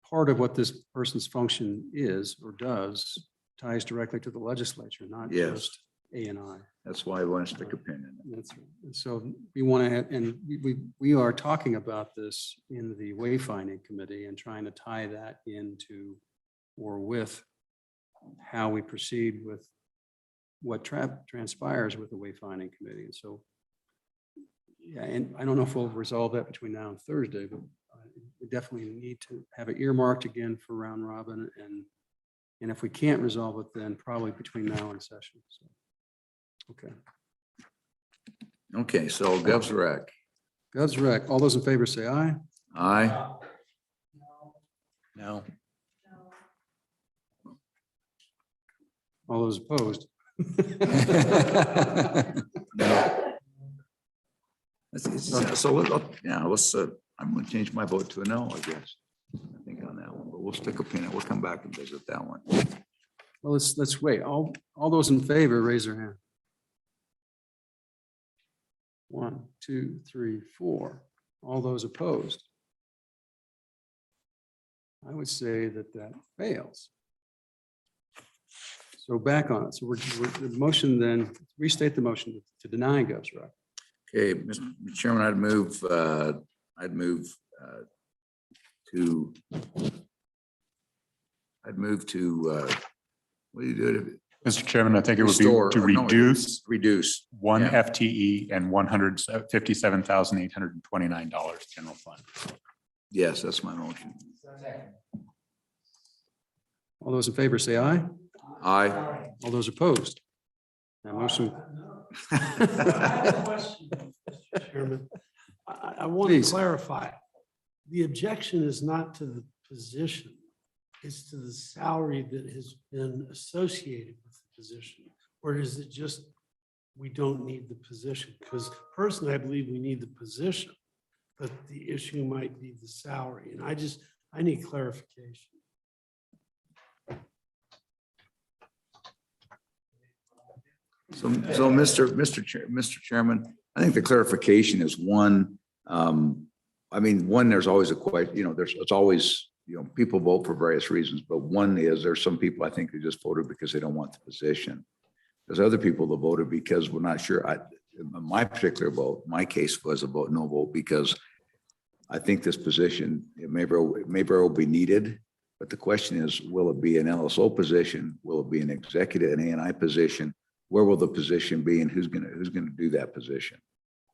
part of what this person's function is or does ties directly to the legislature, not Yes. just ANI. That's why I want to stick a pin in it. That's right. And so we want to, and we are talking about this in the wayfinding committee and trying to tie that into or with how we proceed with what transpires with the wayfinding committee. And so, yeah, and I don't know if we'll resolve that between now and Thursday, but we definitely need to have it earmarked again for round robin. And if we can't resolve it, then probably between now and session. So, okay. Okay, so Gov's rec. Gov's rec. All those in favor say aye. Aye. No. All those opposed. So let's, I'm going to change my vote to a no, I guess. I think on that one, but we'll stick a pin in it. We'll come back and visit that one. Well, let's wait. All those in favor, raise their hand. 1, 2, 3, 4. All those opposed. I would say that fails. So back on it. So we're the motion then, restate the motion to deny Gov's rec. Okay, Mr. Chairman, I'd move to, what do you do? Mr. Chairman, I think it would be Restore, to or no, reduce one yeah. FTE and $157,829 general fund. Yes, that's my motion. All those in favor say aye. Aye. All those opposed. That motion. Chairman, I want Please. to clarify. The objection is not to the position. It's to the salary that has been associated with the position. Or is it just, we don't need the position? Because personally, I believe we need the position, but the issue might be the salary. And I need clarification. So Mr. Chairman, I think the clarification is one, there's always a question, it's always, people vote for various reasons, but one is there's some people I think who just voted because they don't want the position. There's other people that voted because we're not sure. My particular vote, my case was a no vote because I think this position, it may very well be needed, but the question is, will it be an LSO position? Will it be an executive, an A&I position? Where will the position be and who's gonna do that position?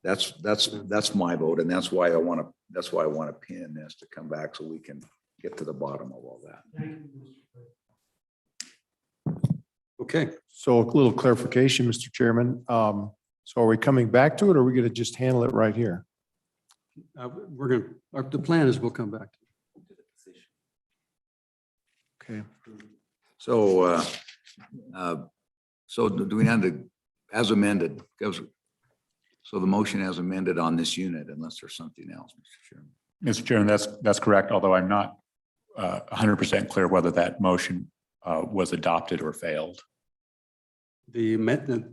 That's my vote, and that's why I want to pin this to come back so we can get to the bottom of all that. Okay. So a little clarification, Mr. Chairman. So are we coming back to it or are we going to just handle it right here? The plan is we'll come back to Okay. So do we have to, as amended, so the motion as amended on this unit, unless there's something else, Mr. Chairman. Mr. Chairman, that's correct, although I'm not 100% clear whether that motion was adopted or failed. it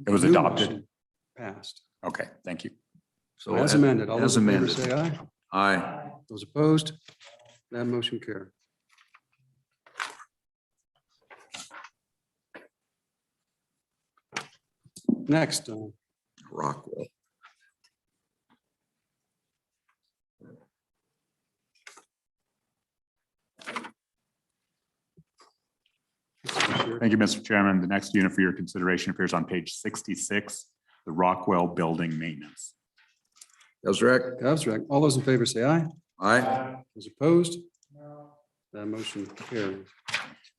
was new adopted. motion Passed. Okay, thank you. So as amended, all those in favor say aye. Aye. Those opposed, that motion carried. Next, Rockwell. Thank you, Mr. Chairman. The next unit for your consideration appears on page 66, the Rockwell Building Maintenance. Gov's rec. Gov's rec. All those in favor say aye. Aye. Those opposed, that motion carries.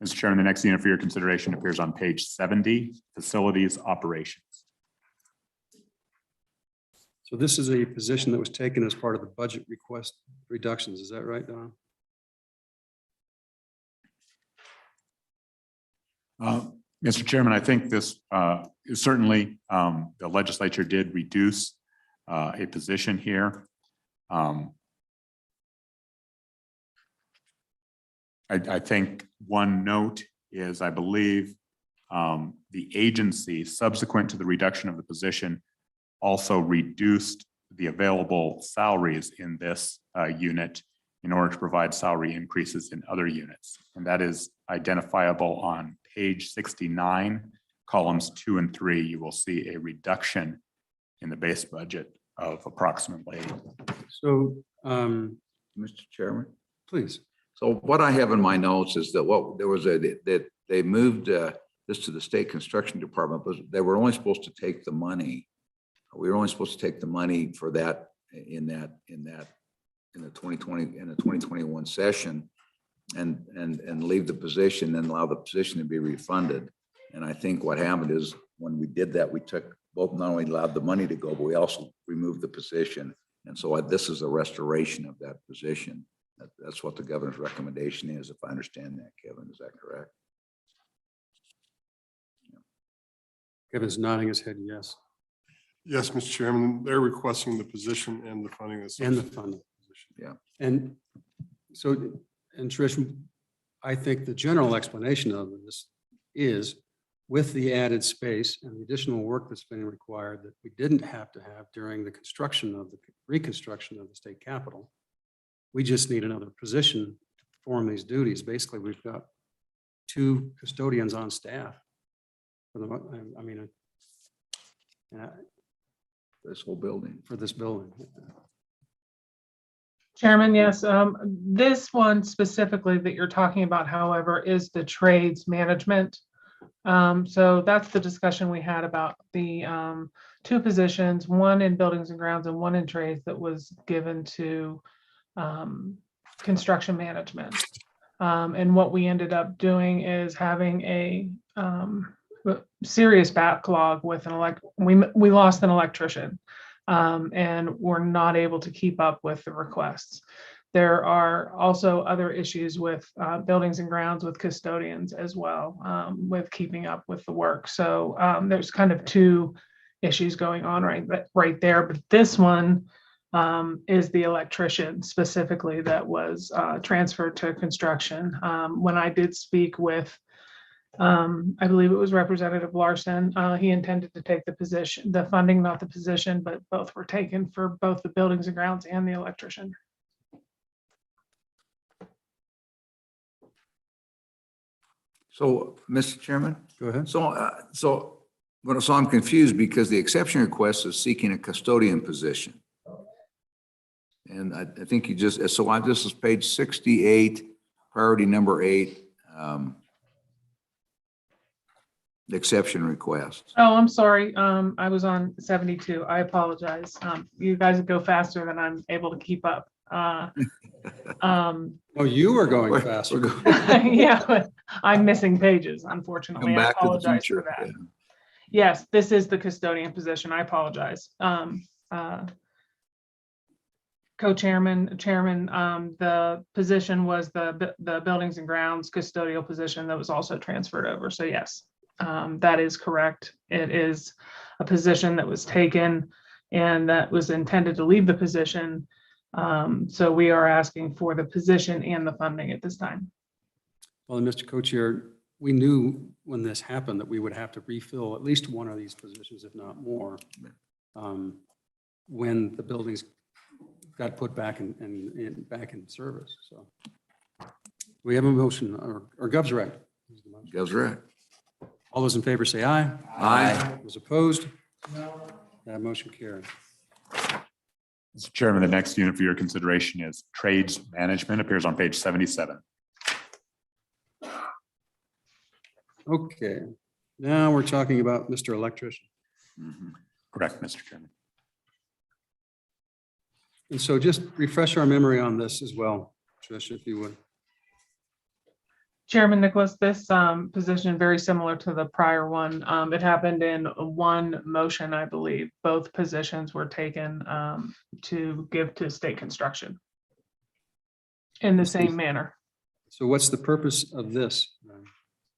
Mr. Chairman, the next unit for your consideration appears on page 70, Facilities Operations. So this is a position that was taken as part of the budget request reductions. Is that right, Don? Mr. Chairman, I think this is certainly the legislature did reduce a position here. I think one note is, I believe the agency subsequent to the reduction of the position also reduced the available salaries in this unit in order to provide salary increases in other units. And that is identifiable on page 69, columns 2 and 3. You will see a reduction in the base budget of approximately. So, Mr. Chairman. please. So what I have in my notes is that that they moved this to the state construction department, but they were only supposed to take the money. We were only supposed to take the money for that in the 2021 session and leave the position and allow the position to be refunded. And I think what happened is when we did that, we took both, not only allowed the money to go, but we also removed the position. And so this is a restoration of that position. That's what the governor's recommendation is, if I understand that, Kevin. Is that correct? Kevin's nodding his head, yes. Yes, Mr. Chairman, they're requesting the position and the funding. And the funding. Yeah. And so, and Trish, I think the general explanation of this is with the added space and the additional work that's been required that we didn't have to have during the construction of the reconstruction of the state capitol. We just need another position to perform these duties. Basically, we've got 2 custodians on staff. For the, I mean, This whole building. for this building. Chairman, yes, this one specifically that you're talking about, however, is the trades management. So that's the discussion we had about the 2 positions, one in buildings and grounds and one in trades that was given to construction management. And what we ended up doing is having a serious backlog with we lost an electrician. And we're not able to keep up with the requests. There are also other issues with buildings and grounds with custodians as well, with keeping up with the work. So there's kind of 2 issues going on right there. But this one is the electrician specifically that was transferred to construction. When I did speak with I believe it was Representative Larson. He intended to take the position, the funding, not the position, but both were taken for both the buildings and grounds and the electrician. So, Mr. Chairman? Go ahead. So I'm confused because the exception request is seeking a custodian position. And I think you just, this is page 68, priority number 8. The exception request. Oh, I'm sorry. I was on 72. I apologize. You guys go faster than I'm able to keep up. Oh, you are going faster. Yeah, but I'm missing pages, unfortunately. Come I back to the apologize future. for that. Yes, this is the custodian position. I apologize. Co-chairman, chairman, the position was the buildings and grounds custodial position that was also transferred over. So yes, that is correct. It is a position that was taken and that was intended to leave the position. So we are asking for the position and the funding at this time. Well, Mr. Co-Chair, we knew when this happened that we would have to refill at least one of these positions, if not more, when the buildings got put back in service. So we have a motion, or Gov's right. Gov's right. All those in favor say aye. Aye. Those opposed? No. That motion carried. Mr. Chairman, the next unit for your consideration is trades management, appears on page 77. Okay, now we're talking about Mr. Electrician. Correct, Mr. Chairman. And so just refresh our memory on this as well, Trish, if you would. Chairman Nicholas, this position very similar to the prior one. It happened in one motion, I believe. Both positions were taken to give to state construction in the same manner. So what's the purpose of this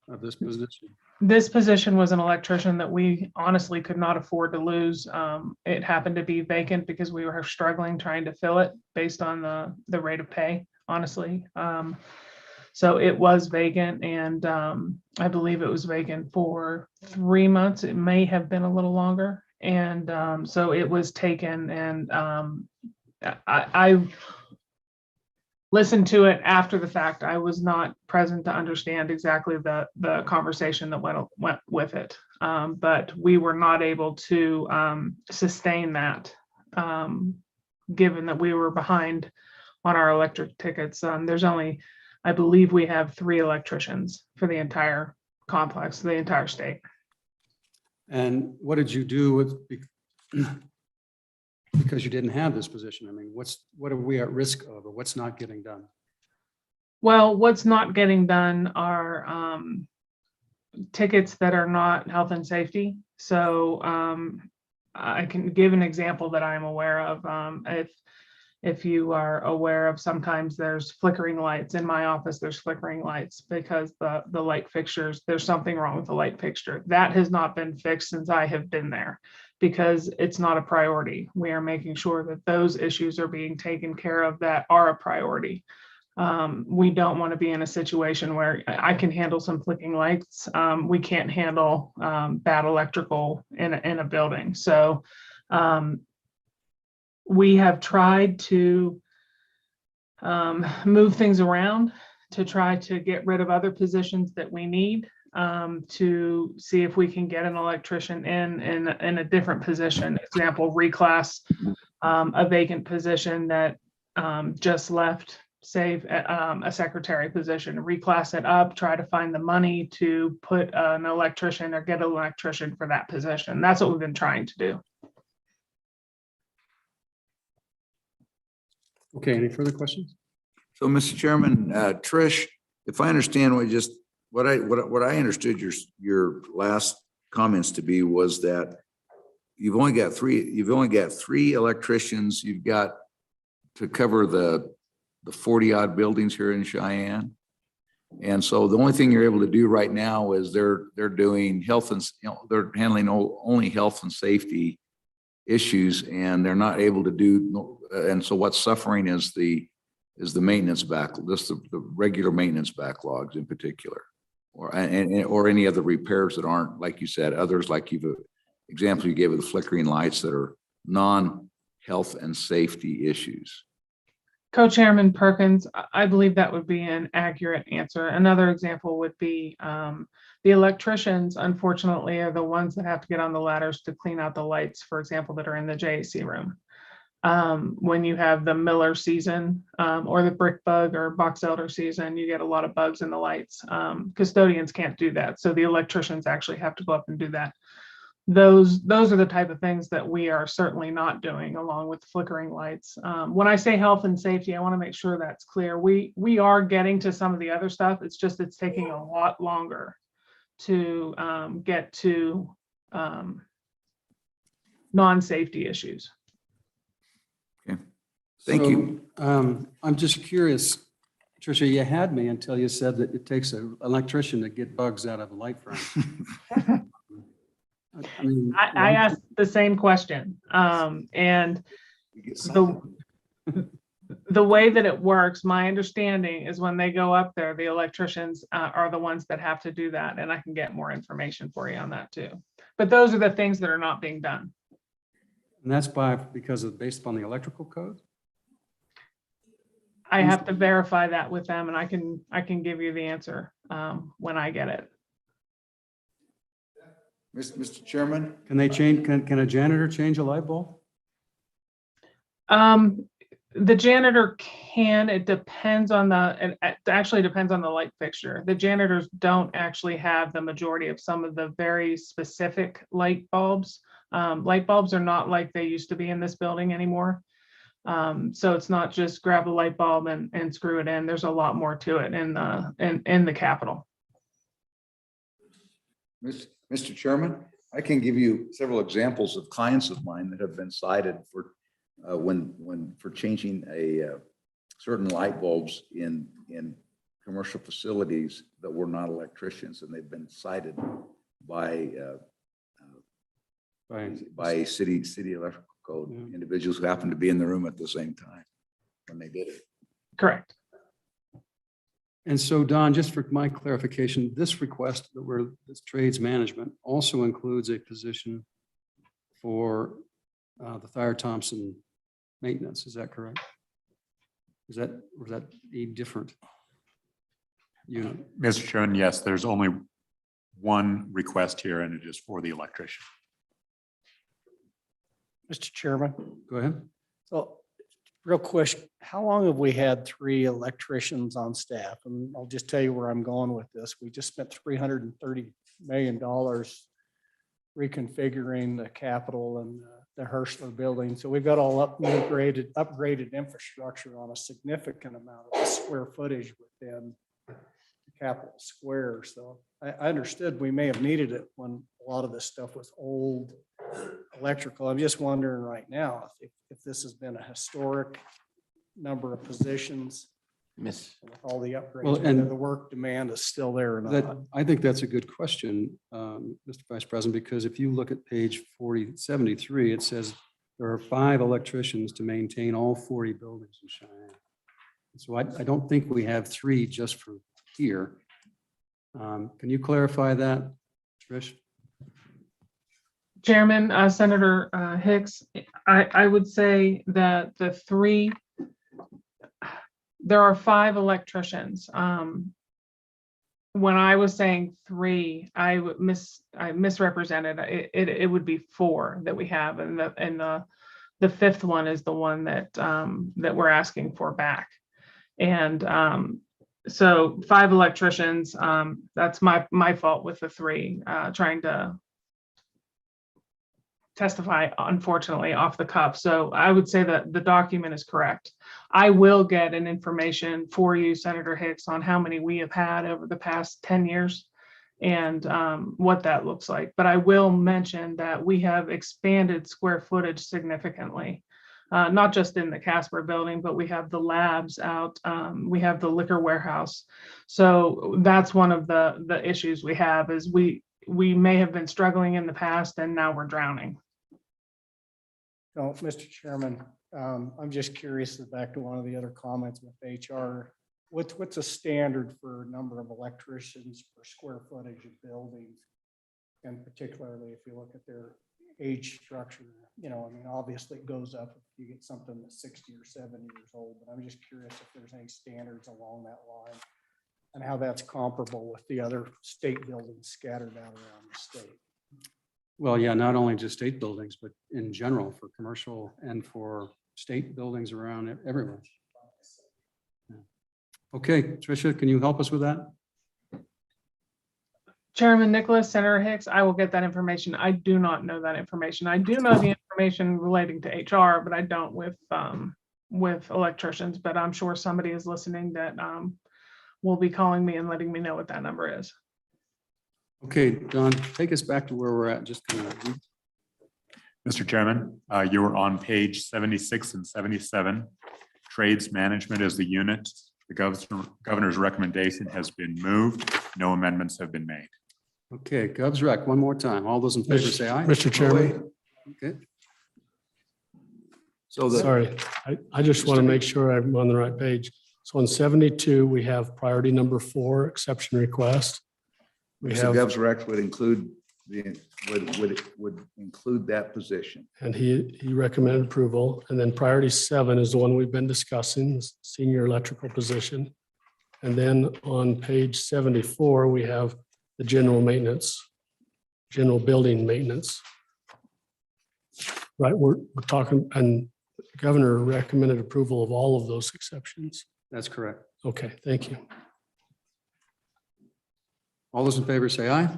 position? This position was an electrician that we honestly could not afford to lose. It happened to be vacant because we were struggling trying to fill it based on the rate of pay, honestly. So it was vacant, and I believe it was vacant for 3 months. It may have been a little longer. And so it was taken, and I listened to it after the fact. I was not present to understand exactly the conversation that went with it. But we were not able to sustain that, given that we were behind on our electric tickets. There's only, I believe we have 3 electricians for the entire complex, the entire state. And what did you do with, because you didn't have this position? I mean, what are we at risk of, or what's not getting done? Well, what's not getting done are tickets that are not health and safety. So I can give an example that I'm aware of. If you are aware of, sometimes there's flickering lights. In my office, there's flickering lights because the light fixtures, there's something wrong with the light fixture. That has not been fixed since I have been there because it's not a priority. We are making sure that those issues are being taken care of that are a priority. We don't want to be in a situation where I can handle some flicking lights. We can't handle bad electrical in a building. So we have tried to move things around to try to get rid of other positions that we need to see if we can get an electrician in a different position. Example, reclass a vacant position that just left, save a secretary position, reclass it up, try to find the money to put an electrician or get an electrician for that position. That's what we've been trying to do. Okay, any further questions? So, Mr. Chairman, Trish, if I understand what I understood your last comments to be was that you've only got three electricians you've got to cover the 40 odd buildings here in Cheyenne. And so the only thing you're able to do right now is they're doing they're handling only health and safety issues, and they're not able to do, and so what's suffering is the maintenance the regular maintenance backlogs in particular, or any other repairs that aren't, like you said, others like example you gave of the flickering lights that are non-health and safety issues. Co-Chairman Perkins, I believe that would be an accurate answer. Another example would be the electricians, unfortunately, are the ones that have to get on the ladders to clean out the lights, for example, that are in the JAC room. When you have the Miller season or the brick bug or box elder season, you get a lot of bugs in the lights. Custodians can't do that. So the electricians actually have to go up and do that. Those are the type of things that we are certainly not doing, along with flickering lights. When I say health and safety, I want to make sure that's clear. We are getting to some of the other stuff. It's just it's taking a lot longer to get to non-safety issues. Okay, thank you. I'm just curious, Tricia, you had me until you said that it takes an electrician to get bugs out of a light frame. I mean, I asked the same question, and the way that it works, my understanding is when they go up there, the electricians are the ones that have to do that, and I can get more information for you on that too. But those are the things that are not being done. And that's based upon the electrical code? I have to verify that with them, and I can give you the answer when I get it. Mr. Chairman? Can they change, can a janitor change a light bulb? The janitor can, it depends on it actually depends on the light fixture. The janitors don't actually have the majority of some of the very specific light bulbs. Light bulbs are not like they used to be in this building anymore. So it's not just grab a light bulb and screw it in. There's a lot more to it in the Capitol. Mr. Chairman, I can give you several examples of clients of mine that have been cited for for changing certain light bulbs in commercial facilities that were not electricians, and they've been cited by city electrical code individuals who happened to be in the room at the same time when they did it. Correct. And so, Don, just for my clarification, this request this trades management also includes a position for the Thayer Thompson maintenance. Is that correct? Or is that a different unit? Mr. Chairman, yes, there's only one request here, and it is for the electrician. Mr. Chairman, Go ahead. so Real quick, how long have we had 3 electricians on staff? And I'll just tell you where I'm going with this. We just spent $330 million reconfiguring the Capitol and the Hirschler building. So we've got all upgraded infrastructure on a significant amount of the square footage within the Capitol Square. So I understood we may have needed it when a lot of this stuff was old electrical. I'm just wondering right now if this has been a historic number of positions Miss, with all the upgrades, Well, whether and the work demand is still there or That, not. I think that's a good question, Mr. Vice President, because if you look at page 73, it says there are 5 electricians to maintain all 40 buildings in Cheyenne. So I don't think we have 3 just for here. Can you clarify that, Trish? Chairman, Senator Hicks, I would say that there are 5 electricians. When I was saying 3, I misrepresented. It would be 4 that we have, and the 5th one is the one that we're asking for back. And so 5 electricians. That's my fault with the 3 trying to testify, unfortunately, off the cuff. So I would say that the document is correct. I will get an information for you, Senator Hicks, on how many we have had over the past 10 years and what that looks like. But I will mention that we have expanded square footage significantly, not just in the Casper building, but we have the labs out. We have the liquor warehouse. So that's one of the issues we have is we may have been struggling in the past and now we're drowning. No, Mr. Chairman, I'm just curious, back to one of the other comments with HR. What's a standard for number of electricians per square footage of buildings? And particularly if you look at their age structure, I mean, obviously it goes up if you get something that's 60 or 70 years old, but I'm just curious if there's any standards along that line and how that's comparable with the other state buildings scattered out around the state. Well, yeah, not only just state buildings, but in general for commercial and for state buildings around everywhere. Yeah. Okay, Tricia, can you help us with that? Chairman Nicholas, Senator Hicks, I will get that information. I do not know that information. I do know the information relating to HR, but I don't with electricians, but I'm sure somebody is listening that will be calling me and letting me know what that number is. Okay, Don, take us back to where we're at. Just kind of. Mr. Chairman, you were on page 76 and 77. Trades management as the unit. The governor's recommendation has been moved. No amendments have been made. Okay, Gov's rec, one more time. All those in favor say aye. Mr. Chairman, Okay. So sorry, I just want to make sure I'm on the right page. So on 72, we have priority number 4, exception request. We So have, Gov's rec would include would include that position. and he recommended approval. And then priority 7 is the one we've been discussing, the senior electrical position. And then on page 74, we have the general maintenance, general building maintenance. Right, we're talking, and the governor recommended approval of all of those exceptions. That's correct. Okay, thank you. All those in favor say aye.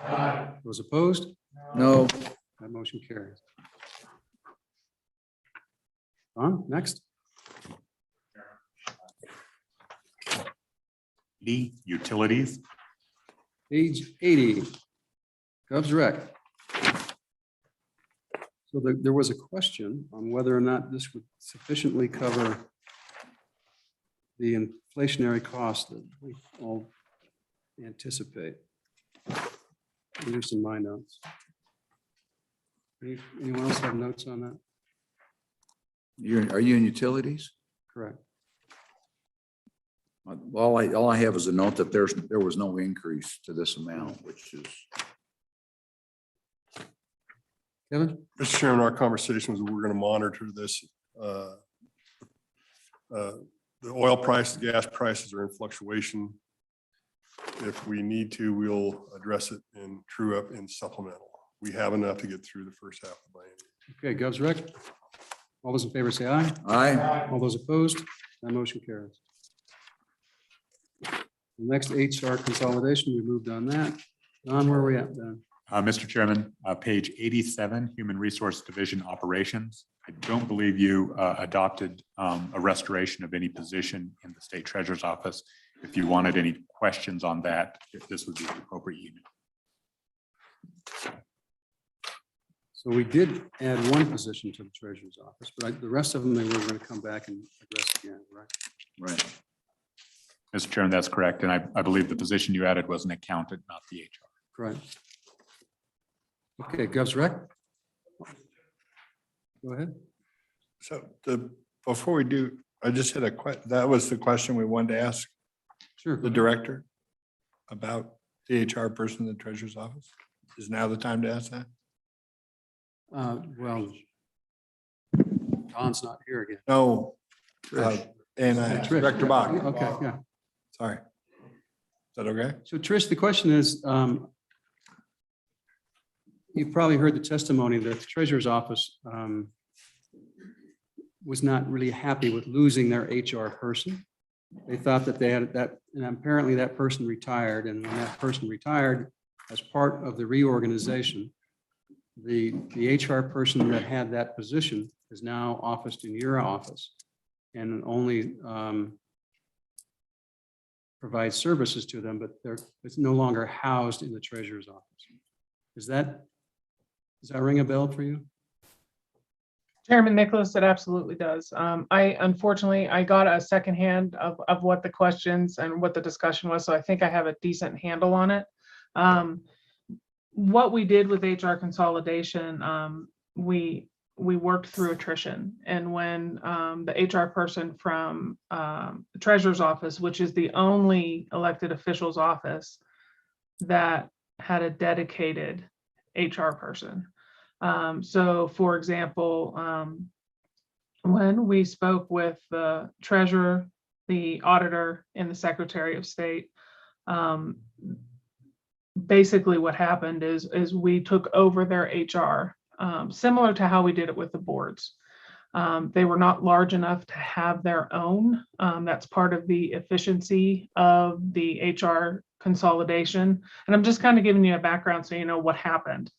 Aye. Those opposed? No, That motion carries. On, next. D, utilities. Page 80. Gov's rec. So there was a question on whether or not this would sufficiently cover the inflationary cost that we all anticipate. Here's some of my notes. Anyone else have notes on that? are you in utilities? Correct. All I have is a note that there was no increase to this amount, which is. Kevin? Mr. Chairman, our conversation was we're going to monitor this. The oil prices, gas prices are in fluctuation. If we need to, we'll address it in true up and supplemental. We have enough to get through the first half of the biennium. Okay, Gov's rec. All those in favor say aye. Aye. All those opposed, that motion carries. Next, HR consolidation, we moved on that. Don, where are we at then? Mr. Chairman, page 87, Human Resource Division Operations. I don't believe you adopted a restoration of any position in the State Treasurer's Office. If you wanted any questions on that, if this would be the appropriate unit. So we did add one position to the Treasurer's Office, but the rest of them, they were going to come back and address again, right? Right. Mr. Chairman, that's correct. And I believe the position you added was an accountant, not the HR. Correct. Okay, Gov's rec. Go ahead. So before we do, I just had that was the question we wanted to ask Sure. the director about the HR person in the treasurer's office. Is now the time to ask that? Well, Don's not here again. No. Trish. And Trish. Director Bach. Okay, yeah. Sorry. Is that okay? So Trish, the question is, you've probably heard the testimony that the Treasurer's Office was not really happy with losing their HR person. They thought that they had that, and apparently that person retired, and when that person retired, as part of the reorganization, the HR person that had that position is now officed in your office and only provides services to them, but it's no longer housed in the Treasurer's Office. Does that ring a bell for you? Chairman Nicholas, it absolutely does. Unfortunately, I got a secondhand of what the questions and what the discussion was, so I think I have a decent handle on it. What we did with HR consolidation, we worked through attrition, and when the HR person from the Treasurer's Office, which is the only elected official's office that had a dedicated HR person. So for example, when we spoke with the treasurer, the auditor, and the Secretary of State, basically what happened is we took over their HR, similar to how we did it with the boards. They were not large enough to have their own. That's part of the efficiency of the HR consolidation. And I'm just kind of giving you a background so you know what happened.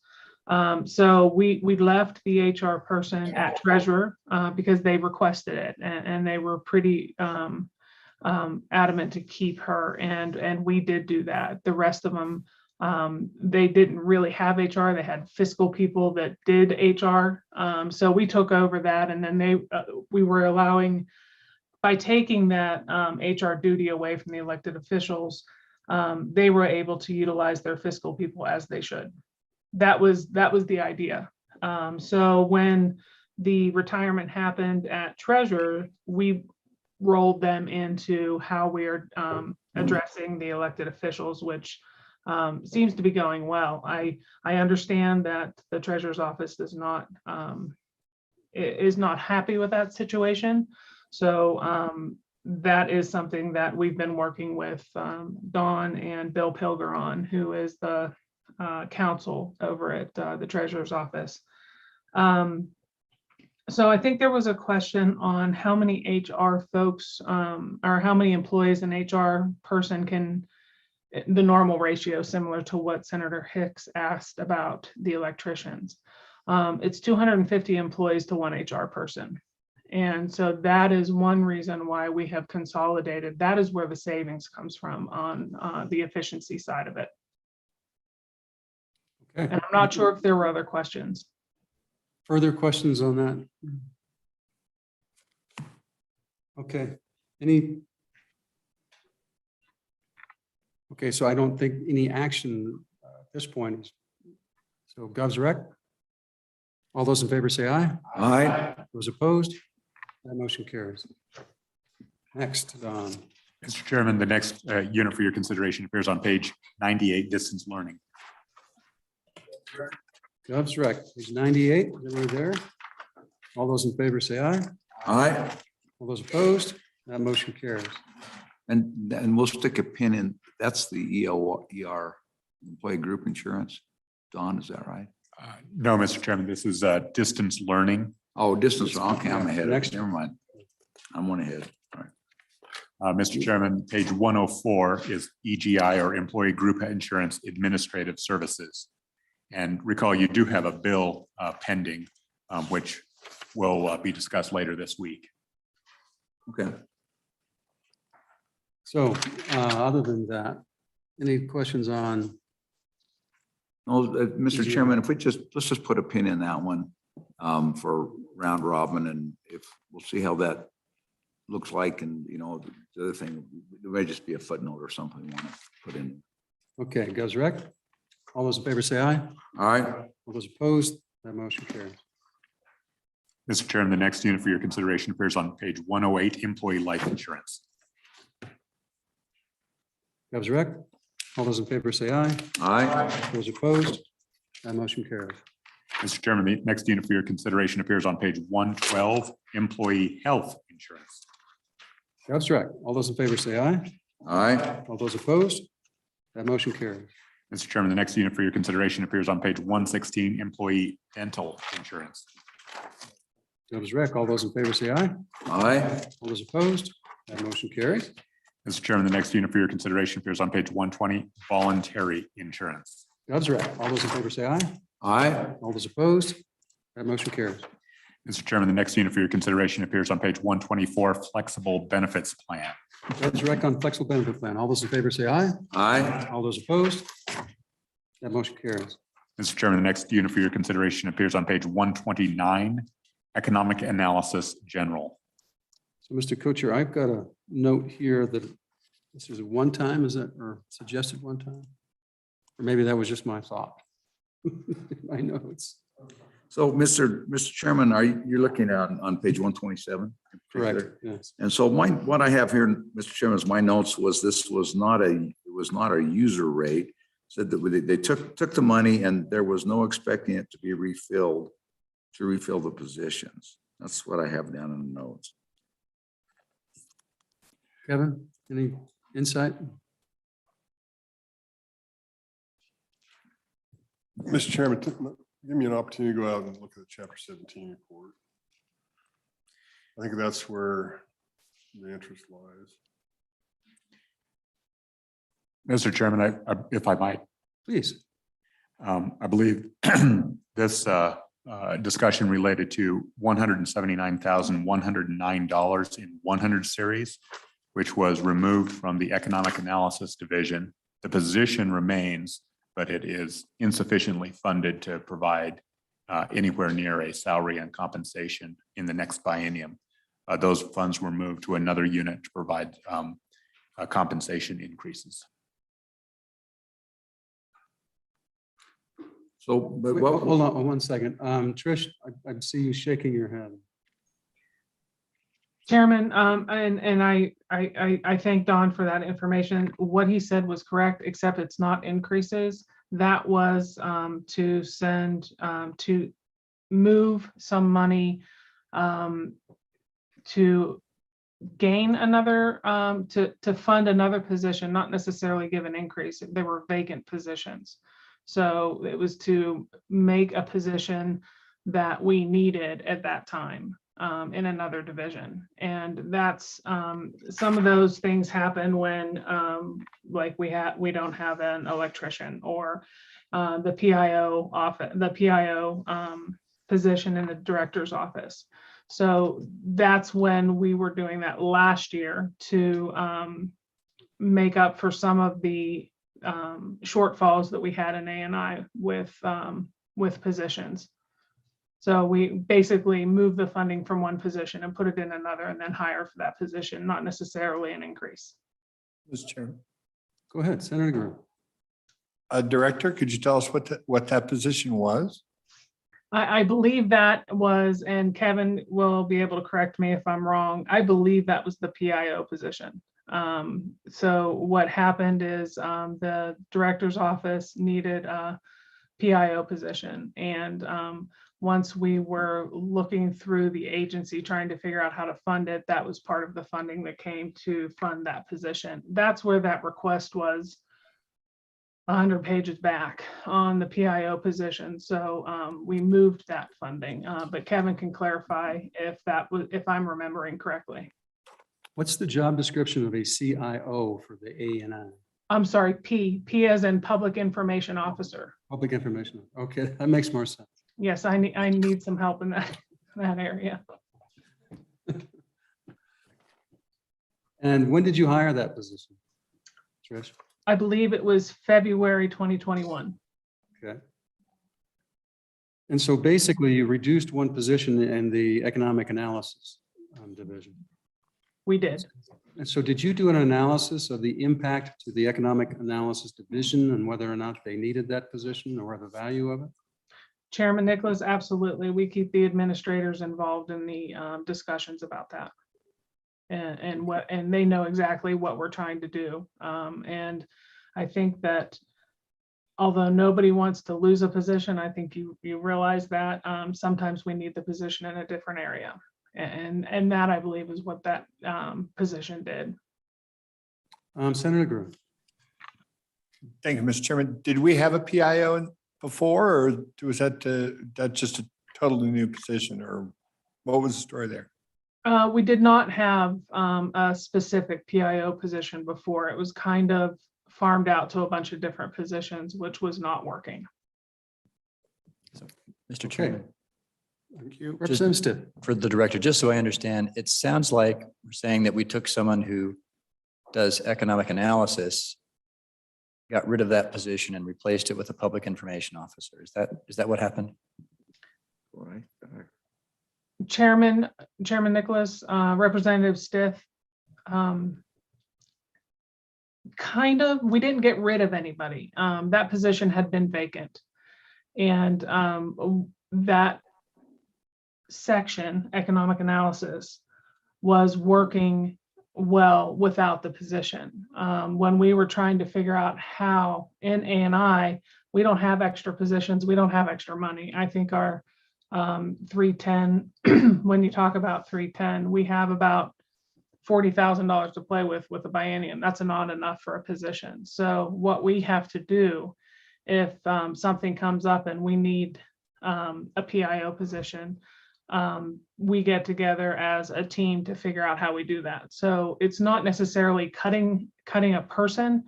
So we left the HR person at treasurer because they requested it, and they were pretty adamant to keep her, and we did do that. The rest of them, they didn't really have HR. They had fiscal people that did HR. So we took over that, and then we were allowing, by taking that HR duty away from the elected officials, they were able to utilize their fiscal people as they should. That was the idea. So when the retirement happened at treasurer, we rolled them into how we are addressing the elected officials, which seems to be going well. I understand that the treasurer's office is not happy with that situation. So that is something that we've been working with Dawn and Bill Pilger on, who is the counsel over at the treasurer's office. So I think there was a question on how many HR folks or how many employees an HR person can, the normal ratio, similar to what Senator Hicks asked about the electricians. It's 250 employees to one HR person. And so that is one reason why we have consolidated. That is where the savings comes from on the efficiency side of it. Okay. And I'm not sure if there were other questions. Further questions on that? Okay, okay, so I don't think any action at this point is. So Gov's rec. All those in favor say aye. Aye. Those opposed? That motion carries. Next, Don. Mr. Chairman, the next unit for your consideration appears on page 98, distance learning. Gov's rec, page 98, we're there. All those in favor say aye. Aye. All those opposed? That motion carries. And we'll stick a pin in, that's the ER, employee group insurance. Don, is that right? No, Mr. Chairman, this is distance learning. Oh, distance, okay, I'm ahead. Next. Never mind. I'm one ahead. All right. Mr. Chairman, page 104 is EGI or Employee Group Insurance Administrative Services. And recall, you do have a bill pending, which will be discussed later this week. Okay. So other than that, any questions on, No, Mr. Easy. Chairman, if let's just put a pin in that one for round robin, and if, we'll see how that looks like, and the other thing, there may just be a footnote or something we want to put in. okay, Gazrek? All those in favor say aye. All right. All those opposed, that motion carries. Mr. Chairman, the next unit for your consideration appears on page 108, Employee Life Insurance. Gazrek? All those in favor say aye. Aye. Those opposed, that motion carries. Mr. Chairman, the next unit for your consideration appears on page 112, Employee Health Insurance. Gazrek? All those in favor say aye. Aye. All those opposed, that motion carries. Mr. Chairman, the next unit for your consideration appears on page 116, Employee Dental Insurance. Gazrek? All those in favor say aye. Aye. All those opposed, that motion carries. Mr. Chairman, the next unit for your consideration appears on page 120, Voluntary Insurance. Gazrek? All those in favor say aye. Aye. All those opposed, that motion carries. Mr. Chairman, the next unit for your consideration appears on page 124, Flexible Benefits Plan. Gazrek on flexible benefit plan. All those in favor say aye. Aye. All those opposed, that motion carries. Mr. Chairman, the next unit for your consideration appears on page 129, Economic Analysis General. So, Mr. Co-Chair, I've got a note here that this is a one time, is that, or suggested one time? Or maybe that was just my thought. I know it's So, Mr. Chairman, you're looking on page 127? correct. Yes. And so what I have here, Mr. Chairman, is my notes was this was not a user rate. Said that they took the money and there was no expecting it to be refilled, to refill the positions. That's what I have down in the notes. Kevin, any insight? Mr. Chairman, give me an opportunity to go out and look at the chapter 17 report. I think that's where the interest lies. Mr. Chairman, if I might, Please. I believe this discussion related to $179,109 in 100 series, which was removed from the Economic Analysis Division. The position remains, but it is insufficiently funded to provide anywhere near a salary and compensation in the next biennium. Those funds were moved to another unit to provide compensation increases. So, but Wait, what, hold on 1 second. Trish, I see you shaking your head. Chairman, and I thank Don for that information. What he said was correct, except it's not increases. That was to send, to move some money to gain another, to fund another position, not necessarily give an increase. There were vacant positions. So it was to make a position that we needed at that time in another division. And that's some of those things happen when like we don't have an electrician or the PIO office, the PIO position in the director's office. So that's when we were doing that last year to make up for some of the shortfalls that we had in A&I with positions. So we basically moved the funding from one position and put it in another and then hire for that position, not necessarily an increase. Mr. Chairman. Go ahead, Senator Groom. Director, could you tell us what that position was? I believe that was, and Kevin will be able to correct me if I'm wrong, I believe that was the PIO position. So what happened is the director's office needed a PIO position. And once we were looking through the agency, trying to figure out how to fund it, that was part of the funding that came to fund that position. That's where that request was 100 pages back on the PIO position. So we moved that funding, but Kevin can clarify if that was, if I'm remembering correctly. What's the job description of a CIO for the ANI? I'm sorry, P as in Public Information Officer. Public information. Okay, that makes more sense. Yes, I need some help in that area. And when did you hire that position? Trish? I believe it was February 2021. Okay. And so basically you reduced one position in the economic analysis division. We did. And so did you do an analysis of the impact to the economic analysis division and whether or not they needed that position or the value of it? Chairman Nicholas, absolutely. We keep the administrators involved in the discussions about that. And they know exactly what we're trying to do. And I think that although nobody wants to lose a position, I think you realize that sometimes we need the position in a different area. And that I believe is what that position did. Senator Groom. Thank you, Mr. Chairman. Did we have a PIO before, or was that just a totally new position, or what was the story there? We did not have a specific PIO position before. It was kind of farmed out to a bunch of different positions, which was not working. Mr. Chairman, Thank you. Representative Stitt. for the director, just so I understand, it sounds like we're saying that we took someone who does economic analysis, got rid of that position and replaced it with a public information officer. Is that what happened? Right. Chairman Nicholas, Representative Stiff, kind of, we didn't get rid of anybody. That position had been vacant. And that section, economic analysis, was working well without the position. When we were trying to figure out how in ANI, we don't have extra positions, we don't have extra money. I think our 310, when you talk about 310, we have about $40,000 to play with a biennium. That's not enough for a position. So what we have to do if something comes up and we need a PIO position, we get together as a team to figure out how we do that. So it's not necessarily cutting a person.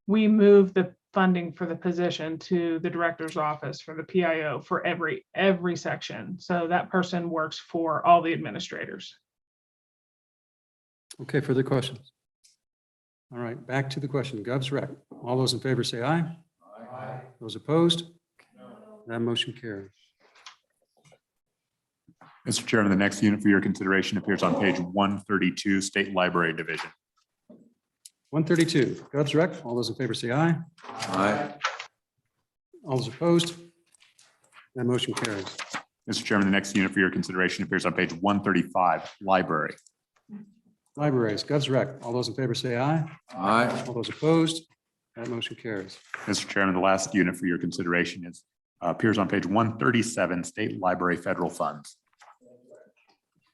We move the funding for the position to the director's office for the PIO for every section. So that person works for all the administrators. Okay, further questions? All right, back to the question. Gov's rec. All those in favor say aye. Aye. Those opposed? That motion carries. Mr. Chairman, the next unit for your consideration appears on page 132, State Library Division. 132, Gov's rec. All those in favor say aye. Aye. All those opposed? That motion carries. Mr. Chairman, the next unit for your consideration appears on page 135, Library. Libraries, Gov's rec. All those in favor say aye. Aye. All those opposed? That motion carries. Mr. Chairman, the last unit for your consideration appears on page 137, State Library Federal Funds.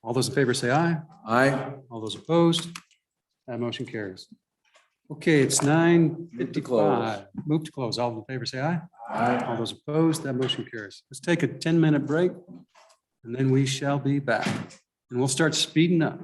All those in favor say aye. Aye. All those opposed? That motion carries. Okay, it's 9:55. Move to close. All in favor say aye. Aye. All those opposed? That motion carries. Let's take a 10-minute break and then we shall be back. And we'll start speeding up.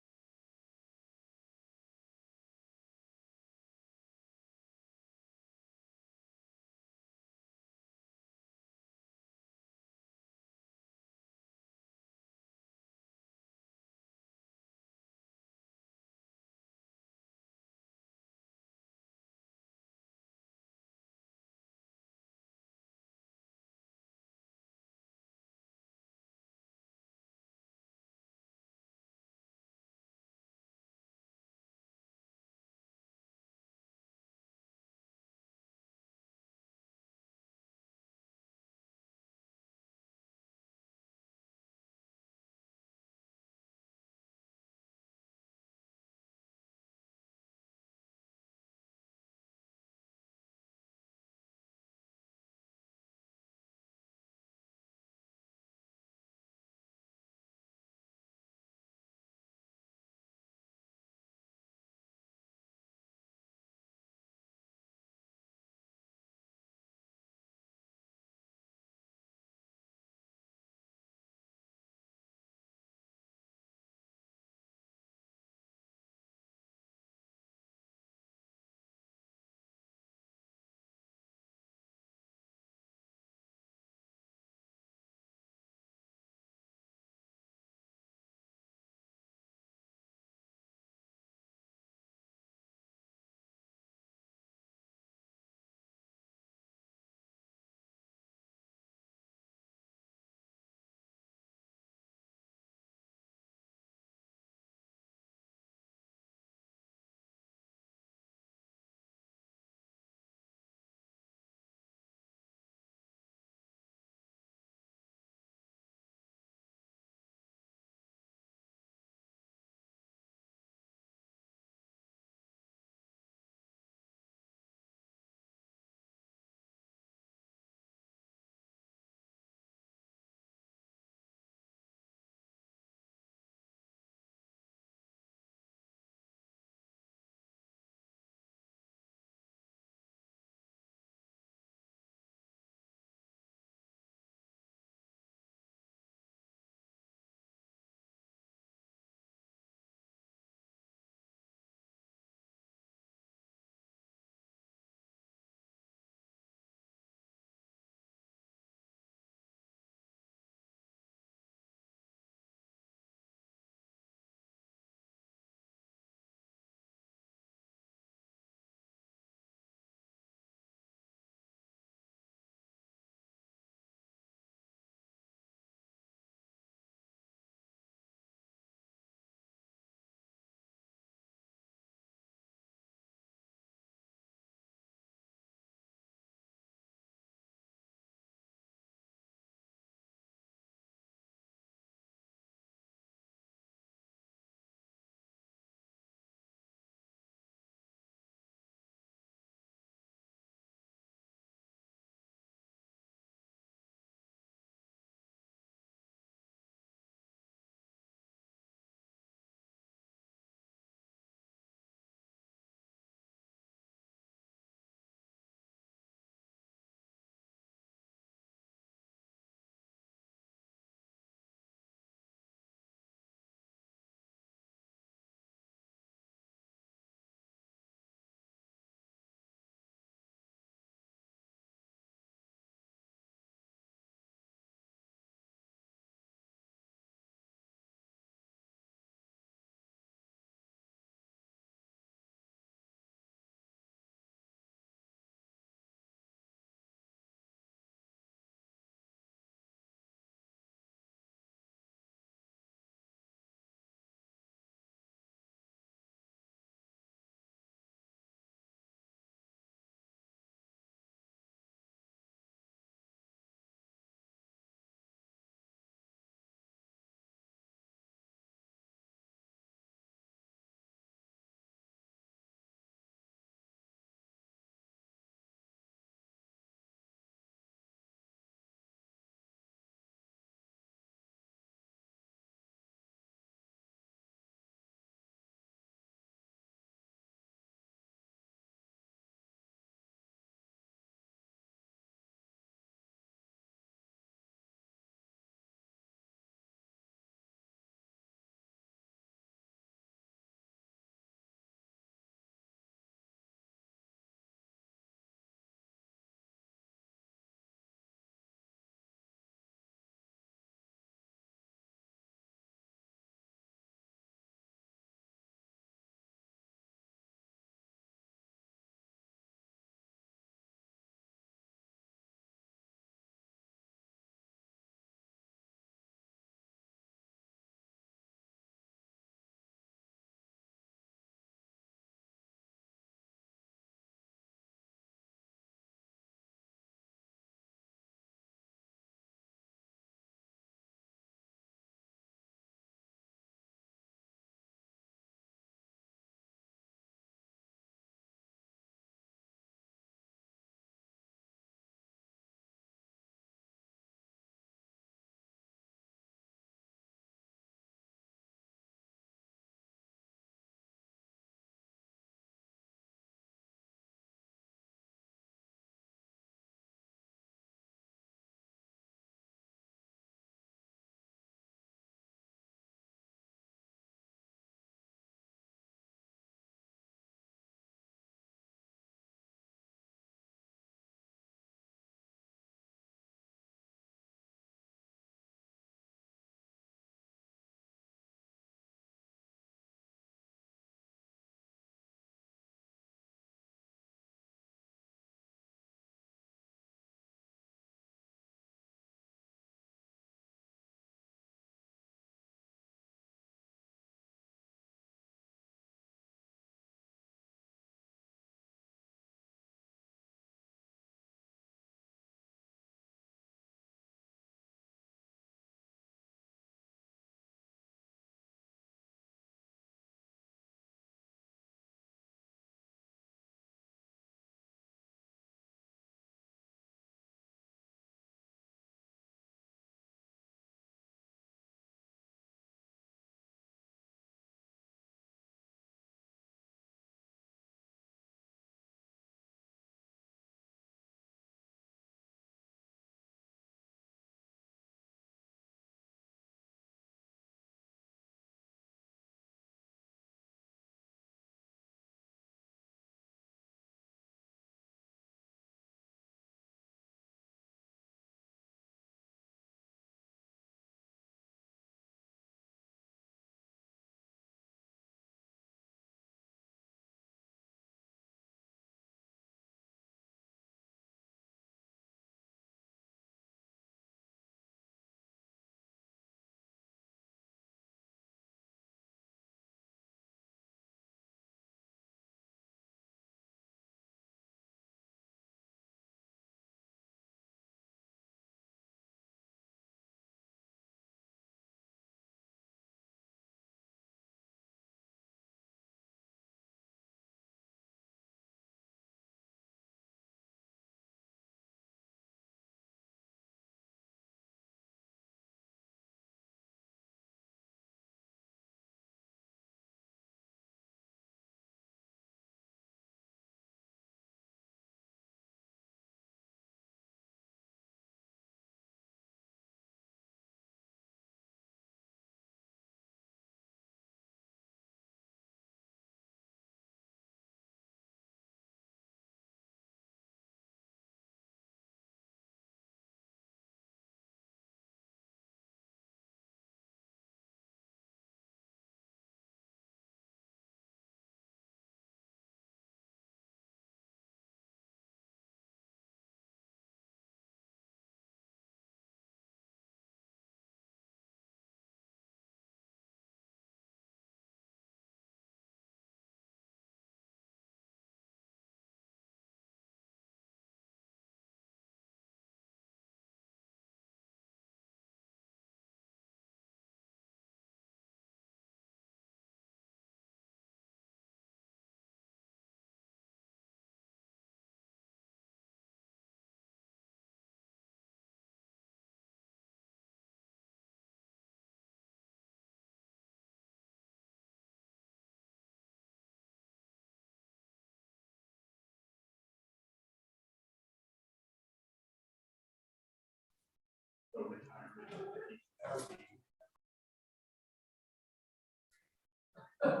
All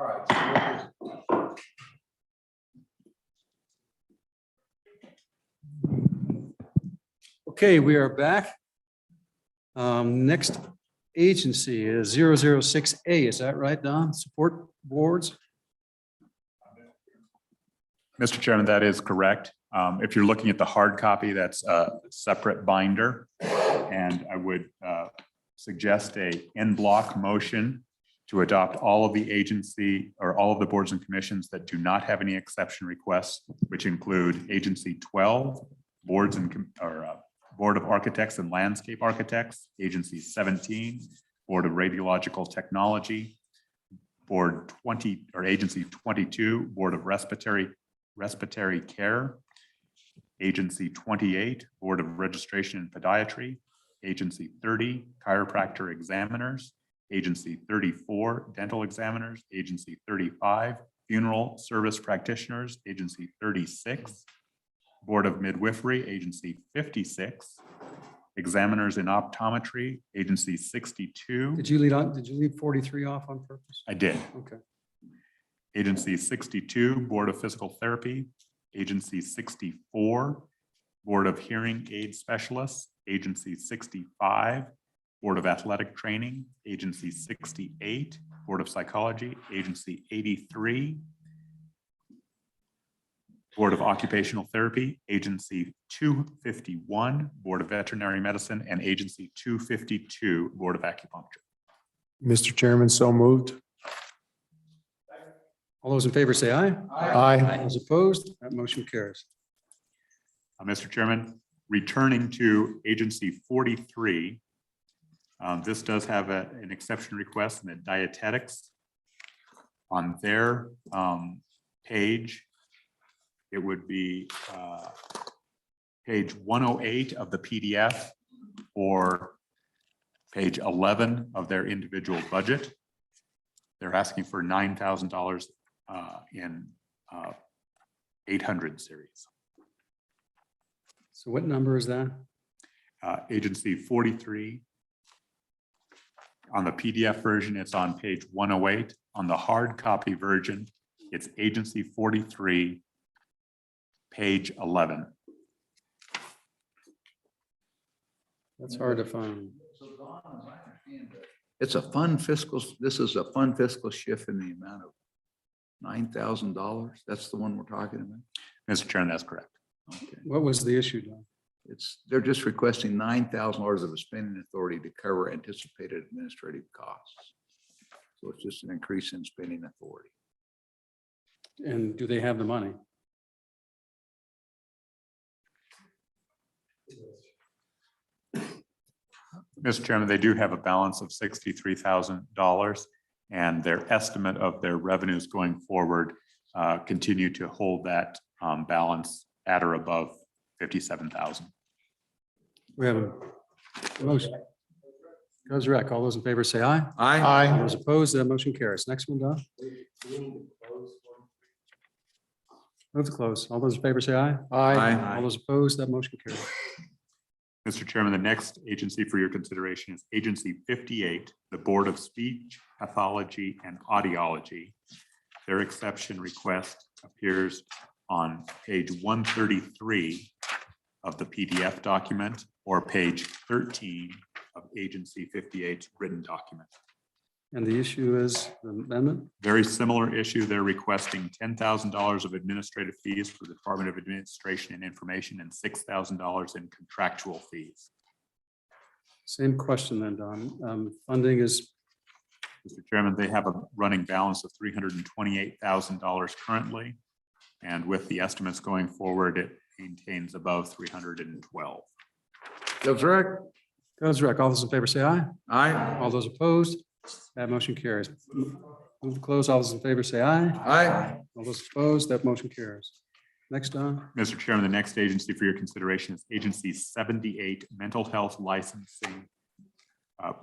right. Okay, we are back. Next agency is 006A. Is that right, Don? Support boards? Mr. Chairman, that is correct. If you're looking at the hard copy, that's a separate binder. And I would suggest a en bloc motion to adopt all of the agency or all of the boards and commissions that do not have any exception requests, which include Agency 12, boards and Board of Architects and Landscape Architects, Agency 17, Board of Radiological Technology, Board 20 or Agency 22, Board of Respiratory Care, Agency 28, Board of Registration and Podiatry, Agency 30, Chiropractor Examiners, Agency 34, Dental Examiners, Agency 35, Funeral Service Practitioners, Agency 36, Board of Midwifery, Agency 56, Examiners in Optometry, Agency 62. Did you leave 43 off on purpose? I did. Okay. Agency 62, Board of Physical Therapy, Agency 64, Board of Hearing Aid Specialists, Agency 65, Board of Athletic Training, Agency 68, Board of Psychology, Agency 83, Board of Occupational Therapy, Agency 251, Board of Veterinary Medicine, and Agency 252, Board of Acupuncture. Mr. Chairman, so moved. All those in favor say aye. Aye. Those opposed, that motion carries. Mr. Chairman, returning to Agency 43, this does have an exception request in the dietetics. On their page, it would be page 108 of the PDF or page 11 of their individual budget. They're asking for $9,000 in 800 series. So what number is that? Agency 43. On the PDF version, it's on page 108. On the hard copy version, it's Agency 43, page 11. That's hard to find. It's a fun fiscal, this is a fun fiscal shift in the amount of $9,000. That's the one we're talking about. Mr. Chairman, that's correct. Okay. What was the issue, Don? They're just requesting $9,000 of a spending authority to cover anticipated administrative costs. So it's just an increase in spending authority. And do they have the money? Mr. Chairman, they do have a balance of $63,000 and their estimate of their revenues going forward continue to hold that balance at or above 57,000. We have a motion. Goes rec. All those in favor say aye. Aye. All those opposed, that motion carries. Next one, Don. Move to close. All those in favor say aye. Aye. All those opposed, that motion carries. Mr. Chairman, the next agency for your consideration is Agency 58, the Board of Speech, Pathology, and Audiology. Their exception request appears on page 133 of the PDF document or page 13 of Agency 58's written document. And the issue is the amendment? Very similar issue. They're requesting $10,000 of administrative fees for the Department of Administration and Information and $6,000 in contractual fees. Same question then, Don. Funding is, Mr. Chairman, they have a running balance of $328,000 currently. And with the estimates going forward, it maintains above 312. Goes rec. goes rec. All those in favor say aye. Aye. All those opposed, that motion carries. Move to close. All those in favor say aye. Aye. All those opposed, that motion carries. Next, Don. Mr. Chairman, the next agency for your consideration is Agency 78, Mental Health Licensing,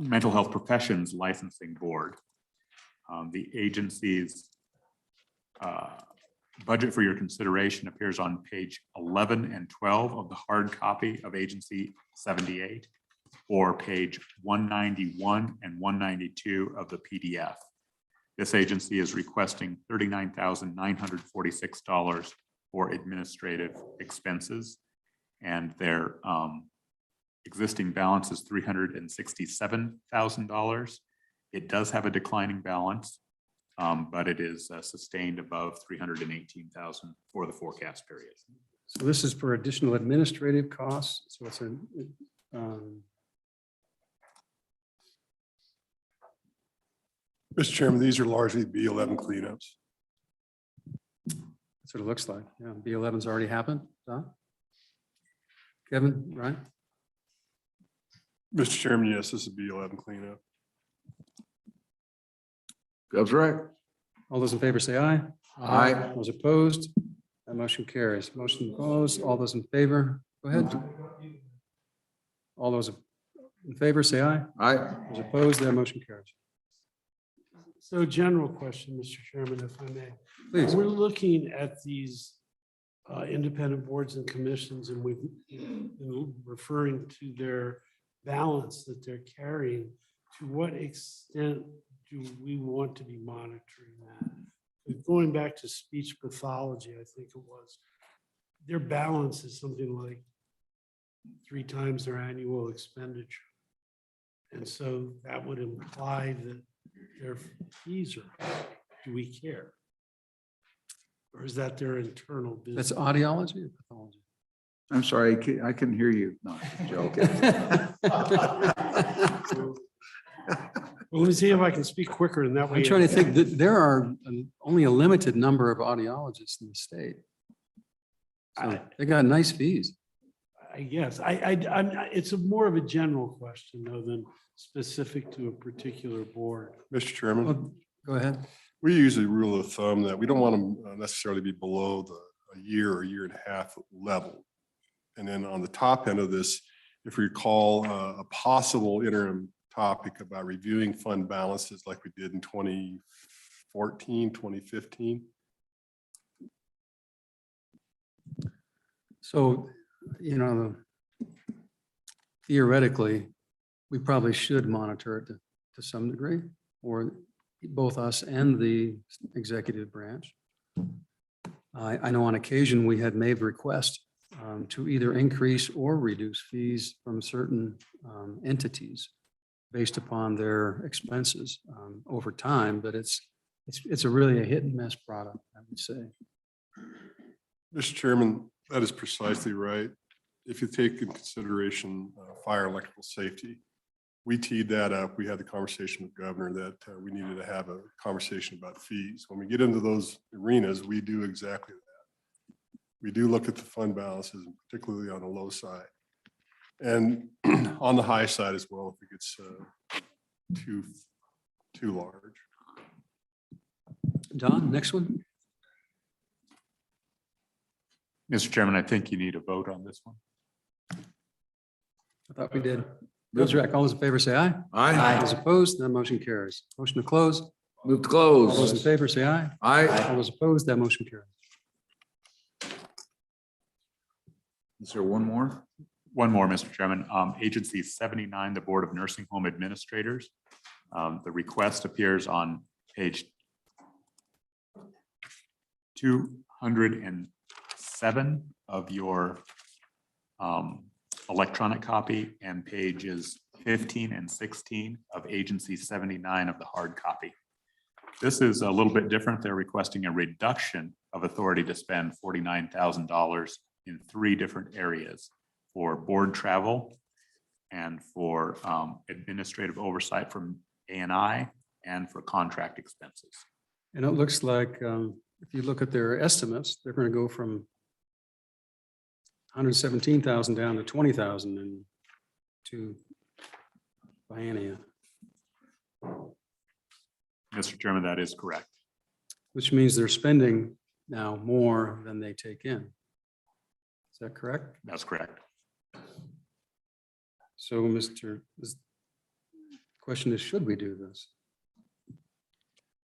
Mental Health Professions Licensing Board. The agency's budget for your consideration appears on page 11 and 12 of the hard copy of Agency 78. or page 191 and 192 of the PDF. This agency is requesting $39,946 for administrative expenses, and their existing balance is $367,000. It does have a declining balance, but it is sustained above $318,000 for the forecast period. So this is for additional administrative costs. So it's a, Mr. Chairman, these are largely B11 cleanups. that's what it looks like. Yeah, B11's already happened. Don? Kevin, right? Mr. Chairman, yes, this is B11 cleanup. That's right. All those in favor say aye. Aye. Those opposed, that motion carries. Motion opposed, all those in favor, go ahead. All those in favor say aye. Aye. Those opposed, that motion carries. So general question, Mr. Chairman, if I may. Please. We're looking at these independent boards and commissions, and we've been referring to their balance that they're carrying. To what extent do we want to be monitoring that? Going back to speech pathology, I think it was, their balance is something like 3 times their annual expenditure. And so that would imply that their fees are, do we care? Or is that their internal business? That's audiology or pathology? I'm sorry, I couldn't hear you. No, joking. Well, let me see if I can speak quicker and that way. I'm trying to think that there are only a limited number of audiologists in the state. So they got nice fees. I guess, it's more of a general question though than specific to a particular board. Mr. Chairman, Well, go ahead. we use a rule of thumb that we don't want them necessarily be below a year or year and a half level. And then on the top end of this, if we recall a possible interim topic about reviewing fund balances like we did in 2014, 2015. So, theoretically, we probably should monitor it to some degree, or both us and the executive branch. I know on occasion we had made requests to either increase or reduce fees from certain entities based upon their expenses over time, but it's really a hit and miss product, I would say. Mr. Chairman, that is precisely right. If you take in consideration fire and electrical safety, we teed that up. We had the conversation with the governor that we needed to have a conversation about fees. When we get into those arenas, we do exactly that. We do look at the fund balances, and particularly on the low side. And on the high side as well, if it gets too large. Don, next one. Mr. Chairman, I think you need a vote on this one. I thought we did. Rack, all those in favor say aye. Aye. Those opposed, that motion carries. Motion to close. Move to All those in close. favor say aye. Aye. All those opposed, that motion carries. Is there one more? One more, Mr. Chairman. Agency 79, the Board of Nursing Home Administrators. The request appears on page 207 of your electronic copy and pages 15 and 16 of Agency 79 of the hard copy. This is a little bit different. They're requesting a reduction of authority to spend $49,000 in 3 different areas: for board travel and for administrative oversight from A&I and for contract expenses. And it looks like, if you look at their estimates, they're going to go from 117,000 down to 20,000 in 2 biennia, Mr. Chairman, that is correct. which means they're spending now more than they take in. Is that correct? That's correct. So, the question is, should we do this?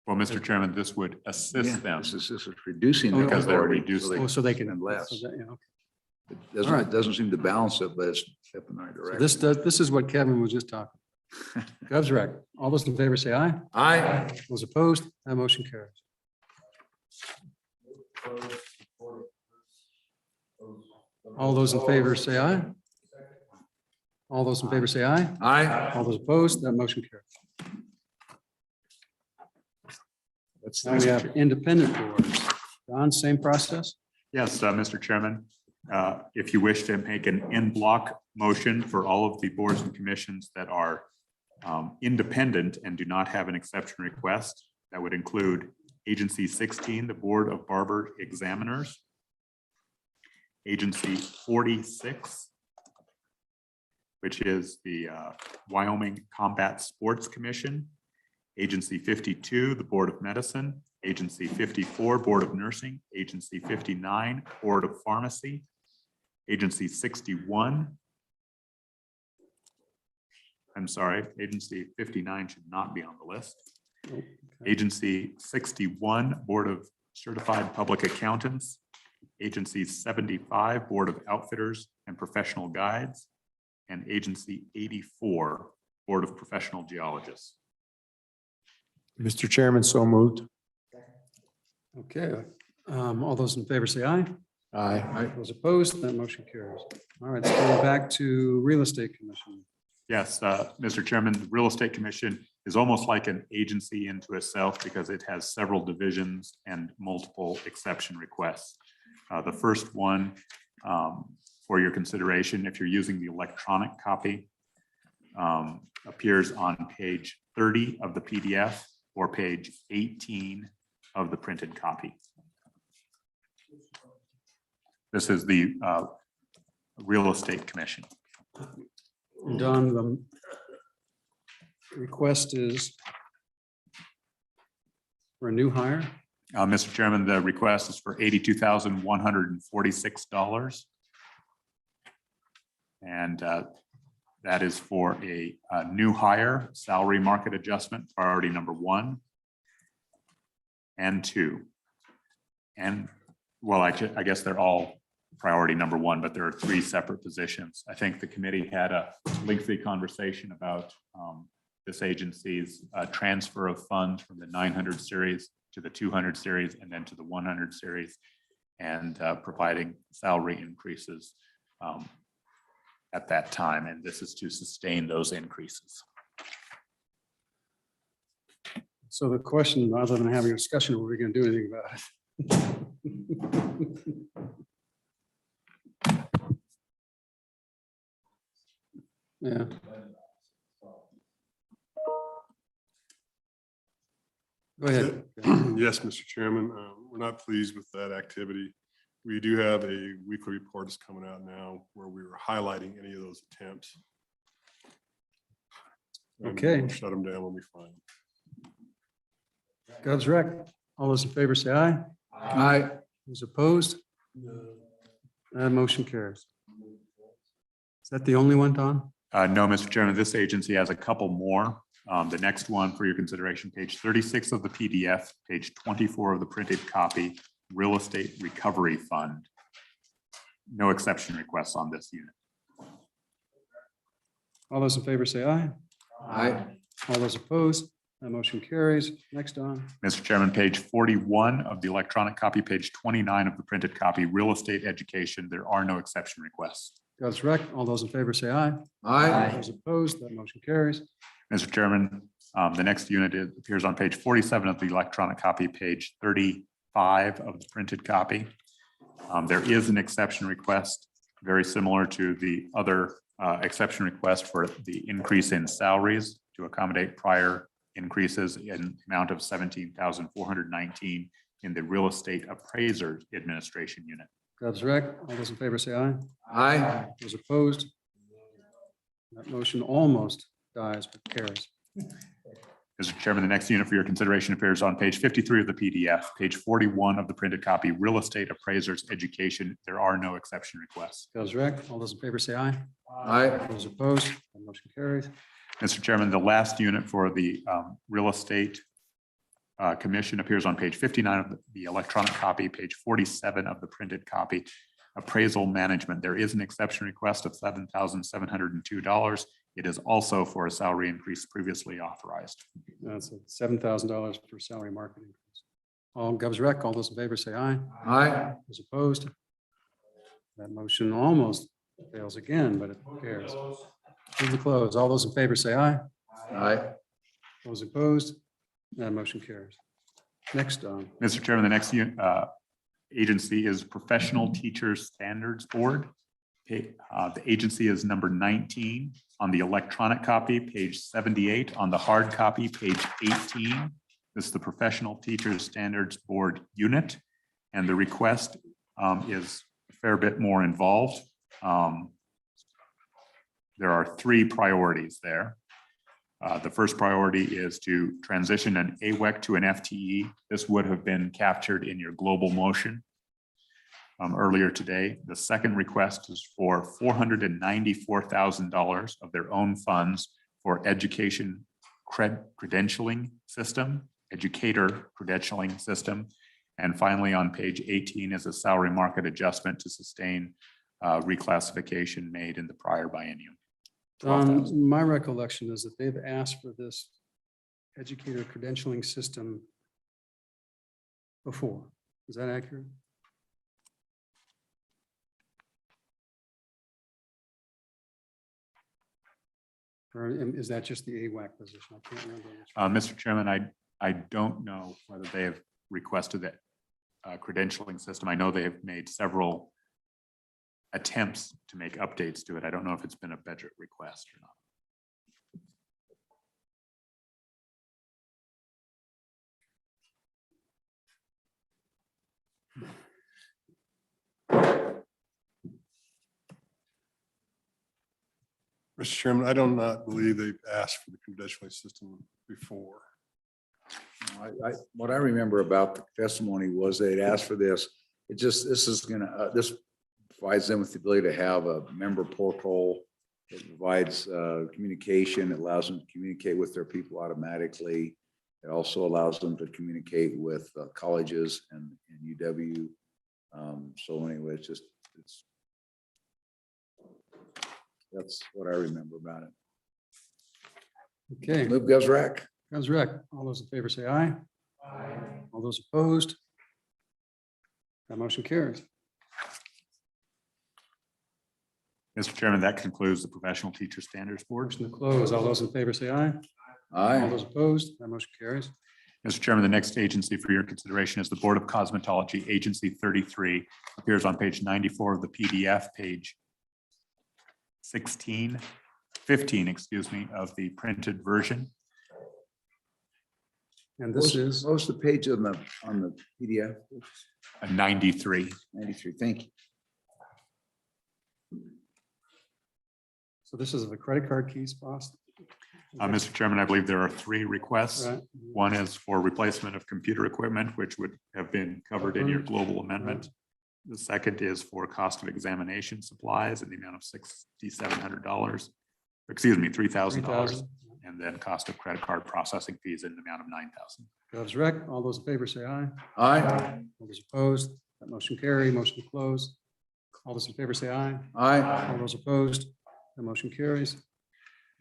Well, Mr. Chairman, this would assist them. This is reducing. Oh, their because they're authority so reducing. Oh, so they can. spend less. so that- yeah, okay. right. It doesn't seem to balance it, but it's a step in the right So direction. this is what Kevin was just talking. Gov's rec. All those in favor say aye. Aye. Those opposed, that motion carries. All those in favor say aye. All those in favor say aye. Aye. All those opposed, that motion carries. Now we have independent boards. Don, same process? Yes, Mr. Chairman, if you wish to make an en bloc motion for all of the boards and commissions that are independent and do not have an exception request, that would include Agency 16, the Board of Barber Examiners, Agency 46, which is the Wyoming Combat Sports Commission, Agency 52, the Board of Medicine, Agency 54, Board of Nursing, Agency 59, Board of Pharmacy, Agency 61. I'm sorry, Agency 59 should not be on the list. Agency 61, Board of Certified Public Accountants, Agency 75, Board of Outfitters and Professional Guides, and Agency 84, Board of Professional Geologists. Mr. Chairman, so moved. Okay, all those in favor say aye. Aye. Those opposed, that motion carries. All right, let's go back to Real Estate Commission. Yes, Mr. Chairman, the Real Estate Commission is almost like an agency into itself because it has several divisions and multiple exception requests. The first one for your consideration, if you're using the electronic copy, appears on page 30 of the PDF or page 18 of the printed copy. This is the Real Estate Commission. Don, the request is for a new hire. Mr. Chairman, the request is for $82,146. And that is for a new hire, salary market adjustment, priority number 1 and 2. And well, I guess they're all priority number 1, but there are 3 separate positions. I think the committee had a lengthy conversation about this agency's transfer of funds from the 900 series to the 200 series and then to the 100 series, and providing salary increases at that time. And this is to sustain those increases. So the question, other than having a discussion, are we going to do anything about it? Yeah. Go ahead. Yes, Mr. Chairman, we're not pleased with that activity. We do have a weekly report that's coming out now where we were highlighting any of those attempts. And Okay. we'll shut them down when we find them. Gov's rec. All those in favor say aye. Aye. Those opposed? That motion carries. Is that the only one, Don? No, Mr. Chairman, this agency has a couple more. The next one for your consideration, page 36 of the PDF, page 24 of the printed copy, Real Estate Recovery Fund. No exception requests on this unit. All those in favor say aye. Aye. All those opposed? That motion carries. Next, Don. Mr. Chairman, page 41 of the electronic copy, page 29 of the printed copy, Real Estate Education. There are no exception requests. Gov's rec. All those in favor say aye. Aye. Those opposed? That motion carries. Mr. Chairman, the next unit appears on page 47 of the electronic copy, page 35 of the printed copy. There is an exception request, very similar to the other exception request for the increase in salaries to accommodate prior increases in amount of $17,419 in the Real Estate Appraiser Administration Unit. Gov's rec. All those in favor say aye. Aye. Those opposed? That motion almost dies, but carries. Mr. Chairman, the next unit for your consideration appears on page 53 of the PDF, page 41 of the printed copy, Real Estate Appraisers Education. There are no exception requests. Gov's rec. All those in favor say aye. Aye. Those opposed? That motion carries. Mr. Chairman, the last unit for the Real Estate Commission appears on page 59 of the electronic copy, page 47 of the printed copy. appraisal management. There is an exception request of $7,702. It is also for a salary increase previously authorized. That's $7,000 for salary market increase. All Govs rec, all those in favor say aye. Aye. Those opposed? That motion almost fails again, but it carries. Move to close. All those in favor say aye. Aye. Those opposed? That motion carries. Next, Mr. Chairman, the next agency is Professional Teachers Standards Board. Okay, the agency is number 19 on the electronic copy, page 78, on the hard copy, page 18. This is the Professional Teachers Standards Board unit, and the request is a fair bit more involved. There are three priorities there. The first priority is to transition an AWEC to an FTE. This would have been captured in your global motion earlier today. The second request is for $494,000 of their own funds for education credentialing system, educator credentialing system. And finally, on page 18 is a salary market adjustment to sustain reclassification made in the prior biennium. my recollection is that they've asked for this educator credentialing system before. Is that accurate? Or is that just the AWAC position? I can't remember. Mr. Chairman, I don't know whether they have requested that credentialing system. I know they have made several attempts to make updates to it. I don't know if it's been a budget request or not. Mr. Chairman, I do not believe they've asked for the credentialing system before. What I remember about the testimony was they'd asked for this. This is gonna, this provides them with the ability to have a member portal. It provides communication. It allows them to communicate with their people automatically. It also allows them to communicate with colleges and UW. So anyway, that's what I remember about it. Okay, Move Govs rec. Govs rec. All those in favor say aye. Aye. All those opposed? That motion carries. Mr. Chairman, that concludes the Professional Teacher Standards Board. Motion to close. All those in favor say aye. All Aye. those opposed? That motion carries. Mr. Chairman, the next agency for your consideration is the Board of Cosmetology, Agency 33, appears on page 94 of the PDF, page 15, excuse me, of the printed version. And this is, What's the page on the PDF? 93. 93, thank you. so this is the credit card keys, boss? Mr. Chairman, I believe there are three requests. Right. One is for replacement of computer equipment, which would have been covered in your global amendment. The second is for cost of examination supplies in the amount of $6,700, excuse me, $3,000. And then cost of credit card processing fees in the amount of $9,000. Govs rec. All those in favor say aye. Aye. All those opposed? That motion carry. Motion to close. All those in favor say aye. Aye. All those opposed? The motion carries.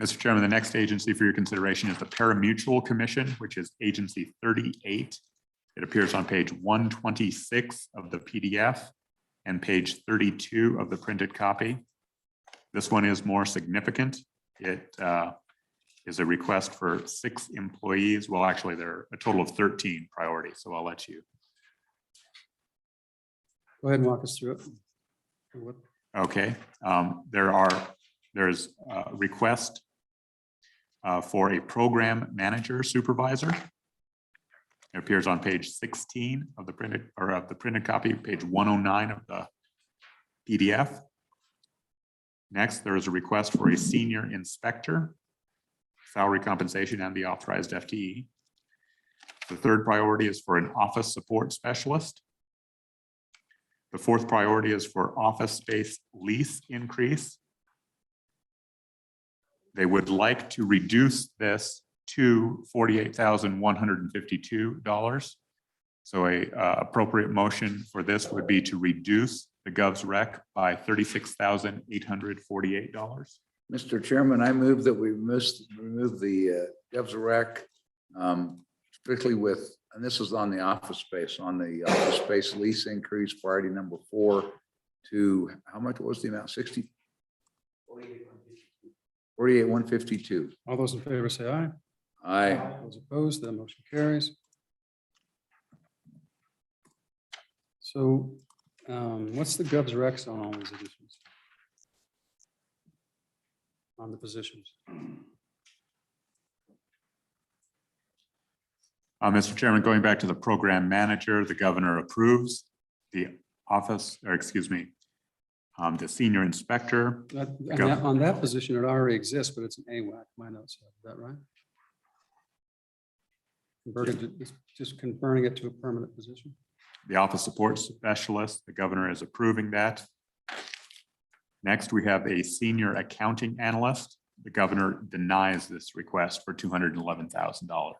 Mr. Chairman, the next agency for your consideration is the Parimutuel Commission, which is Agency 38. It appears on page 126 of the PDF and page 32 of the printed copy. This one is more significant. It is a request for 6 employees. Well, actually, there are a total of 13 priorities, so I'll let you. Go ahead and walk us through it. Okay, there's a request for a program manager supervisor. It appears on page 16 of the printed copy, page 109 of the PDF. Next, there is a request for a senior inspector, salary compensation and the authorized FTE. The third priority is for an office support specialist. The fourth priority is for office space lease increase. They would like to reduce this to $48,152. So a appropriate motion for this would be to reduce the Govs Rec by $36,848. Mr. Chairman, I move that we remove the Govs Rec strictly with, and this is on the office space, lease increase priority number 4 to, how much was the amount? 60? 48,152. All those in favor say aye. Aye. Those opposed, that motion carries. So what's the Govs Recs on all these additions? On the positions? Mr. Chairman, going back to the program manager, the governor approves the office, or excuse me, the senior inspector. On that position, it already exists, but it's an AWAC, my notes have, is that right? Just converting it to a permanent position. The office support specialist, the governor is approving that. Next, we have a senior accounting analyst. The governor denies this request for $211,000.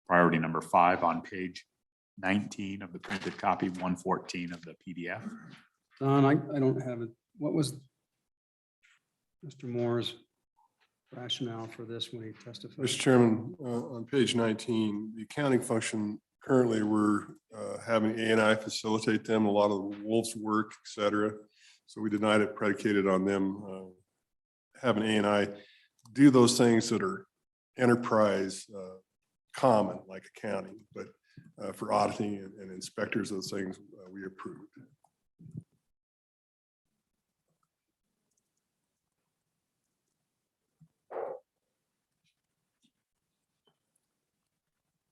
Priority number 5 on page 19 of the printed copy, 114 of the PDF. Don, I don't have it. What was Mr. Moore's rationale for this when he testified? Mr. Chairman, on page 19, the accounting function, currently we're having A&I facilitate them, a lot of the Wolf's work, et cetera. So we denied it predicated on them having A&I do those things that are enterprise common, like accounting, but for auditing and inspectors, those things we approved.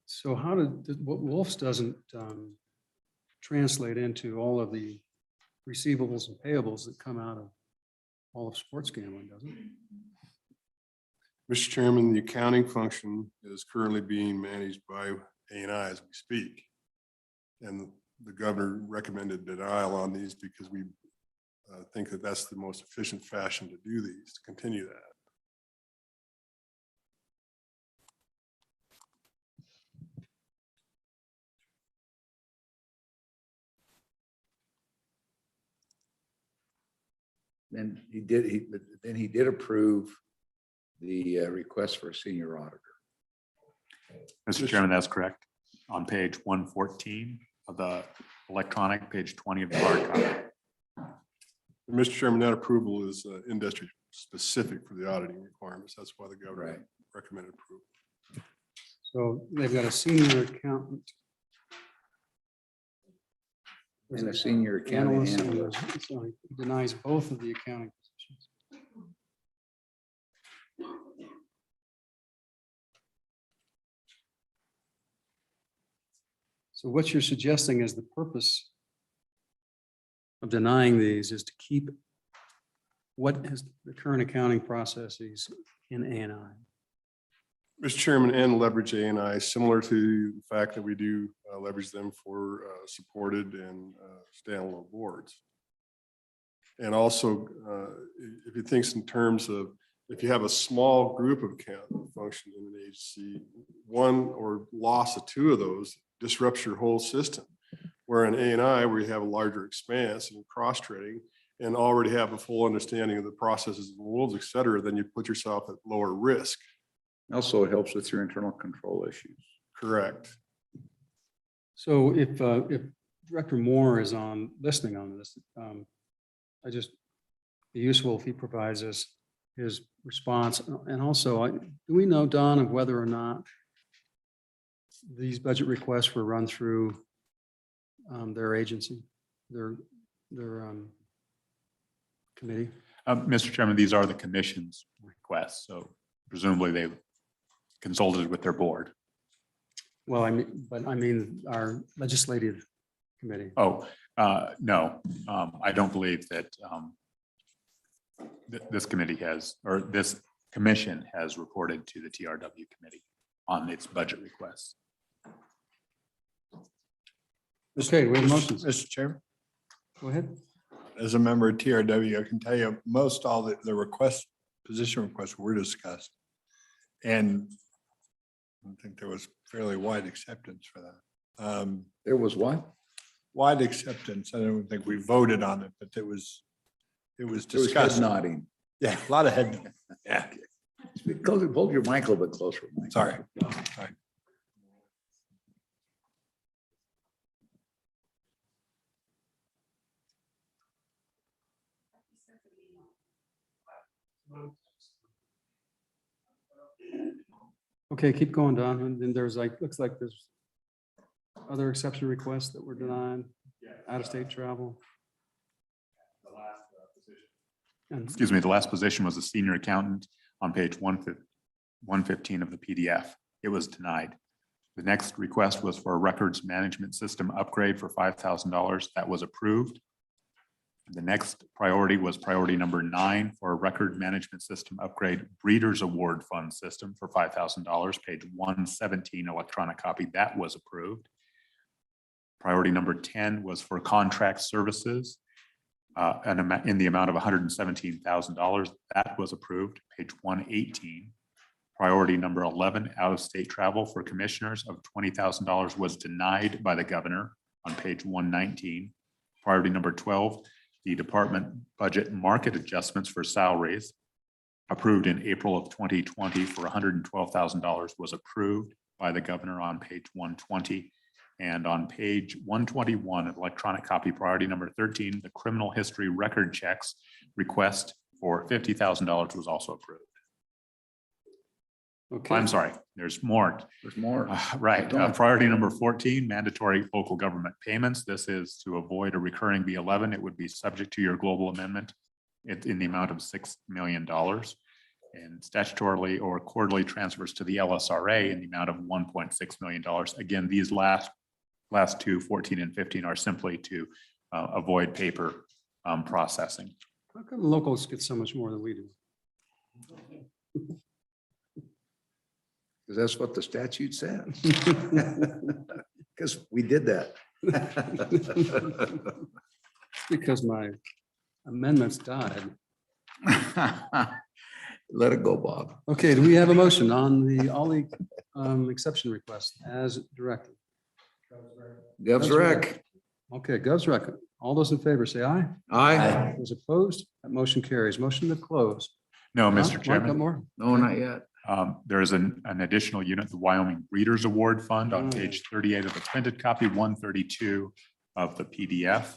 So how what Wolf's doesn't translate into all of the receivables and payables that come out of all of sports gambling, does it? Mr. Chairman, the accounting function is currently being managed by A&I as we speak. And the governor recommended denial on these because we think that that's the most efficient fashion to do these, to continue that. Then he did approve the request for a senior auditor. Mr. Chairman, that's correct. On page 114 of the electronic, page 20 of the hard copy. Mr. Chairman, that approval is industry specific for the auditing requirements. That's why the governor recommended approval. So they've got a senior accountant. And a senior accounting analyst. So he denies both of the accounting positions. So what you're suggesting is the purpose of denying these is to keep what is the current accounting processes in A&I. Mr. Chairman, and leverage A&I, similar to the fact that we do leverage them for supported and standalone boards. And also, if you think in terms of, if you have a small group of accounting function in an agency, one or loss of 2 of those disrupts your whole system. Where in A&I, where you have a larger expanse and cross-training and already have a full understanding of the processes and rules, et cetera, then you put yourself at lower risk. Also, it helps with your internal control issues. Correct. So if Director Moore is listening on this, I just be useful if he provides us his response. And also, do we know, Don, of whether or not these budget requests were run through their agency, their committee? Mr. Chairman, these are the commission's requests, so presumably they consulted with their board. Well, I mean, our legislative committee. Oh, no, I don't believe that this committee has, or this commission has reported to the TRW committee on its budget requests. Okay, we have motions. Mr. Chairman, Go ahead. as a member of TRW, I can tell you most all the requests, position requests were discussed. And I think there was fairly wide acceptance for that. There was what? wide acceptance. I don't think we voted on it, but it was It was head discussed. nodding. Yeah, a lot of head. Yeah, Close, hold your mic a little bit closer. Mike. sorry. Okay, keep going, Don. And then there's like, looks like there's other exception requests that were denied, out-of-state travel. And Excuse me, the last position was a senior accountant on page 115 of the PDF. It was denied. The next request was for a records management system upgrade for $5,000. That was approved. The next priority was priority number 9 for a record management system upgrade Breeders Award Fund system for $5,000, page 117 electronic copy. That was approved. Priority number 10 was for contract services in the amount of $117,000. That was approved, page 118. Priority number 11, out-of-state travel for commissioners of $20,000 was denied by the governor on page 119. Priority number 12, the department budget market adjustments for salaries approved in April of 2020 for $112,000 was approved by the governor on page 120. And on page 121, electronic copy priority number 13, the criminal history record checks request for $50,000 was also approved. okay, I'm sorry, there's more. There's more. Right. Priority number 14, mandatory local government payments. This is to avoid a recurring B11. It would be subject to your global amendment in the amount of $6 million. And statutorily or quarterly transfers to the LSRA in the amount of $1.6 million. Again, these last two, 14 and 15, are simply to avoid paper processing. how come locals get so much more than we do? Because that's what the statute said. Because we did that. Because my amendments died. Let it go, Bob. Okay, do we have a motion on all the exception requests as directed? Gov's rec. Okay, Gov's rec. All those in favor say aye. Aye. Those opposed, that motion carries. Motion to close. No, Mark, Mr. got Chairman. more? No, not yet. There is an additional unit, the Wyoming Breeders Award Fund on page 38 of the printed copy, 132 of the PDF.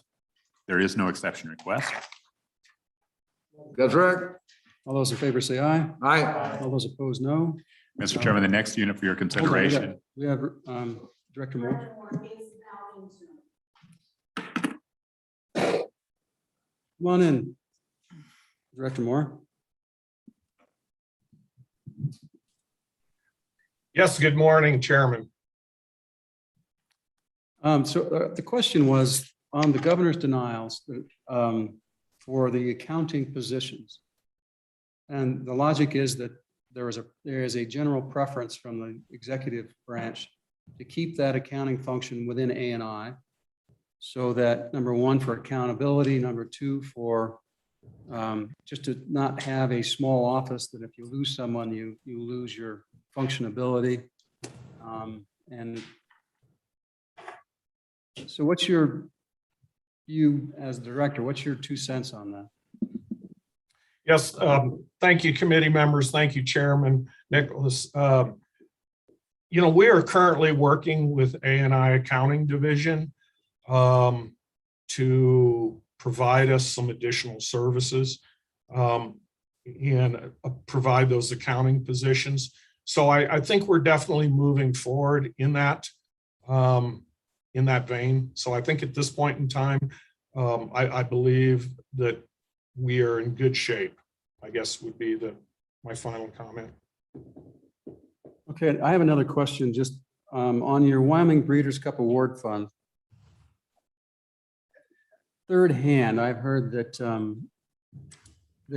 There is no exception request. Gov's rec. All those in favor say aye. Aye. All those opposed, no. Mr. Chairman, the next unit for your Hold on, consideration. we have Director Moore. Come on in. Director Moore. Yes, good morning, Chairman. The question was on the governor's denials for the accounting positions. And the logic is that there is a general preference from the executive branch to keep that accounting function within A&I. So that number one, for accountability, number two, for just to not have a small office that if you lose someone, you lose your functionability. And so what's you as director, what's your 2 cents on that? Yes, thank you, committee members. Thank you, Chairman Nicholas. We are currently working with A&I Accounting Division to provide us some additional services and provide those accounting positions. So I think we're definitely moving forward in that vein. So I think at this point in time, I believe that we are in good shape, I guess would be my final comment. Okay, I have another question just on your Wyoming Breeders' Cup Award Fund. Third hand, I've heard that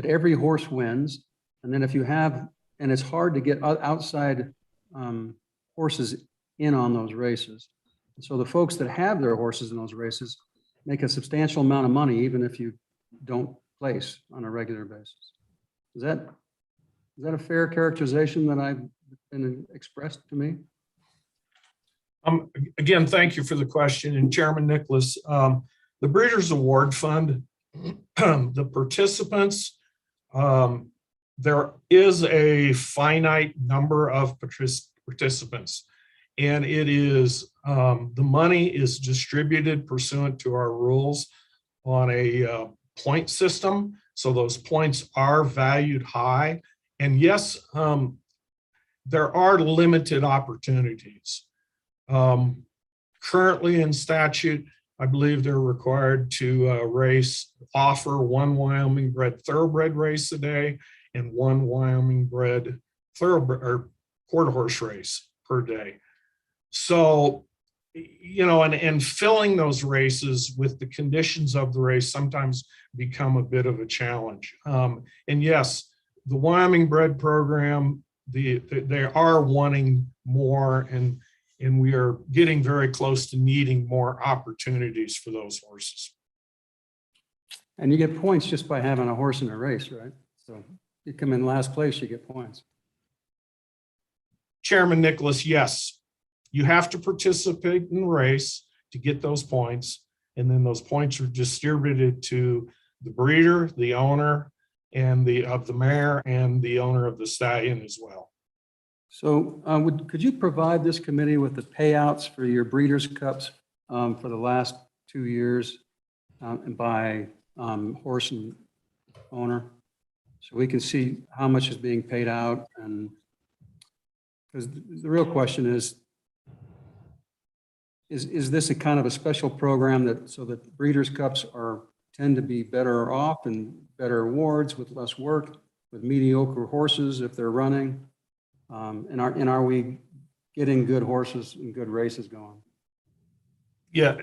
every horse wins, and then if you have, and it's hard to get outside horses in on those races. So the folks that have their horses in those races make a substantial amount of money, even if you don't place on a regular basis. Is that a fair characterization that I've been expressed to me? Again, thank you for the question. And Chairman Nicholas, the Breeders' Award Fund, the participants, there is a finite number of participants. And it is, the money is distributed pursuant to our rules on a point system. So those points are valued high. And yes, there are limited opportunities. Currently in statute, I believe they're required to offer one Wyoming bred thoroughbred race a day and one Wyoming bred thoroughbred or quarter horse race per day. So, you know, and filling those races with the conditions of the race sometimes become a bit of a challenge. And yes, the Wyoming bred program, they are wanting more, and we are getting very close to needing more opportunities for those horses. And you get points just by having a horse in a race, right? So you come in last place, you get points. Chairman Nicholas, yes, you have to participate in the race to get those points. And then those points are distributed to the breeder, the owner, and of the mare, and the owner of the stallion as well. So could you provide this committee with the payouts for your Breeders' Cups for the last 2 years and by horse and owner? So we can see how much is being paid out. And because the real question is this a kind of a special program that so that Breeders' Cups tend to be better off and better awards with less work with mediocre horses if they're running? And are we getting good horses and good races going? Yeah,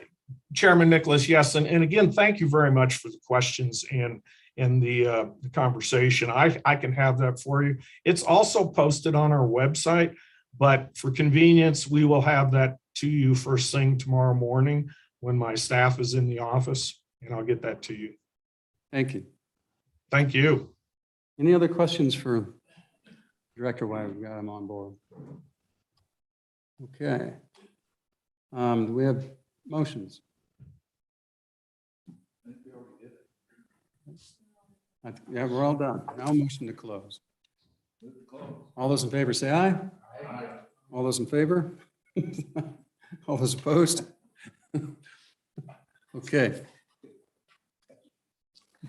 Chairman Nicholas, yes. And again, thank you very much for the questions and the conversation. I can have that for you. It's also posted on our website, but for convenience, we will have that to you first thing tomorrow morning when my staff is in the office, and I'll get that to you. Thank you. Thank you. Any other questions for Director while we've got him on board? Okay. Do we have motions? Yeah, we're all done. Now motion to close. All those in favor say aye. Aye. All those in favor? All those opposed? Okay.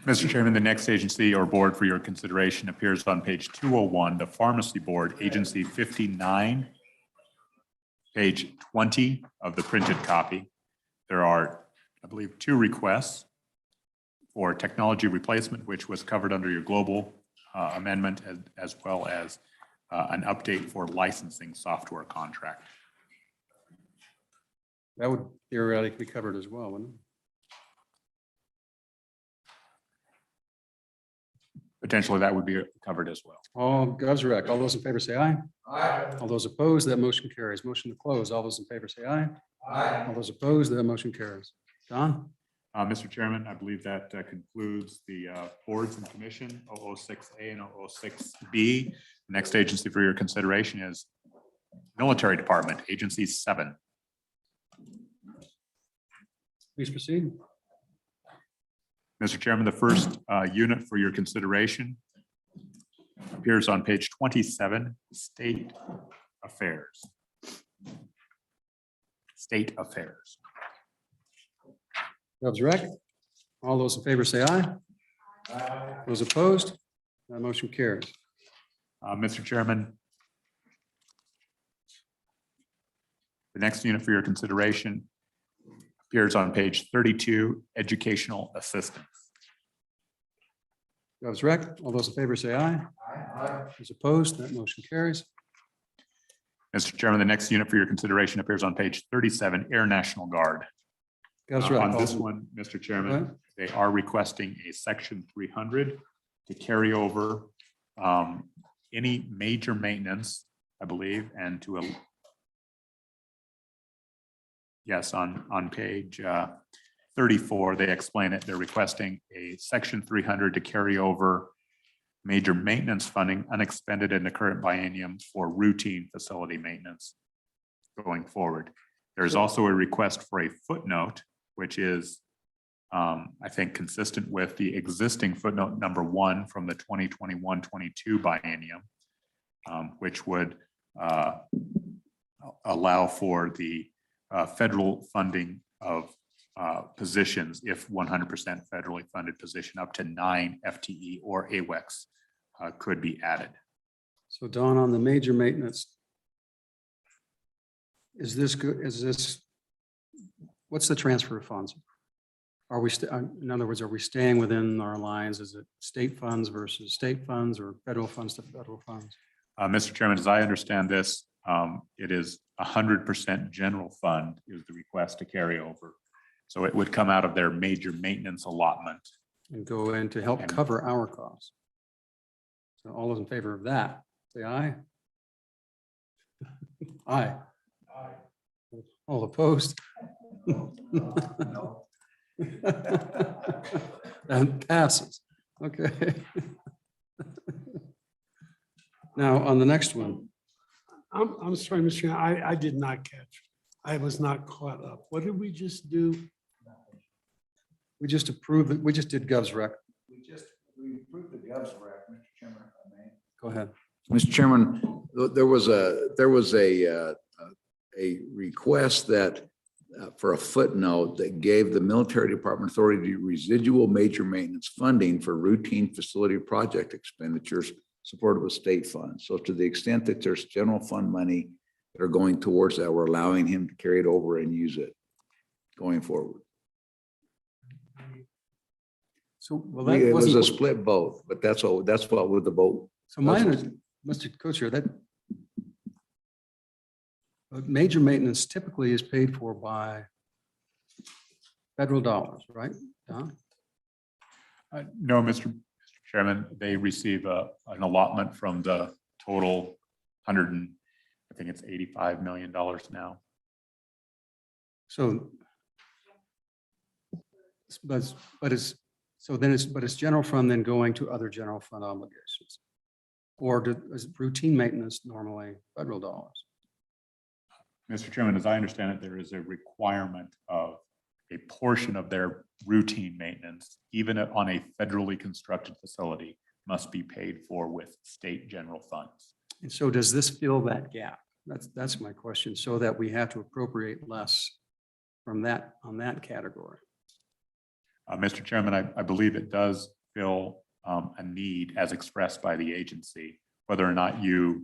Mr. Chairman, the next agency or board for your consideration appears on page 201, the Pharmacy Board, Agency 59, page 20 of the printed copy. There are, I believe, 2 requests for technology replacement, which was covered under your global amendment, as well as an update for licensing software contract. That would theoretically be covered as well, wouldn't it? Potentially, that would be covered as well. All Govsrec, all those in favor say aye. Aye. All those opposed, that motion carries. Motion to close. All those in favor say aye. Aye. All those opposed, that motion carries. Don? Mr. Chairman, I believe that concludes the boards and commission 006A and 006B. The next agency for your consideration is Military Department, Agency 7. Please proceed. Mr. Chairman, the first unit for your consideration appears on page 27, State Affairs. State Affairs. Govsrec, all those in favor say aye. Aye. Those opposed, that motion carries. Mr. Chairman, the next unit for your consideration appears on page 32, Educational Assistance. Govsrec, all those in favor say aye. Aye. Those opposed, that motion carries. Mr. Chairman, the next unit for your consideration appears on page 37, Air National Guard. Govsrec, On this one, Mr. Chairman, they are requesting a section 300 to carry over any major maintenance, I believe, and to yes, on page 34, they explain it. They're requesting a section 300 to carry over major maintenance funding unexpended in the current biennium for routine facility maintenance going forward. There's also a request for a footnote, which is, I think, consistent with the existing footnote number 1 from the 2021-22 biennium, which would allow for the federal funding of positions if 100% federally funded position up to 9 FTE or AWEX could be added. So Don, on the major maintenance, is this good? Is this, what's the transfer of funds? Are we, in other words, are we staying within our lines? Is it state funds versus state funds or federal funds to federal funds? Mr. Chairman, as I understand this, it is 100% general fund is the request to carry over. So it would come out of their major maintenance allotment. And go in to help cover our costs. So all those in favor of that, say aye. Aye. All opposed? That passes. Okay. Now, on the next one, I'm sorry, Mr. Chairman, I did not catch. I was not caught up. What did we just do? we just approved it. We just did Gov's rec. We approved the Gov's rec, Mr. Chairman, if I may. Go ahead. Mr. Chairman, there was a request that for a footnote that gave the military department authority residual major maintenance funding for routine facility project expenditures supported with state funds. So to the extent that there's general fund money that are going towards that, we're allowing him to carry it over and use it going forward. So, well, It that was a wasn't, split vote, but that's all, that's what with the vote. so mine, Mr. Co-Chair, that major maintenance typically is paid for by federal dollars, right, Don? No, Mr. Chairman, they receive an allotment from the total I think it's $85 million now. So, but it's, so then it's general fund then going to other general fund obligations? Or is routine maintenance normally federal dollars? Mr. Chairman, as I understand it, there is a requirement of a portion of their routine maintenance, even on a federally constructed facility, must be paid for with state general funds. And so does this fill that gap? That's my question, so that we have to appropriate less from that, on that category. Mr. Chairman, I believe it does fill a need as expressed by the agency. Whether or not you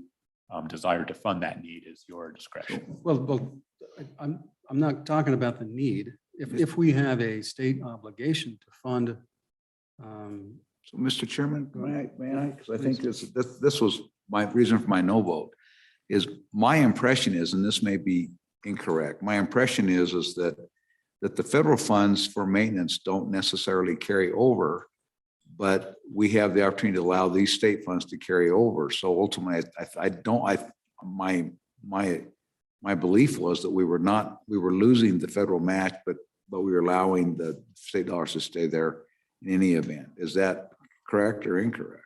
desire to fund that need is your discretion. Well, I'm not talking about the need. If we have a state obligation to fund. So, Mr. Chairman, may I? Because I think this was my reason for my no vote, is my impression is, and this may be incorrect, my impression is that the federal funds for maintenance don't necessarily carry over, but we have the opportunity to allow these state funds to carry over. So ultimately, my belief was that we were losing the federal match, but we were allowing the state dollars to stay there in any event. Is that correct or incorrect?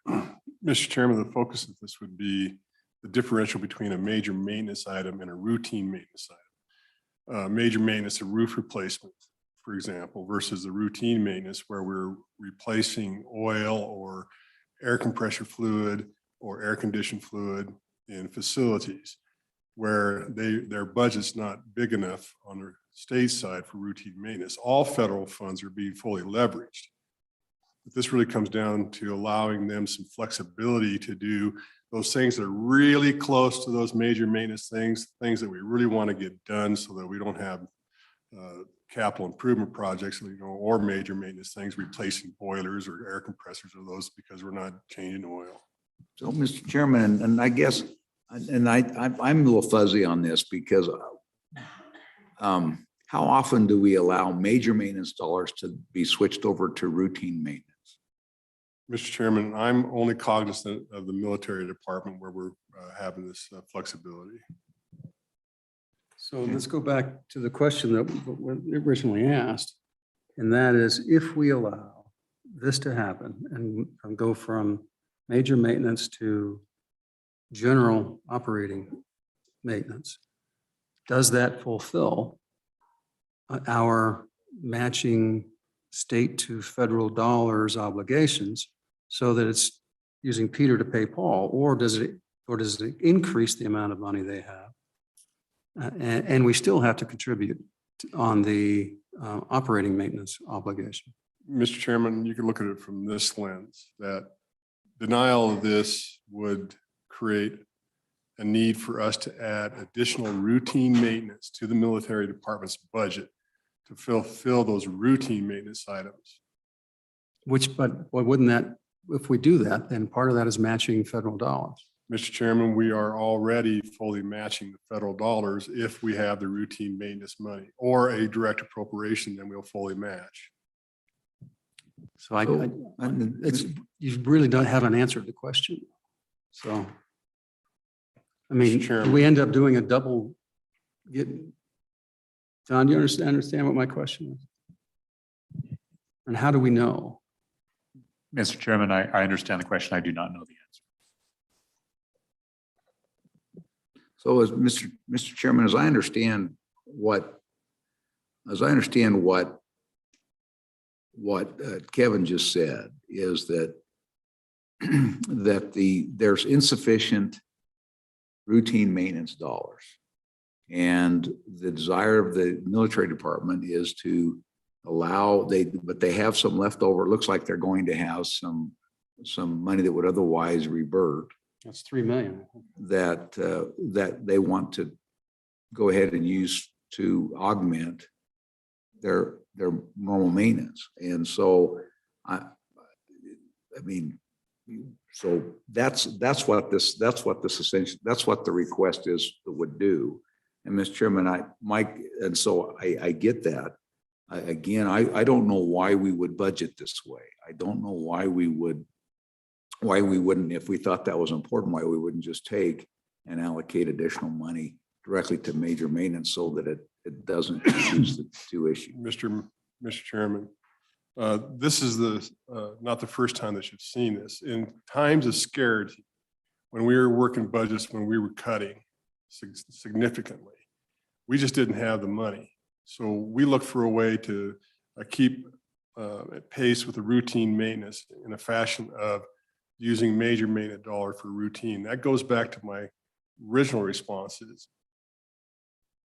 Mr. Chairman, the focus of this would be the differential between a major maintenance item and a routine maintenance item. Major maintenance, a roof replacement, for example, versus the routine maintenance where we're replacing oil or air compressor fluid or air conditioned fluid in facilities where their budget's not big enough on the state side for routine maintenance. All federal funds are being fully leveraged. But this really comes down to allowing them some flexibility to do those things that are really close to those major maintenance things that we really want to get done so that we don't have capital improvement projects, or major maintenance things, replacing boilers or air compressors or those because we're not changing oil. So, Mr. Chairman, and I guess, and I'm a little fuzzy on this because how often do we allow major maintenance dollars to be switched over to routine maintenance? Mr. Chairman, I'm only cognizant of the military department where we're having this flexibility. So let's go back to the question that we originally asked. And that is, if we allow this to happen and go from major maintenance to general operating maintenance, does that fulfill our matching state to federal dollars obligations so that it's using Peter to pay Paul, or does it increase the amount of money they have? And we still have to contribute on the operating maintenance obligation. Mr. Chairman, you can look at it from this lens, that denial of this would create a need for us to add additional routine maintenance to the military department's budget to fulfill those routine maintenance items. But wouldn't that, if we do that, then part of that is matching federal dollars. Mr. Chairman, we are already fully matching the federal dollars if we have the routine maintenance money or a direct appropriation, then we'll fully match. So you really haven't answered the question. So, I mean, Mr. Chairman. do we end up doing a double? John, do you understand what my question is? And how do we know? Mr. Chairman, I understand the question. I do not know the answer. So as Mr. Chairman, as I understand what Kevin just said is that there's insufficient routine maintenance dollars. And the desire of the military department is to allow, but they have some left over. It looks like they're going to have some money that would otherwise revert. That's 3 million. That they want to go ahead and use to augment their normal maintenance. And so so that's what this essentially, that's what the request is that would do. And Mr. Chairman, I get that. I don't know why we would budget this way. I don't know why we wouldn't, if we thought that was important, why we wouldn't just take and allocate additional money directly to major maintenance so that it doesn't confuse the two issues. Mr. Chairman, this is not the first time that you've seen this. In times of scarcity, when we were working budgets, when we were cutting significantly, we just didn't have the money. So we looked for a way to keep at pace with the routine maintenance in a fashion of using major maintenance dollar for routine. That goes back to my original responses.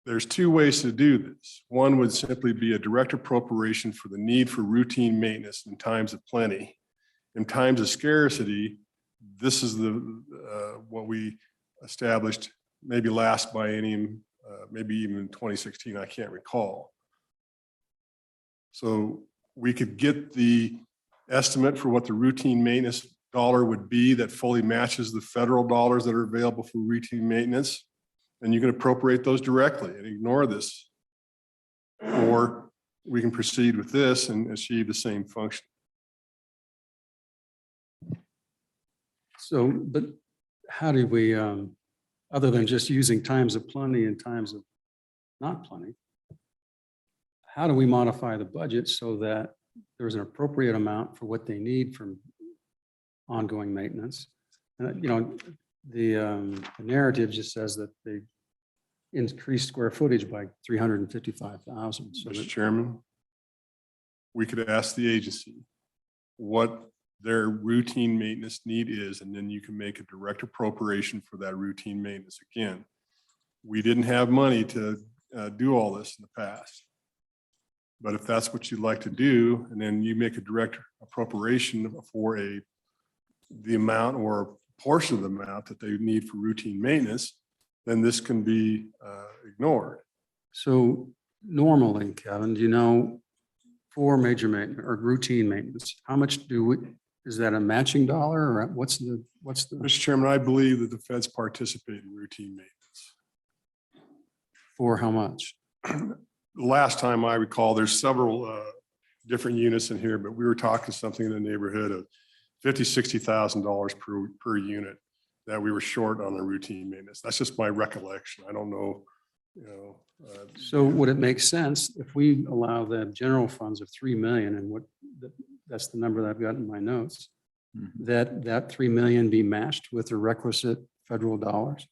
There's two ways to do this. One would simply be a direct appropriation for the need for routine maintenance in times of plenty. In times of scarcity, this is what we established maybe last biennium, maybe even in 2016, I can't recall. So we could get the estimate for what the routine maintenance dollar would be that fully matches the federal dollars that are available for routine maintenance. And you can appropriate those directly and ignore this. Or we can proceed with this and achieve the same function. So, but how do we, other than just using times of plenty and times of not plenty, how do we modify the budget so that there's an appropriate amount for what they need from ongoing maintenance? The narrative just says that they increased square footage by 355,000. So Mr. Chairman, we could ask the agency what their routine maintenance need is, and then you can make a direct appropriation for that routine maintenance. Again, we didn't have money to do all this in the past. But if that's what you'd like to do, and then you make a direct appropriation for the amount or a portion of the amount that they need for routine maintenance, then this can be ignored. So normally, Kevin, do you know, for major maintenance or routine maintenance, how much is that a matching dollar or what's the? Mr. Chairman, I believe that the feds participate in routine maintenance. For how much? Last time I recall, there's several different units in here, but we were talking something in the neighborhood of $50,000, $60,000 per unit that we were short on the routine maintenance. That's just my recollection. I don't know, So would it make sense if we allow the general funds of 3 million and that's the number that I've got in my notes, that 3 million be matched with the requisite federal dollars?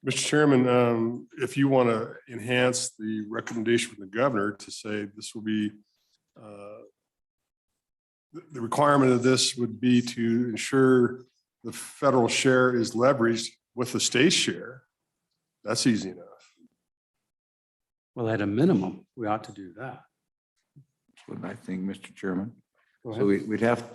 Mr. Chairman, if you want to enhance the recommendation from the governor to say this will be, the requirement of this would be to ensure the federal share is leveraged with the state share, that's easy enough. Well, at a minimum, we ought to do that. That's what I think, Mr. Chairman. Go So ahead. we'd have,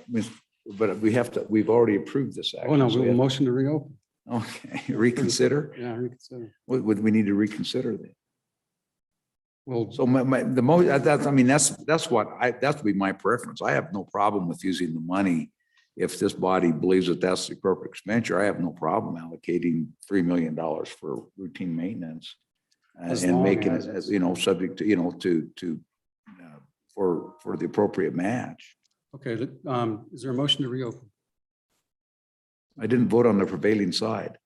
but we have to, we've already approved this Oh, no, action. so we we will have- motion to reopen. Okay, reconsider? Yeah, reconsider. Would we need to reconsider that? Well, So that's what that would be my preference. I have no problem with using the money. If this body believes that that's the appropriate expenditure, I have no problem allocating $3 million for routine maintenance. As And long making as it, as, you know, subject to, you know, for the appropriate match. okay, is there a motion to reopen? I didn't vote on the prevailing side.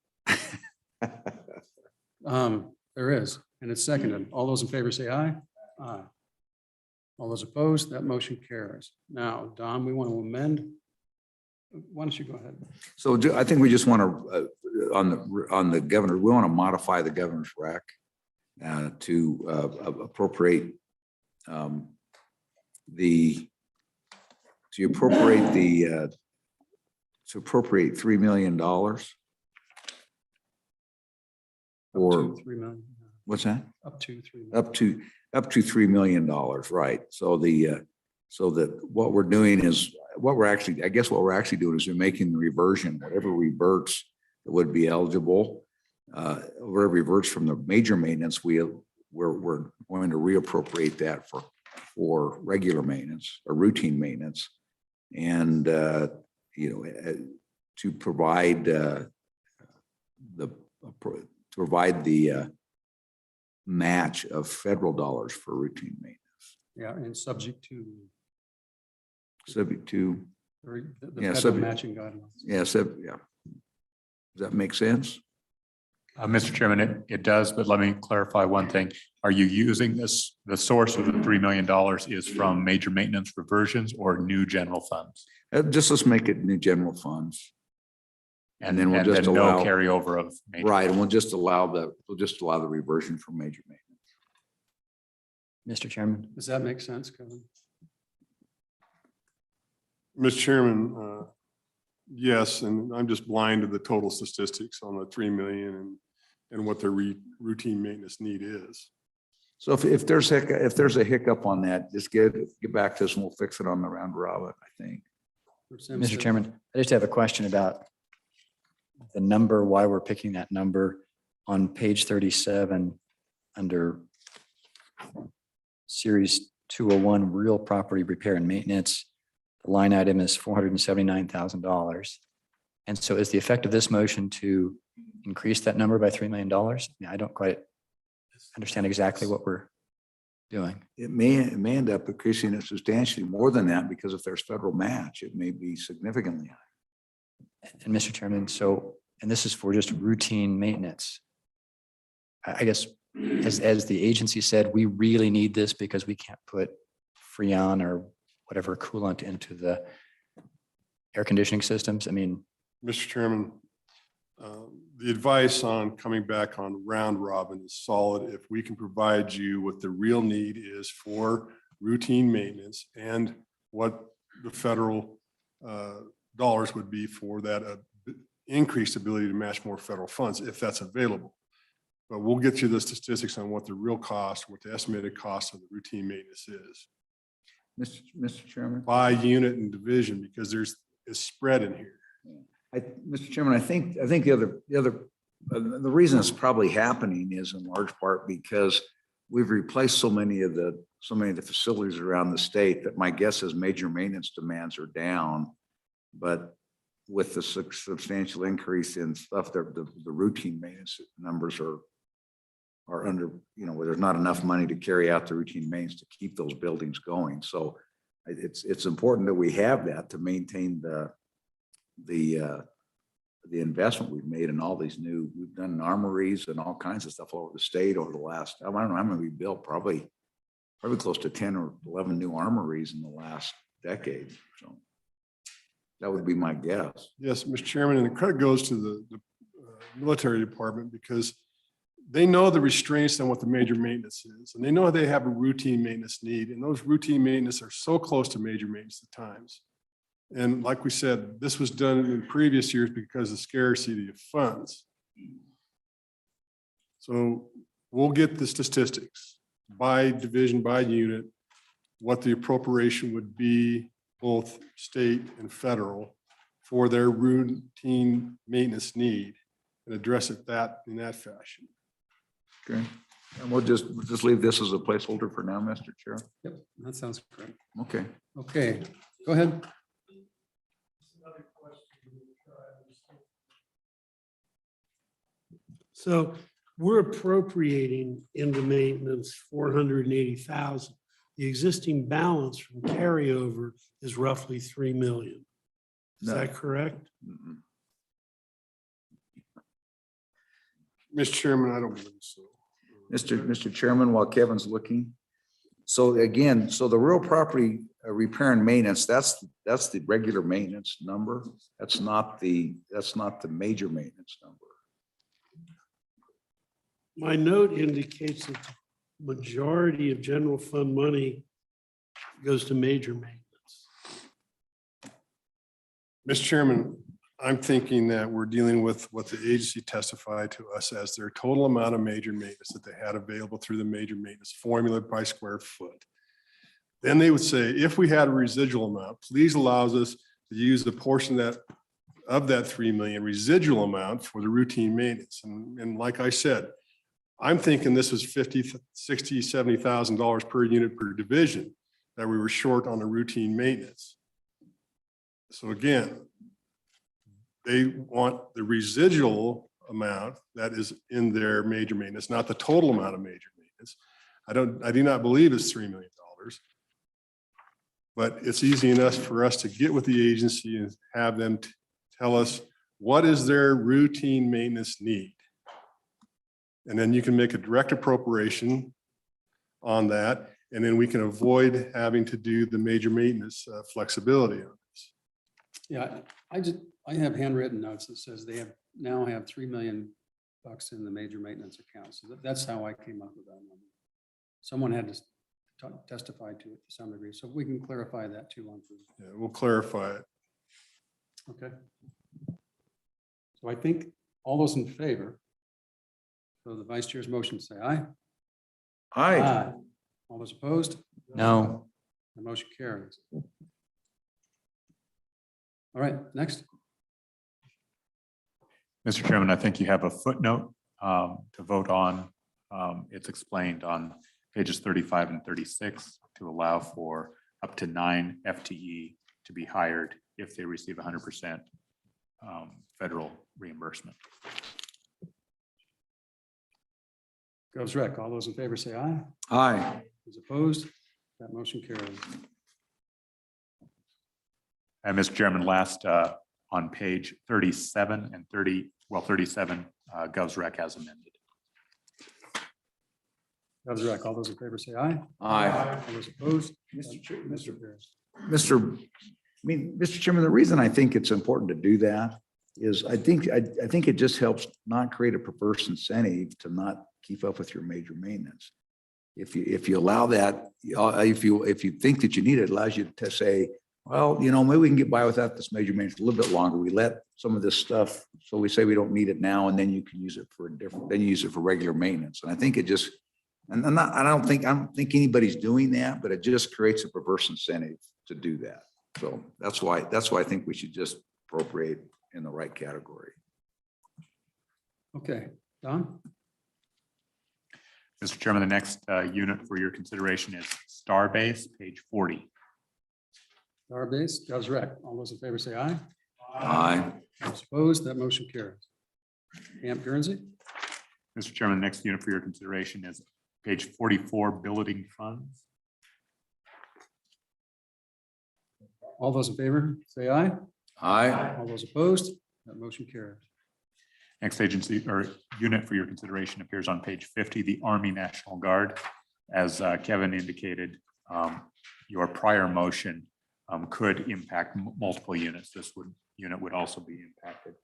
There is, and it's seconded. All those in favor say aye. Aye. All those opposed, that motion carries. Now, Don, we want to amend. Why don't you go ahead? So I think we just want to, on the governor, we want to modify the governor's rec to appropriate to appropriate $3 million. Or 3 million. what's that? Up to 3 million. Up to $3 million, right? So so that what we're doing is, I guess what we're actually doing is we're making the reversion, whatever reverts that would be eligible, whatever reverts from the major maintenance, we're going to reappropriate that for regular maintenance or routine maintenance. And, to provide the match of federal dollars for routine maintenance. Yeah, and subject to Subject to, the Yeah, federal subject- matching guidelines. yeah. Does that make sense? Mr. Chairman, it does, but let me clarify one thing. Are you using this, the source of the $3 million is from major maintenance reversions or new general funds? Just let's make it new general funds. And then we'll then just no allow- carryover of. major- Right, and we'll just allow the reversion for major maintenance. Mr. Chairman, Does that make sense, Kevin? Mr. Chairman, yes, and I'm just blind to the total statistics on the 3 million and what the routine maintenance need is. So if there's a hiccup on that, just get back to us and we'll fix it on the round robin, I think. Mr. Chairman, I just have a question about the number, why we're picking that number on page 37 under series 201, real property repair and maintenance. The line item is $479,000. And so is the effect of this motion to increase that number by $3 million? I don't quite understand exactly what we're doing. It may end up increasing it substantially more than that, because if there's federal match, it may be significantly high. And Mr. Chairman, and this is for just routine maintenance. I guess, as the agency said, we really need this because we can't put Freon or whatever coolant into the air conditioning systems. I mean, Mr. Chairman, the advice on coming back on round robin is solid. If we can provide you what the real need is for routine maintenance and what the federal dollars would be for that increased ability to match more federal funds, if that's available. But we'll get you the statistics on what the real cost, what the estimated cost of the routine maintenance is Mr. Chairman? by unit and division, because it's spread in here. Mr. Chairman, I think the reason it's probably happening is in large part because we've replaced so many of the facilities around the state that my guess is major maintenance demands are down. But with the substantial increase in stuff, the routine maintenance numbers are under, where there's not enough money to carry out the routine maintenance to keep those buildings going. So it's important that we have that to maintain the investment we've made in all these we've done armories and all kinds of stuff all over the state over the last, I don't know how many we built, probably close to 10 or 11 new armories in the last decade. So that would be my guess. Yes, Mr. Chairman, and the credit goes to the military department, because they know the restraints on what the major maintenance is, and they know they have a routine maintenance need, and those routine maintenance are so close to major maintenance at times. And like we said, this was done in previous years because of scarcity of funds. So we'll get the statistics by division, by unit, what the appropriation would be, both state and federal, for their routine maintenance need, and address it in that fashion. Okay. And we'll just leave this as a placeholder for now, Mr. Chair. Yep, that sounds great. Okay. Okay, go ahead. So we're appropriating into maintenance 480,000. The existing balance from carryover is roughly 3 million. Is No. that correct? Mm-mm. Mr. Chairman, I don't believe so. Mr. Chairman, while Kevin's looking. So again, so the real property repair and maintenance, that's the regular maintenance number. That's not the major maintenance number. My note indicates that the majority of general fund money goes to major maintenance. Mr. Chairman, I'm thinking that we're dealing with what the agency testified to us as their total amount of major maintenance that they had available through the major maintenance formula by square foot. Then they would say, if we had a residual amount, please allows us to use the portion of that 3 million residual amount for the routine maintenance. And like I said, I'm thinking this was $50,000, $60,000, $70,000 per unit per division that we were short on the routine maintenance. So again, they want the residual amount that is in their major maintenance, not the total amount of major maintenance. I do not believe it's $3 million, but it's easy enough for us to get with the agency and have them tell us what is their routine maintenance need. And then you can make a direct appropriation on that, and then we can avoid having to do the major maintenance flexibility on this. Yeah, I have handwritten notes that says they now have 3 million bucks in the major maintenance account. So that's how I came up with that number. Someone had to testify to it to some degree. So we can clarify that too. Yeah, we'll clarify it. Okay. So I think all those in favor. So the vice chair's motion, say aye. Aye. All those opposed? No. The motion carries. All right, next. Mr. Chairman, I think you have a footnote to vote on. It's explained on pages 35 and 36 to allow for up to 9 FTE to be hired if they receive 100% federal reimbursement. Goes rec. All those in favor say aye. Aye. Those opposed? That motion carries. And Mr. Chairman, last on page 37 and 37, Govs Rec as amended. Goes rec. All those in favor say aye. Aye. All those opposed? Mr. Chair- Mr. Bears. Mr. Chairman, the reason I think it's important to do that is I think it just helps not create a perverse incentive to not keep up with your major maintenance. If you allow that, if you think that you need it, it allows you to say, well, maybe we can get by without this major maintenance a little bit longer. We let some of this stuff, so we say we don't need it now, and then you can use it for then you use it for regular maintenance. And I think it just, and I don't think anybody's doing that, but it just creates a perverse incentive to do that. So that's why I think we should just appropriate in the right category. Okay, Don? Mr. Chairman, the next unit for your consideration is Starbase, page 40. Starbase, Govs rec. All those in favor say aye. Aye. Those opposed? That motion carries. Camp Guernsey? Mr. Chairman, the next unit for your consideration is page 44, Billeting Funds. All those in favor say aye. Aye. All those opposed? That motion carries. Next agency or unit for your consideration appears on page 50, the Army National Guard. As Kevin indicated, your prior motion could impact multiple units. This unit would also be impacted.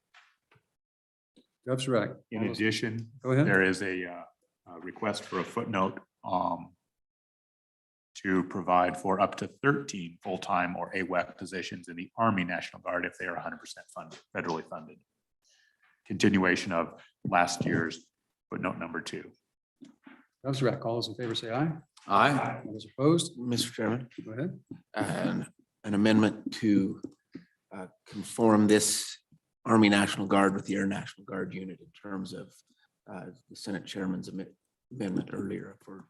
That's right. In addition, Go ahead. there is a request for a footnote to provide for up to 13 full-time or AWAC positions in the Army National Guard if they are 100% funded, federally funded. Continuation of last year's footnote number 2. That's right. All those in favor say aye. Aye. All those opposed? Mr. Chairman, Go ahead. an amendment to conform this Army National Guard with the Air National Guard unit in terms of the Senate Chairman's amendment earlier for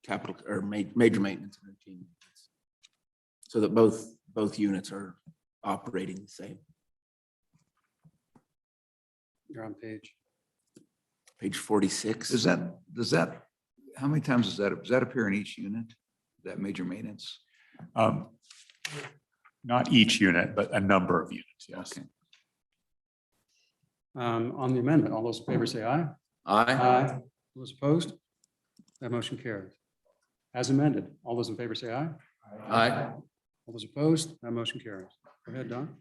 capital or major maintenance and routine maintenance. So that both units are operating the same. You're on page. Page 46. Does that, how many times does that appear in each unit? That major maintenance? Not each unit, but a number of units, yes. Okay. On the amendment, all those in favor say aye. Aye. All those opposed? That motion carries. As amended, all those in favor say aye. Aye. All those opposed? That motion carries. Go ahead, Don.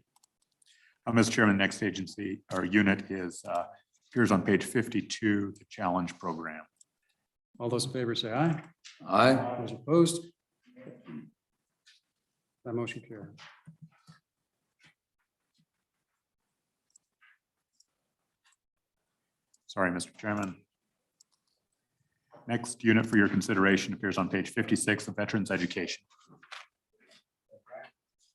Mr. Chairman, next agency or unit is appears on page 52, the challenge program. All those in favor say aye. Aye. Those opposed? That motion carries. Sorry, Mr. Chairman. Next unit for your consideration appears on page 56 of Veterans Education.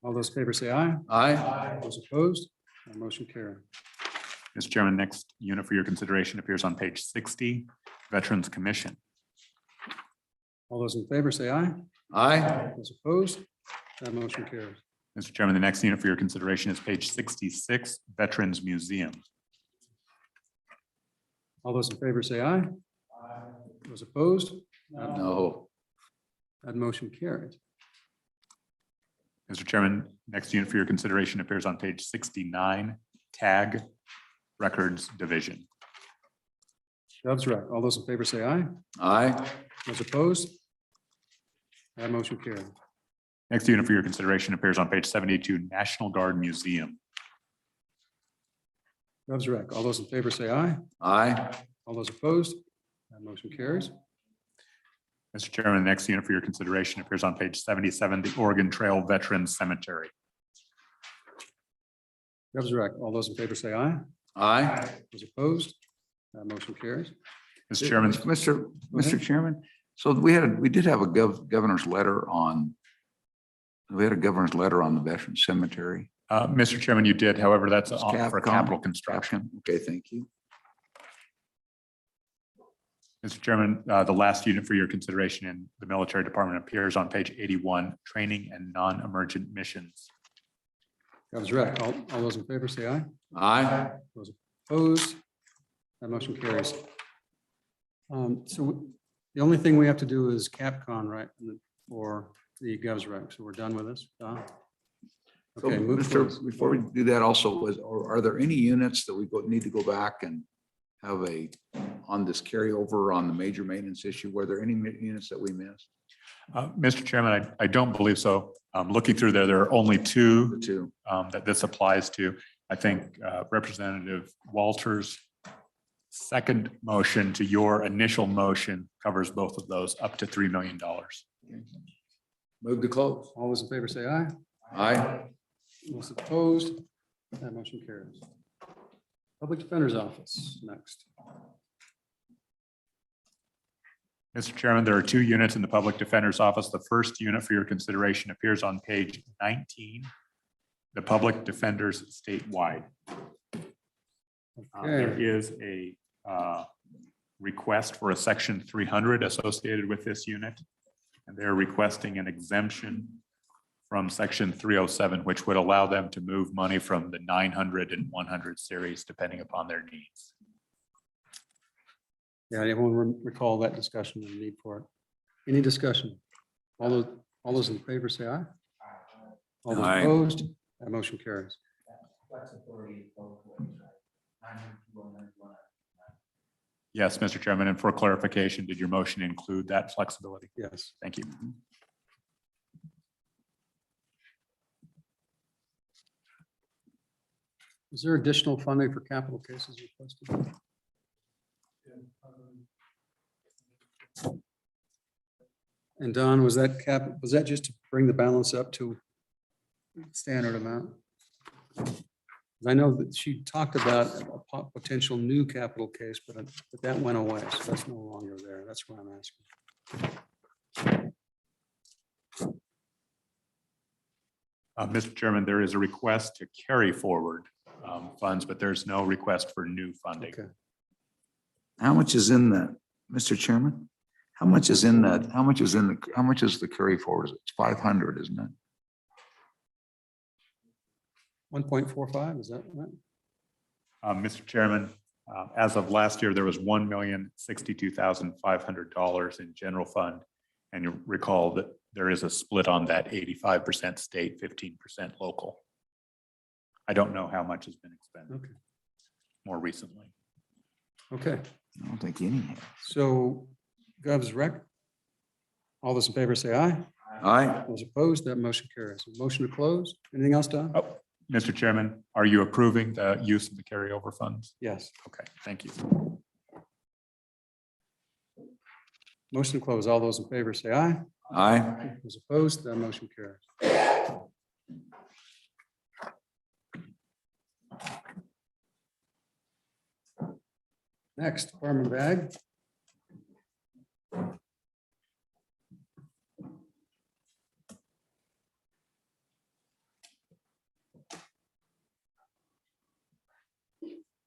All those in favor say aye. Aye. Those opposed? That motion carries. Mr. Chairman, next unit for your consideration appears on page 60, Veterans Commission. All those in favor say aye. Aye. Those opposed? That motion carries. Mr. Chairman, the next unit for your consideration is page 66, Veterans Museum. All those in favor say aye. Those opposed? No. That motion carries. Mr. Chairman, next unit for your consideration appears on page 69, TAG Records Division. That's right. All those in favor say aye. Aye. Those opposed? That motion carries. Next unit for your consideration appears on page 72, National Guard Museum. That's right. All those in favor say aye. Aye. All those opposed? That motion carries. Mr. Chairman, the next unit for your consideration appears on page 77, the Oregon Trail Veterans Cemetery. That's right. All those in favor say aye. Aye. Those opposed? That motion carries. Mr. Chairman, Mr. Chairman, so we did have a governor's letter on, we had a governor's letter on the veteran cemetery. Mr. Chairman, you did. However, that's It's for Capcom. capital construction. Okay, thank you. Mr. Chairman, the last unit for your consideration in the military department appears on page 81, training and non-emergent missions. That was right. All those in favor say aye. Aye. Those opposed? That motion carries. So the only thing we have to do is Capcom, right? Or the GovRec. So we're done with this. Don? So, Okay, move Mr. forward. Before we do that also, are there any units that we need to go back and have on this carryover on the major maintenance issue? Were there any units that we missed? Mr. Chairman, I don't believe so. Looking through there are only The two two. that this applies to. I think Representative Walters' second motion to your initial motion covers both of those up to $3 million. Move to close. All those in favor say aye. Aye. Those opposed? That motion carries. Public Defender's Office next. Mr. Chairman, there are two units in the Public Defender's Office. The first unit for your consideration appears on page 19, the Public Defenders Statewide. There is a request for a section 300 associated with this unit, and they're requesting an exemption from section 307, which would allow them to move money from the 900 and 100 series depending upon their needs. Yeah, everyone recall that discussion and the need for it. Any discussion? All those in favor say aye. All those Aye. opposed? That motion carries. Yes, Mr. Chairman, and for clarification, did your motion include that flexibility? Yes. Thank you. Is there additional funding for capital cases requested? And Don, was that just to bring the balance up to standard amount? I know that she talked about a potential new capital case, but that went away, so that's no longer there. That's what I'm asking. Mr. Chairman, there is a request to carry forward funds, but there's no request for new funding. Okay. How much is in that, Mr. Chairman? How much is in that? How much is the carry forward? It's 500, isn't it? 1.45, is that right? Mr. Chairman, as of last year, there was $1,062,500 in general fund. And you recall that there is a split on that 85% state, 15% local. I don't know how much has been expended Okay. more recently. Okay, I don't think any have. so Gov's rec. All those in favor say aye. Aye. Those opposed, that motion carries. Motion to close. Anything else, Don? Oh, Mr. Chairman, are you approving the use of the carryover funds? Yes. Okay, thank you. Motion to close. All those in favor say aye. Aye. Those opposed, that motion carries. Next, Department of Ag.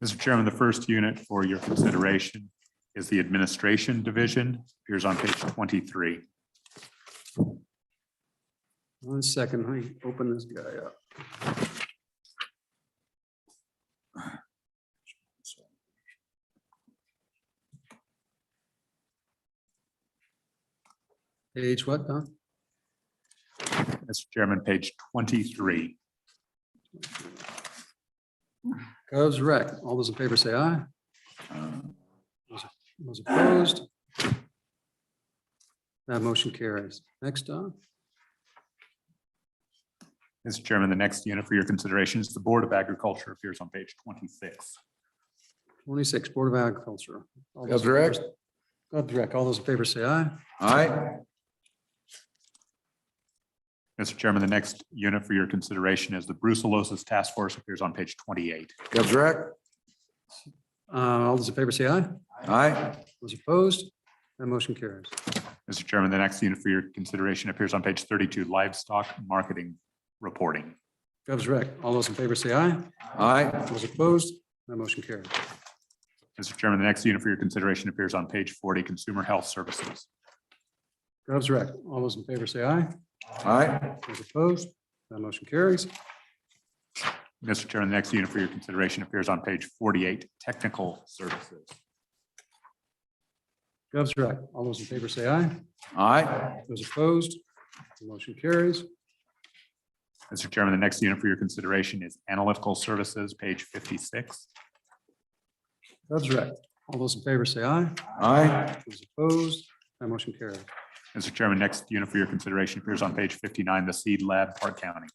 Mr. Chairman, the first unit for your consideration is the Administration Division, appears on page 23. 1 second, let me open this guy up. Page what, Don? Mr. Chairman, page 23. Gov's rec. All those in favor say aye. Those opposed. That motion carries. Next, Don. Mr. Chairman, the next unit for your consideration is the Board of Agriculture, appears on page 26. 26, Board of Agriculture. All those Gov's in favor- rec. Gov's rec. All those in favor say aye. Aye. Mr. Chairman, the next unit for your consideration is the brucellosis task force, appears on page 28. Gov's rec. All those in favor say aye. Aye. Those opposed, that motion carries. Mr. Chairman, the next unit for your consideration appears on page 32, livestock marketing reporting. Gov's rec. All those in favor say aye. Aye. Those opposed, that motion carries. Mr. Chairman, the next unit for your consideration appears on page 40, consumer health services. Gov's rec. All those in favor say aye. Aye. Those opposed, that motion carries. Mr. Chairman, the next unit for your consideration appears on page 48, technical services. Gov's rec. All those in favor say aye. Aye. Those opposed, the motion carries. Mr. Chairman, the next unit for your consideration is analytical services, page 56. Gov's rec. All those in favor say aye. Aye. Those opposed, that motion carries. Mr. Chairman, next unit for your consideration appears on page 59, the seed lab, Park County.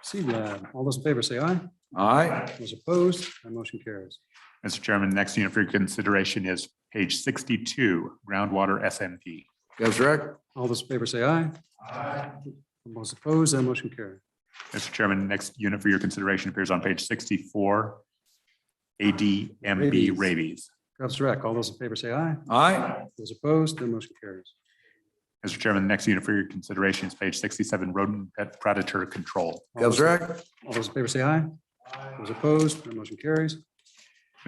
Seed lab. All those in favor say aye. Aye. Those opposed, that motion carries. Mr. Chairman, the next unit for your consideration is page 62, groundwater SMP. Gov's rec. All those in favor say aye. Those opposed, that motion carries. Mr. Chairman, the next unit for your consideration appears on page 64, ADMB rabies. Gov's rec. All those in favor say aye. Aye. Those opposed, that motion carries. Mr. Chairman, the next unit for your consideration is page 67, rodent pet predator control. Gov's rec. All those in favor say aye. Those opposed, that motion carries.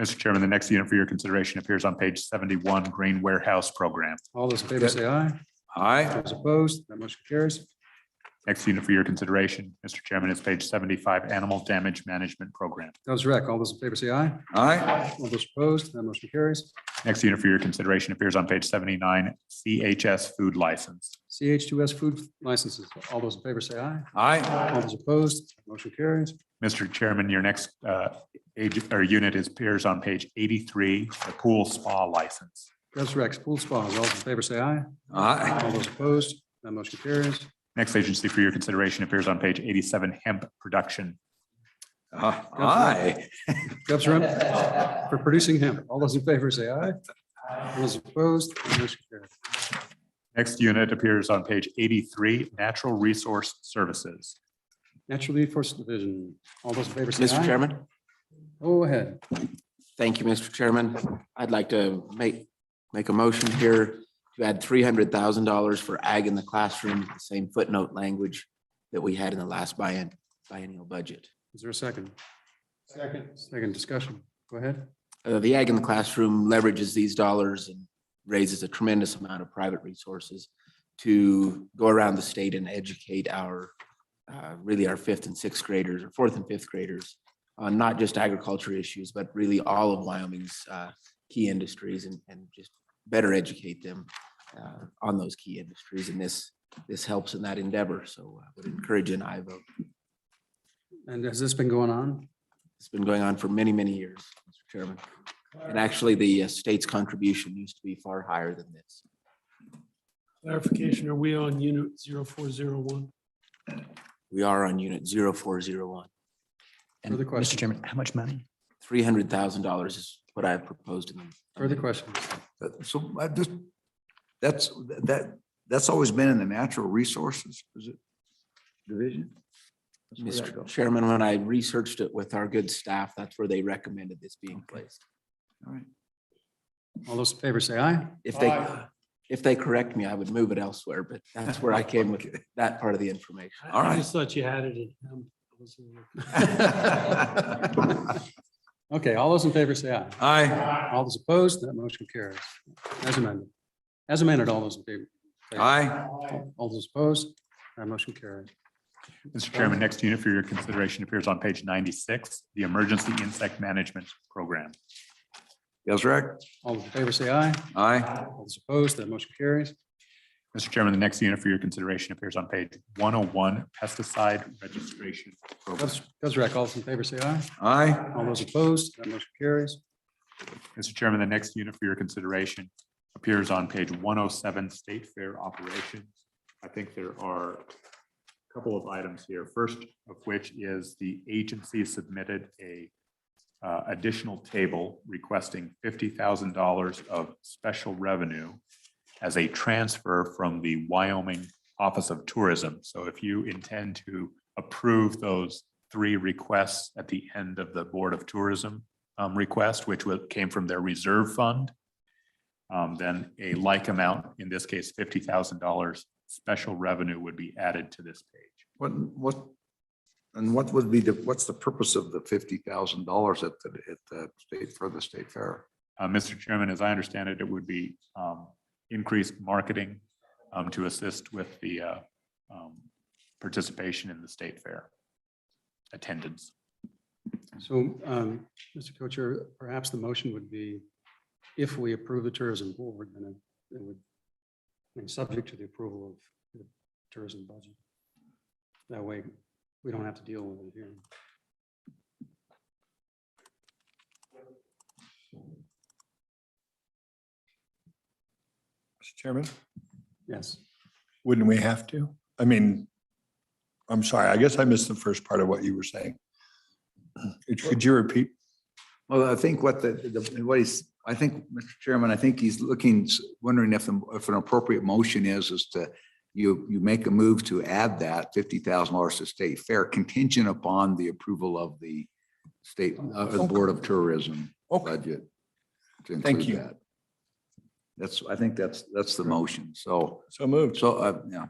Mr. Chairman, the next unit for your consideration appears on page 71, grain warehouse program. All those in favor say aye. Aye. Those opposed, that motion carries. Next unit for your consideration, Mr. Chairman, is page 75, animal damage management program. Gov's rec. All those in favor say aye. Aye. All those opposed, that motion carries. Next unit for your consideration appears on page 79, CHS food license. CH2S food licenses. All those in favor say aye. Aye. All those opposed, motion carries. Mr. Chairman, your next unit appears on page 83, the pool spa license. Gov's rec. Pool spas. All those in favor say aye. Aye. All those opposed, that motion carries. Next agency for your consideration appears on page 87, hemp production. Aye. Gov's rec. For producing hemp. All those in favor say aye. All those opposed, that motion carries. Next unit appears on page 83, Natural Resource Services. Natural Resource Division. All those in favor say aye. Mr. Chairman, Go ahead. thank you, Mr. Chairman. I'd like to make a motion here to add $300,000 for ag in the classroom, the same footnote language that we had in the last biennial budget. Is there a second? Second discussion. Go ahead. The ag in the classroom leverages these dollars and raises a tremendous amount of private resources to go around the state and educate our, really our fifth and sixth graders, or fourth and fifth graders, on not just agriculture issues, but really all of Wyoming's key industries, and just better educate them on those key industries. And this helps in that endeavor. So I would encourage an aye vote. And has this been going on? It's been going on for many, many years, Mr. Chairman. And actually, the state's contribution used to be far higher than this. Clarification, are we on unit 0401? We are on unit 0401. And Further Mr. questions? Chairman, how much money? $300,000 is what I have proposed in them. Further questions? So I just, that's always been in the natural resources, is it? Division? That's where that Mr. goes. Chairman, when I researched it with our good staff, that's where they recommended this being placed. All right. All those in favor say aye. If they correct me, I would move it elsewhere, but that's where I came with that part of the information. All I right. just thought you had it in. Okay, all those in favor say aye. Aye. All those opposed, that motion carries. As amended. As amended, all those in favor. say Aye. All those opposed, that motion carries. Mr. Chairman, next unit for your consideration appears on page 96, the Emergency Insect Management Program. Gilsrick? All those in favor say aye. Aye. All those opposed, that motion carries. Mr. Chairman, the next unit for your consideration appears on page 101, Pesticide Registration Program. Gilsrick, all those in favor say aye. Aye. All those opposed, that motion carries. Mr. Chairman, the next unit for your consideration appears on page 107, State Fair Operations. I think there are a couple of items here. First of which is the agency submitted a additional table requesting $50,000 of special revenue as a transfer from the Wyoming Office of Tourism. So if you intend to approve those three requests at the end of the Board of Tourism request, which came from their reserve fund, then a like amount, in this case, $50,000 special revenue would be added to this page. What would be what's the purpose of the $50,000 at the state, for the state fair? Mr. Chairman, as I understand it, it would be increased marketing to assist with the participation in the state fair attendance. So, Mr. Co-Chair, perhaps the motion would be, if we approve the tourism board, then it would, I mean, subject to the approval of the tourism budget. That way, we don't have to deal with it here. Mr. Chairman, Yes. wouldn't we have to? I mean, I'm sorry, I guess I missed the first part of what you were saying. Could you repeat? Well, I think what I think, Mr. Chairman, I think he's wondering if an appropriate motion is to, you make a move to add that $50,000 to state fair contingent upon the approval of the state, the Board of Tourism budget. to Thank include you. that. I think that's the motion. So moved. Yeah.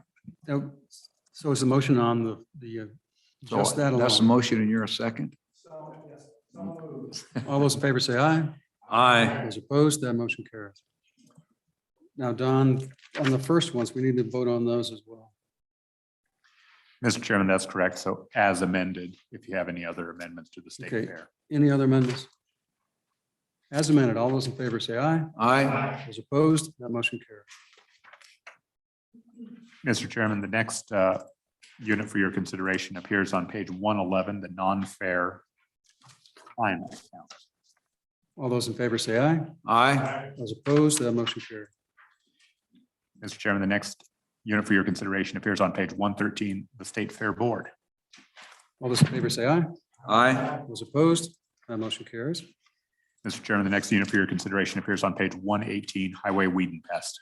So is the motion on the just that That's the alone? motion and you're a second? All those in favor say aye. Aye. Those opposed, that motion carries. Now, Don, on the first ones, we need to vote on those as well. Mr. Chairman, that's correct. So as amended, if you have any other amendments to the state Okay. fair. Any other amendments? As amended, all those in favor say aye. Aye. Those opposed, that motion carries. Mr. Chairman, the next unit for your consideration appears on page 111, the non-fair climate account. All those in favor say aye. Aye. Those opposed, that motion carries. Mr. Chairman, the next unit for your consideration appears on page 113, the State Fair Board. All those in favor say aye. Aye. Those opposed, that motion carries. Mr. Chairman, the next unit for your consideration appears on page 118, Highway Weed and Pest.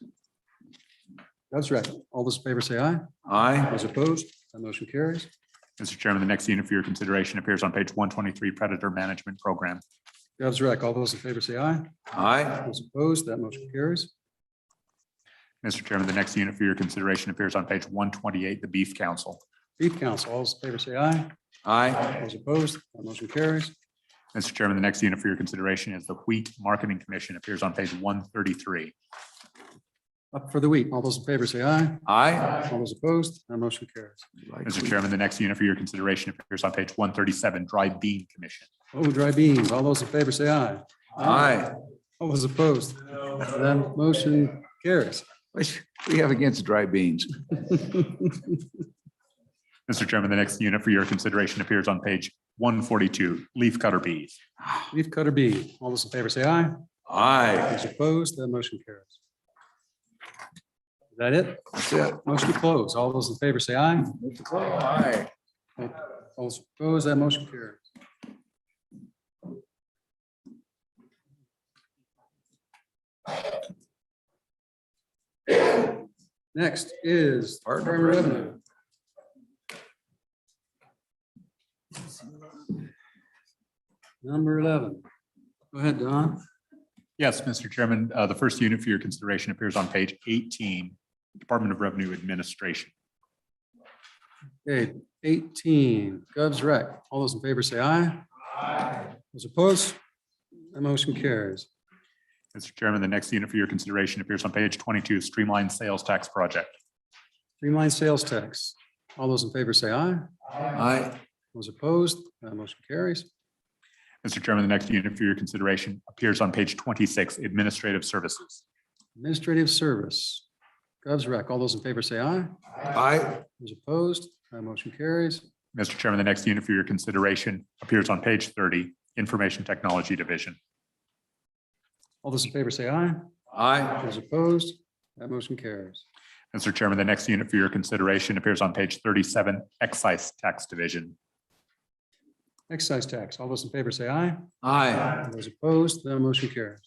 That's right. All those in favor say aye. Aye. Those opposed, that motion carries. Mr. Chairman, the next unit for your consideration appears on page 123, Predator Management Program. That's right. All those in favor say aye. Aye. Those opposed, that motion carries. Mr. Chairman, the next unit for your consideration appears on page 128, the Beef Council. Beef Council, all those in favor say aye. Aye. Those opposed, that motion carries. Mr. Chairman, the next unit for your consideration is the Wheat Marketing Commission, appears on page 133. Up for the week. All those in favor say aye. Aye. All those opposed, that motion carries. Mr. Chairman, the next unit for your consideration appears on page 137, Dry Bean Commission. Oh, dry beans. All those in favor say aye. Aye. All those opposed, that motion carries. What we have against dry beans? Mr. Chairman, the next unit for your consideration appears on page 142, Leaf Cutter Bees. Leaf cutter bee. All those in favor say aye. Aye. Those opposed, that motion carries. Is that it? That's it. Motion to close. All those in favor say aye. Aye. All those opposed, that motion carries. Next is Department of Revenue. Number 11. Go ahead, Don. Yes, Mr. Chairman, the first unit for your consideration appears on page 18, Department of Revenue Administration. Okay, 18, Govs Rec. All those in favor say aye. Aye. Those opposed, that motion carries. Mr. Chairman, the next unit for your consideration appears on page 22, Streamlined Sales Tax Project. Streamline sales tax. All those in favor say aye. Aye. Those opposed, that motion carries. Mr. Chairman, the next unit for your consideration appears on page 26, Administrative Services. Administrative service. Govs Rec. All those in favor say aye. Aye. Those opposed, that motion carries. Mr. Chairman, the next unit for your consideration appears on page 30, Information Technology Division. All those in favor say aye. Aye. Those opposed, that motion carries. Mr. Chairman, the next unit for your consideration appears on page 37, Excise Tax Division. Excise tax. All those in favor say aye. Aye. Those opposed, that motion carries.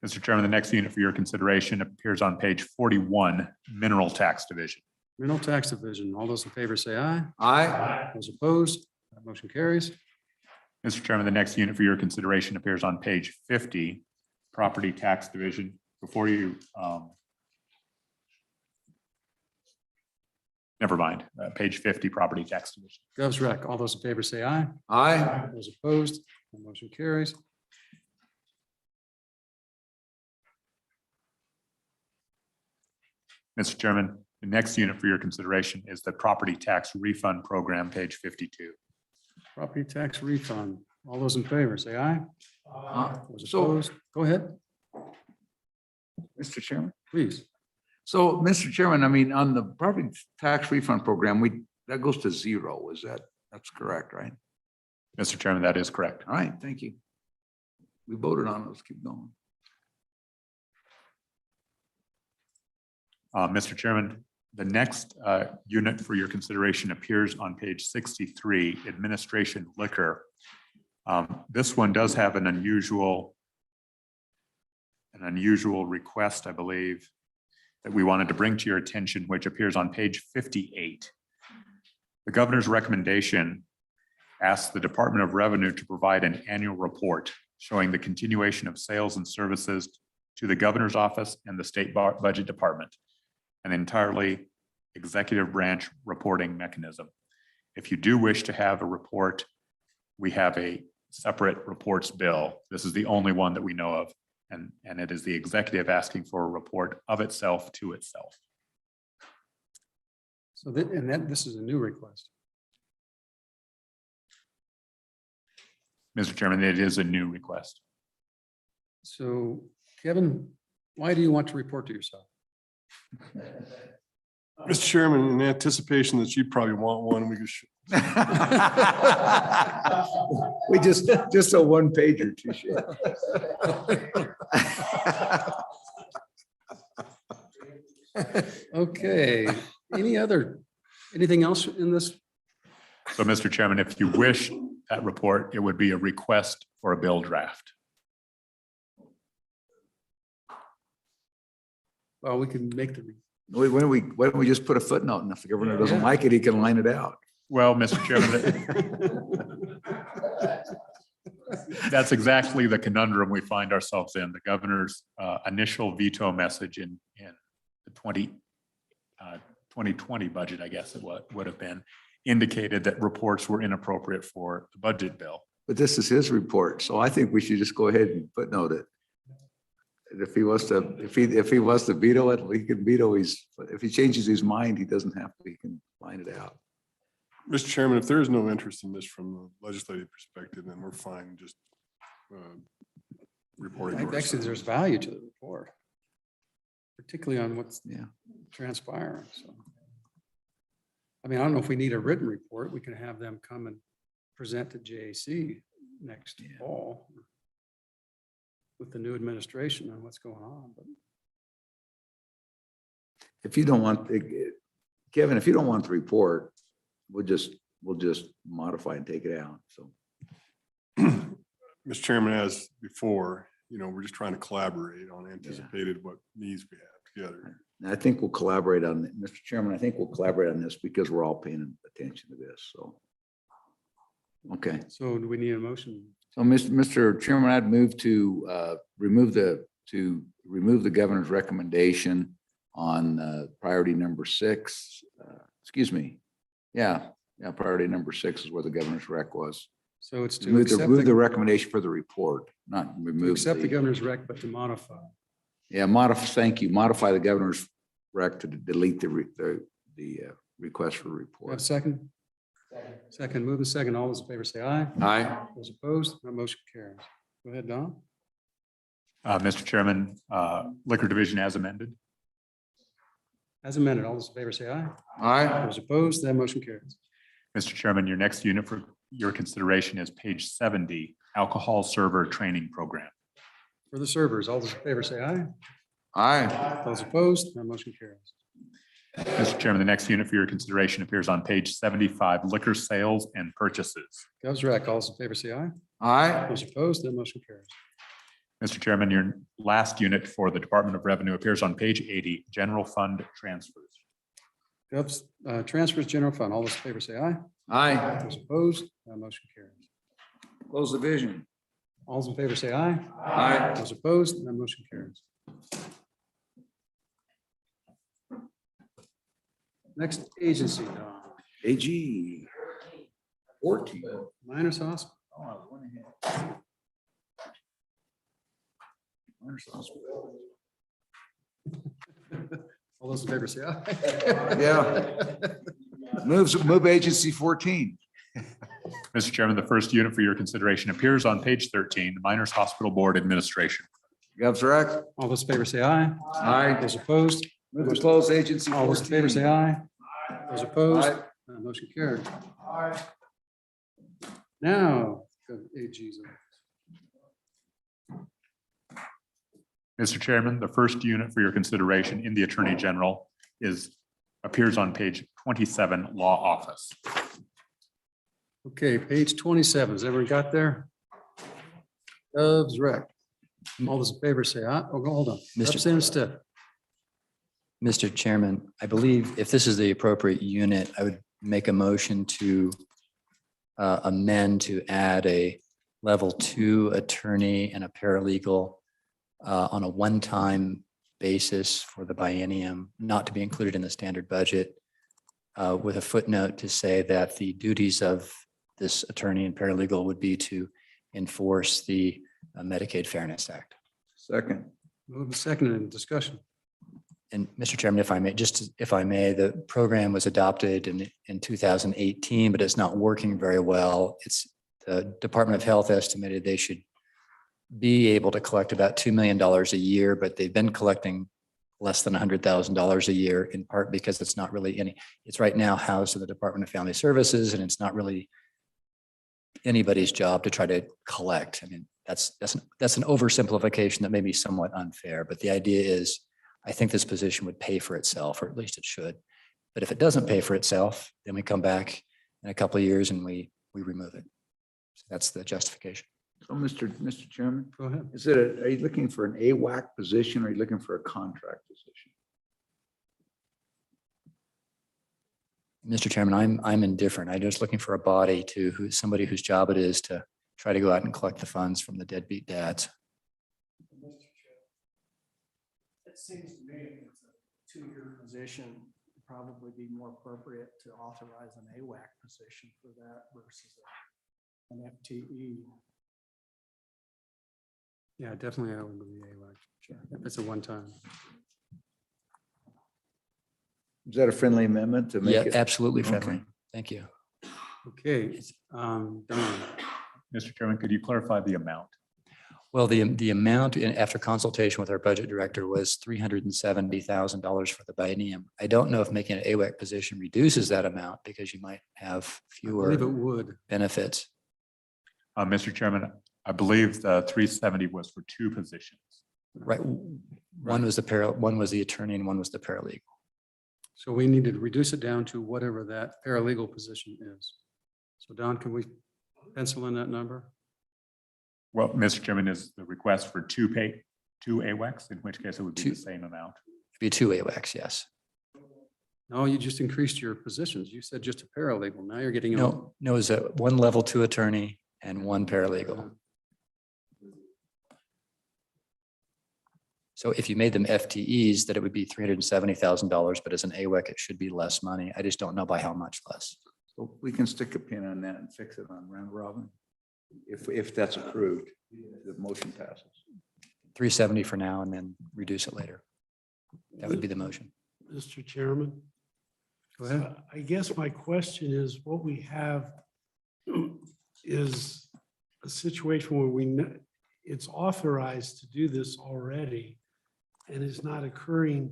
Mr. Chairman, the next unit for your consideration appears on page 41, Mineral Tax Division. Mineral tax division. All those in favor say aye. Aye. Those opposed, that motion carries. Mr. Chairman, the next unit for your consideration appears on page 50, Property Tax Division. Before you, never mind, page 50, Property Tax Division. Govs Rec. All those in favor say aye. Aye. Those opposed, that motion carries. Mr. Chairman, the next unit for your consideration is the Property Tax Refund Program, page 52. Property tax refund. All those in favor say aye. Those So, opposed, go ahead, Mr. Chairman. please. So, Mr. Chairman, I mean, on the property tax refund program, that goes to zero. That's correct, right? Mr. Chairman, that is correct. All right, thank you. We voted on it. Let's keep going. Mr. Chairman, the next unit for your consideration appears on page 63, Administration Liquor. This one does have an unusual request, I believe, that we wanted to bring to your attention, which appears on page 58. The governor's recommendation asks the Department of Revenue to provide an annual report showing the continuation of sales and services to the governor's office and the state budget department, an entirely executive branch reporting mechanism. If you do wish to have a report, we have a separate reports bill. This is the only one that we know of. And it is the executive asking for a report of itself to itself. So this is a new request. Mr. Chairman, it is a new request. So Kevin, why do you want to report to yourself? Mr. Chairman, in anticipation that you probably want one, we just. We just a one pager too short. Okay, anything else in this? So, Mr. Chairman, if you wish that report, it would be a request for a bill draft. Well, we can make the Why don't we just put a footnote, and if the governor doesn't like it, he can line it out. Well, Mr. Chairman, that's exactly the conundrum we find ourselves in. The governor's initial veto message in the 2020 budget, I guess it would have been, indicated that reports were inappropriate for the budget bill. But this is his report, so I think we should just go ahead and footnote it. And if he wants to, if he wants to veto it, he can veto if he changes his mind, he doesn't have to, he can line it out. Mr. Chairman, if there is no interest in this from the legislative perspective, then we're fine just reporting. to our Actually, side. there's value to the report, particularly on what's Yeah. transpiring. So, I mean, I don't know if we need a written report. We can have them come and present to JAC next fall with the new administration on what's going on. But If you don't want, Kevin, if you don't want the report, we'll just modify and take it out. So. Mr. Chairman, as before, we're just trying to collaborate on anticipated what needs we have together. And I think we'll collaborate on, Mr. Chairman, I think we'll collaborate on this because we're all paying attention to this, so. Okay, so do we need a motion? so Mr. Chairman, I'd move to remove the governor's recommendation on priority number 6. Excuse me. Yeah, priority number 6 is where the governor's rec was. So it's to Remove accept the recommendation for the report, not remove. accept the governor's rec, but to modify. Yeah, thank you. Modify the governor's rec to delete the request for We have a report. second? Second, move in second. All those in favor say aye. Aye. Those opposed, that motion carries. Go ahead, Don. Mr. Chairman, Liquor Division as amended. As amended, all those in favor say aye. Aye. Those opposed, that motion carries. Mr. Chairman, your next unit for your consideration is page 70, Alcohol Server Training Program. For the servers, all those in favor say aye. Aye. Those opposed, that motion carries. Mr. Chairman, the next unit for your consideration appears on page 75, Liquor Sales and Purchases. Gov's rec, all those in favor say aye. Aye. Those opposed, that motion carries. Mr. Chairman, your last unit for the Department of Revenue appears on page 80, General Fund Transfers. Gov's transfers general fund, all those in favor say aye. Aye. Those opposed, that motion carries. Close the vision. All those in favor say aye. Aye. Those opposed, that motion carries. Next agency, Don. AG 14. Miners Hospital. All those in favor say aye. Yeah. Move agency 14. Mr. Chairman, the first unit for your consideration appears on page 13, Miners Hospital Board Administration. Gov's rec. All those in favor say aye. Aye. Those opposed, Move to close agency all those in favor 14. say aye. Those opposed, Aye. motion carried. Now, go to AG's. Mr. Chairman, the first unit for your consideration in the Attorney General appears on page 27, Law Office. Okay, page 27. Has everyone got there? Gov's rec. All those in favor say aye. Oh, hold on. Mr. Representative Stiff. Mr. Chairman, I believe if this is the appropriate unit, I would make a motion to amend to add a level 2 attorney and a paralegal on a one-time basis for the biennium, not to be included in the standard budget, with a footnote to say that the duties of this attorney and paralegal would be to enforce the Medicaid Fairness Act. Second. Move the second in discussion. And Mr. Chairman, if I may, the program was adopted in 2018, but it's not working very well. The Department of Health estimated they should be able to collect about $2 million a year, but they've been collecting less than $100,000 a year, in part because it's not really it's right now housed in the Department of Family Services, and it's not really anybody's job to try to collect. I mean, that's an oversimplification that may be somewhat unfair, but the idea is, I think this position would pay for itself, or at least it should. But if it doesn't pay for itself, then we come back in a couple of years and we remove it. So that's the justification. So Mr. Chairman, Go ahead. are you looking for an AWAC position or are you looking for a contract position? Mr. Chairman, I'm indifferent. I'm just looking for a body somebody whose job it is to try to go out and collect the funds from the deadbeat dads. It seems to me if it's a two-year position, it'd probably be more appropriate to authorize an AWAC position for that versus an FTE. Yeah, definitely I would be AWAC. Sure. If it's a one-time. Is that a friendly amendment to make Yeah, it? absolutely friendly. Okay. Thank you. Okay, Don, Mr. Chairman, could you clarify the amount? Well, the amount after consultation with our budget director was $370,000 for the biennium. I don't know if making an AWAC position reduces that amount because you might have I believe it fewer would. benefits. Mr. Chairman, I believe the 370 was for two positions. Right. One was the attorney and one was the paralegal. So we need to reduce it down to whatever that paralegal position is. So Don, can we pencil in that number? Well, Mr. Chairman, is the request for two AWACs, in which case it would be the same amount. It'd be two AWACs, yes. No, you just increased your positions. You said just a paralegal. Now you're getting. No, it was a one level two attorney and one paralegal. So if you made them FTEs, that it would be $370,000, but as an AWAC, it should be less money. I just don't know by how much less. So we can stick a pin on that and fix it on round robin. If that's approved, the motion passes. 370 for now and then reduce it later. That would be the motion. Mr. Chairman. Go ahead. I guess my question is, what we have is a situation where it's authorized to do this already and is not occurring.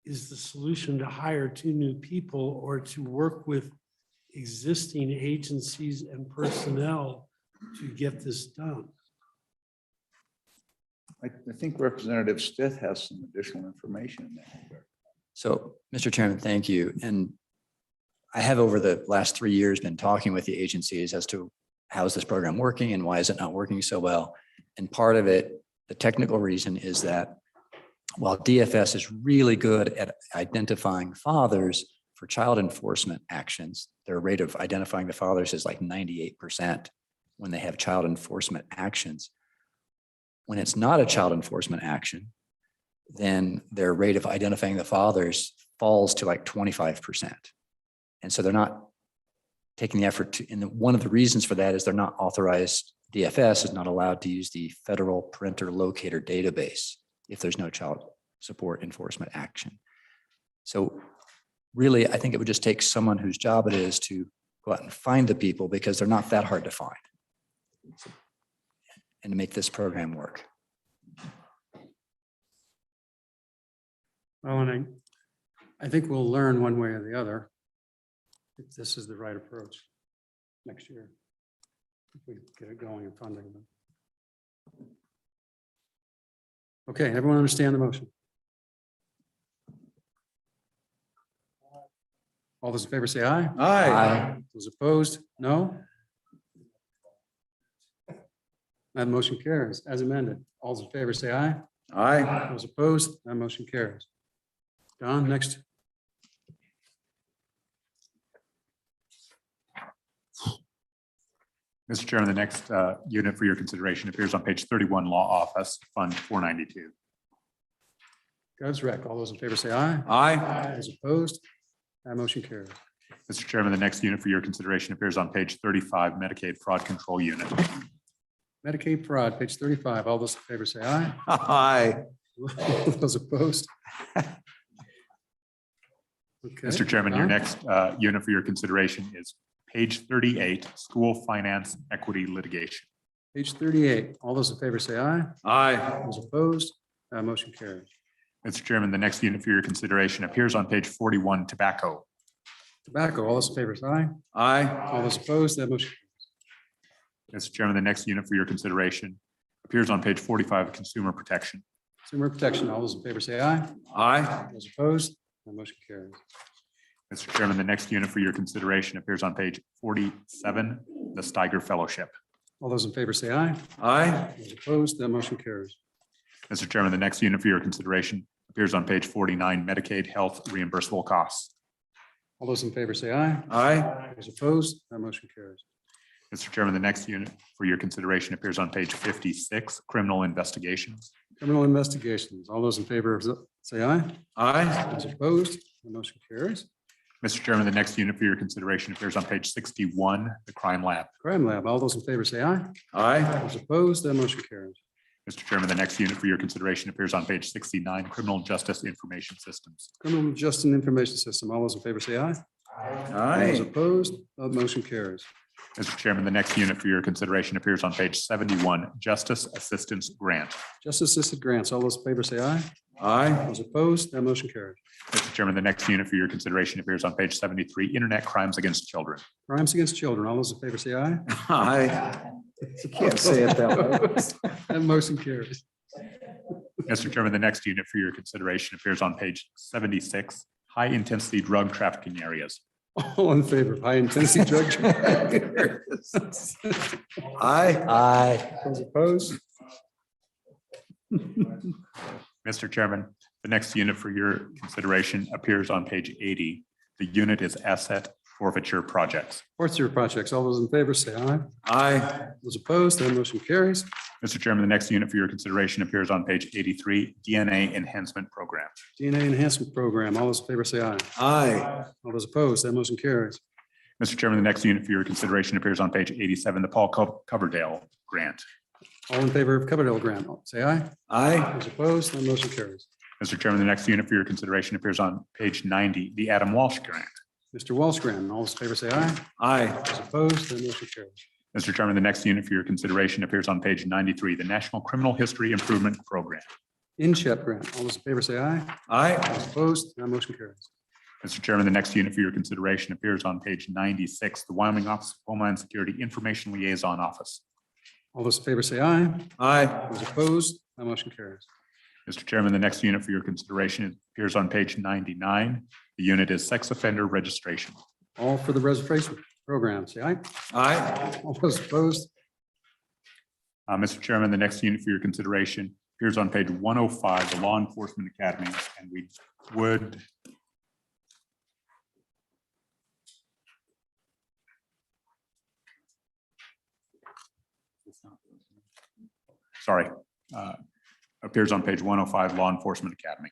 Is the solution to hire two new people or to work with existing agencies and personnel to get this done? I think Representative Stith has some additional information in that regard. So, Mr. Chairman, thank you. And I have over the last 3 years been talking with the agencies as to how is this program working and why is it not working so well? And part of it, the technical reason is that while DFS is really good at identifying fathers for child enforcement actions, their rate of identifying the fathers is like 98% when they have child enforcement actions. When it's not a child enforcement action, then their rate of identifying the fathers falls to like 25%. And so they're not taking the effort to, and one of the reasons for that is they're not authorized, DFS is not allowed to use the federal parental locator database if there's no child support enforcement action. So really, I think it would just take someone whose job it is to go out and find the people because they're not that hard to find and to make this program work. Well, and I think we'll learn one way or the other if this is the right approach next year. If we get it going and funding them. Okay, everyone understand the motion? All those in favor say aye. Aye. Those opposed, no. That motion carries as amended. All those in favor say aye. Aye. Those opposed, that motion carries. Don, next. Mr. Chairman, the next unit for your consideration appears on page 31, Law Office, Fund 492. Gov's rec. All those in favor say aye. Aye. Those opposed, that motion carries. Mr. Chairman, the next unit for your consideration appears on page 35, Medicaid Fraud Control Unit. Medicaid fraud, page 35. All those in favor say aye. Aye. Those opposed. Okay. Mr. Chairman, your Don? next unit for your consideration is page 38, School Finance Equity Litigation. Page 38. All those in favor say aye. Aye. Those opposed, that motion carries. Mr. Chairman, the next unit for your consideration appears on page 41, Tobacco. Tobacco, all those in favor say aye. Aye. All those opposed, that motion. Mr. Chairman, the next unit for your consideration appears on page 45, Consumer Protection. Consumer protection, all those in favor say aye. Aye. Those opposed, that motion carries. Mr. Chairman, the next unit for your consideration appears on page 47, the Steiger Fellowship. All those in favor say aye. Aye. Those opposed, that motion carries. Mr. Chairman, the next unit for your consideration appears on page 49, Medicaid Health Reimbursable Costs. All those in favor say aye. Aye. Those opposed, that motion carries. Mr. Chairman, the next unit for your consideration appears on page 56, criminal investigations. Criminal investigations. All those in favor say aye. Aye. Those opposed, the motion carries. Mr. Chairman, the next unit for your consideration appears on page 61, the crime lab. Crime Lab. All those in favor say aye. Aye. Those opposed, that motion carries. Mr. Chairman, the next unit for your consideration appears on page 69, criminal justice information systems. Criminal Justice Information System. All those in favor say aye. Those Aye. opposed, that motion carries. Mr. Chairman, the next unit for your consideration appears on page 71, justice assistance grant. Justice Assisted Grants. All those in favor say aye. Aye. Those opposed, that motion carries. Mr. Chairman, the next unit for your consideration appears on page 73, internet crimes against children. Crimes against children. All those in favor say aye. Aye. You can't say it that way. That motion carries. Mr. Chairman, the next unit for your consideration appears on page 76, high intensity drug trafficking areas. All in favor of high intensity drug trafficking. Aye. Aye. Those opposed? Mr. Chairman, the next unit for your consideration appears on page 80. The unit is asset forfeiture projects. Forfeiture projects. All those in favor say aye. Aye. Those opposed, that motion carries. Mr. Chairman, the next unit for your consideration appears on page 83, DNA enhancement program. DNA Enhancement Program. All those in favor say aye. Aye. All those opposed, that motion carries. Mr. Chairman, the next unit for your consideration appears on page 87, the Paul Coverdale grant. All in favor of Coverdale Grant, say aye. Aye. Those opposed, that motion carries. Mr. Chairman, the next unit for your consideration appears on page 90, the Adam Walsh grant. Mr. Walsh Grant, all those in favor say aye. Aye. Those opposed, that motion carries. Mr. Chairman, the next unit for your consideration appears on page 93, the National Criminal History Improvement Program. In-Chat Grant, all those in favor say aye. Aye. Those opposed, that motion carries. Mr. Chairman, the next unit for your consideration appears on page 96, the Wyoming Office of Homeland Security Information Liaison Office. All those in favor say aye. Aye. Those opposed, that motion carries. Mr. Chairman, the next unit for your consideration appears on page 99. The unit is sex offender registration. All for the reservation program, say aye. Aye. All those opposed, Mr. Chairman, the next unit for your consideration appears on page 105, the Law Enforcement Academy, and we would sorry, appears on page 105, Law Enforcement Academy.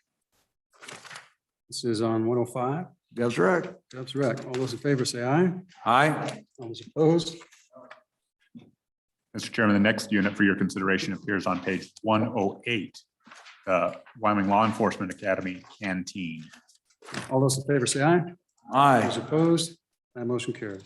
this is on 105. That's right. That's right. All those in favor say aye. Aye. All those opposed, Mr. Chairman, the next unit for your consideration appears on page 108, the Wyoming Law Enforcement Academy Canteen. all those in favor say aye. Aye. Those opposed, that motion carries.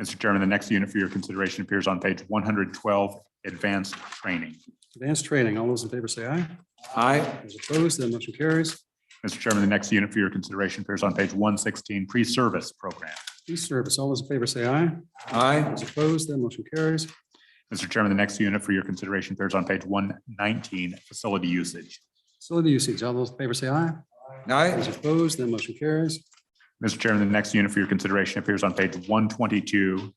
Mr. Chairman, the next unit for your consideration appears on page 112, Advanced Training. Advanced training, all those in favor say aye. Aye. Those opposed, that motion carries. Mr. Chairman, the next unit for your consideration appears on page 116, Pre-Service Program. Police service, all those in favor say aye. Aye. Those opposed, that motion carries. Mr. Chairman, the next unit for your consideration appears on page 119, Facility Usage. Facility usage, all those in favor say aye. Aye. Those opposed, that motion carries. Mr. Chairman, the next unit for your consideration appears on page 122,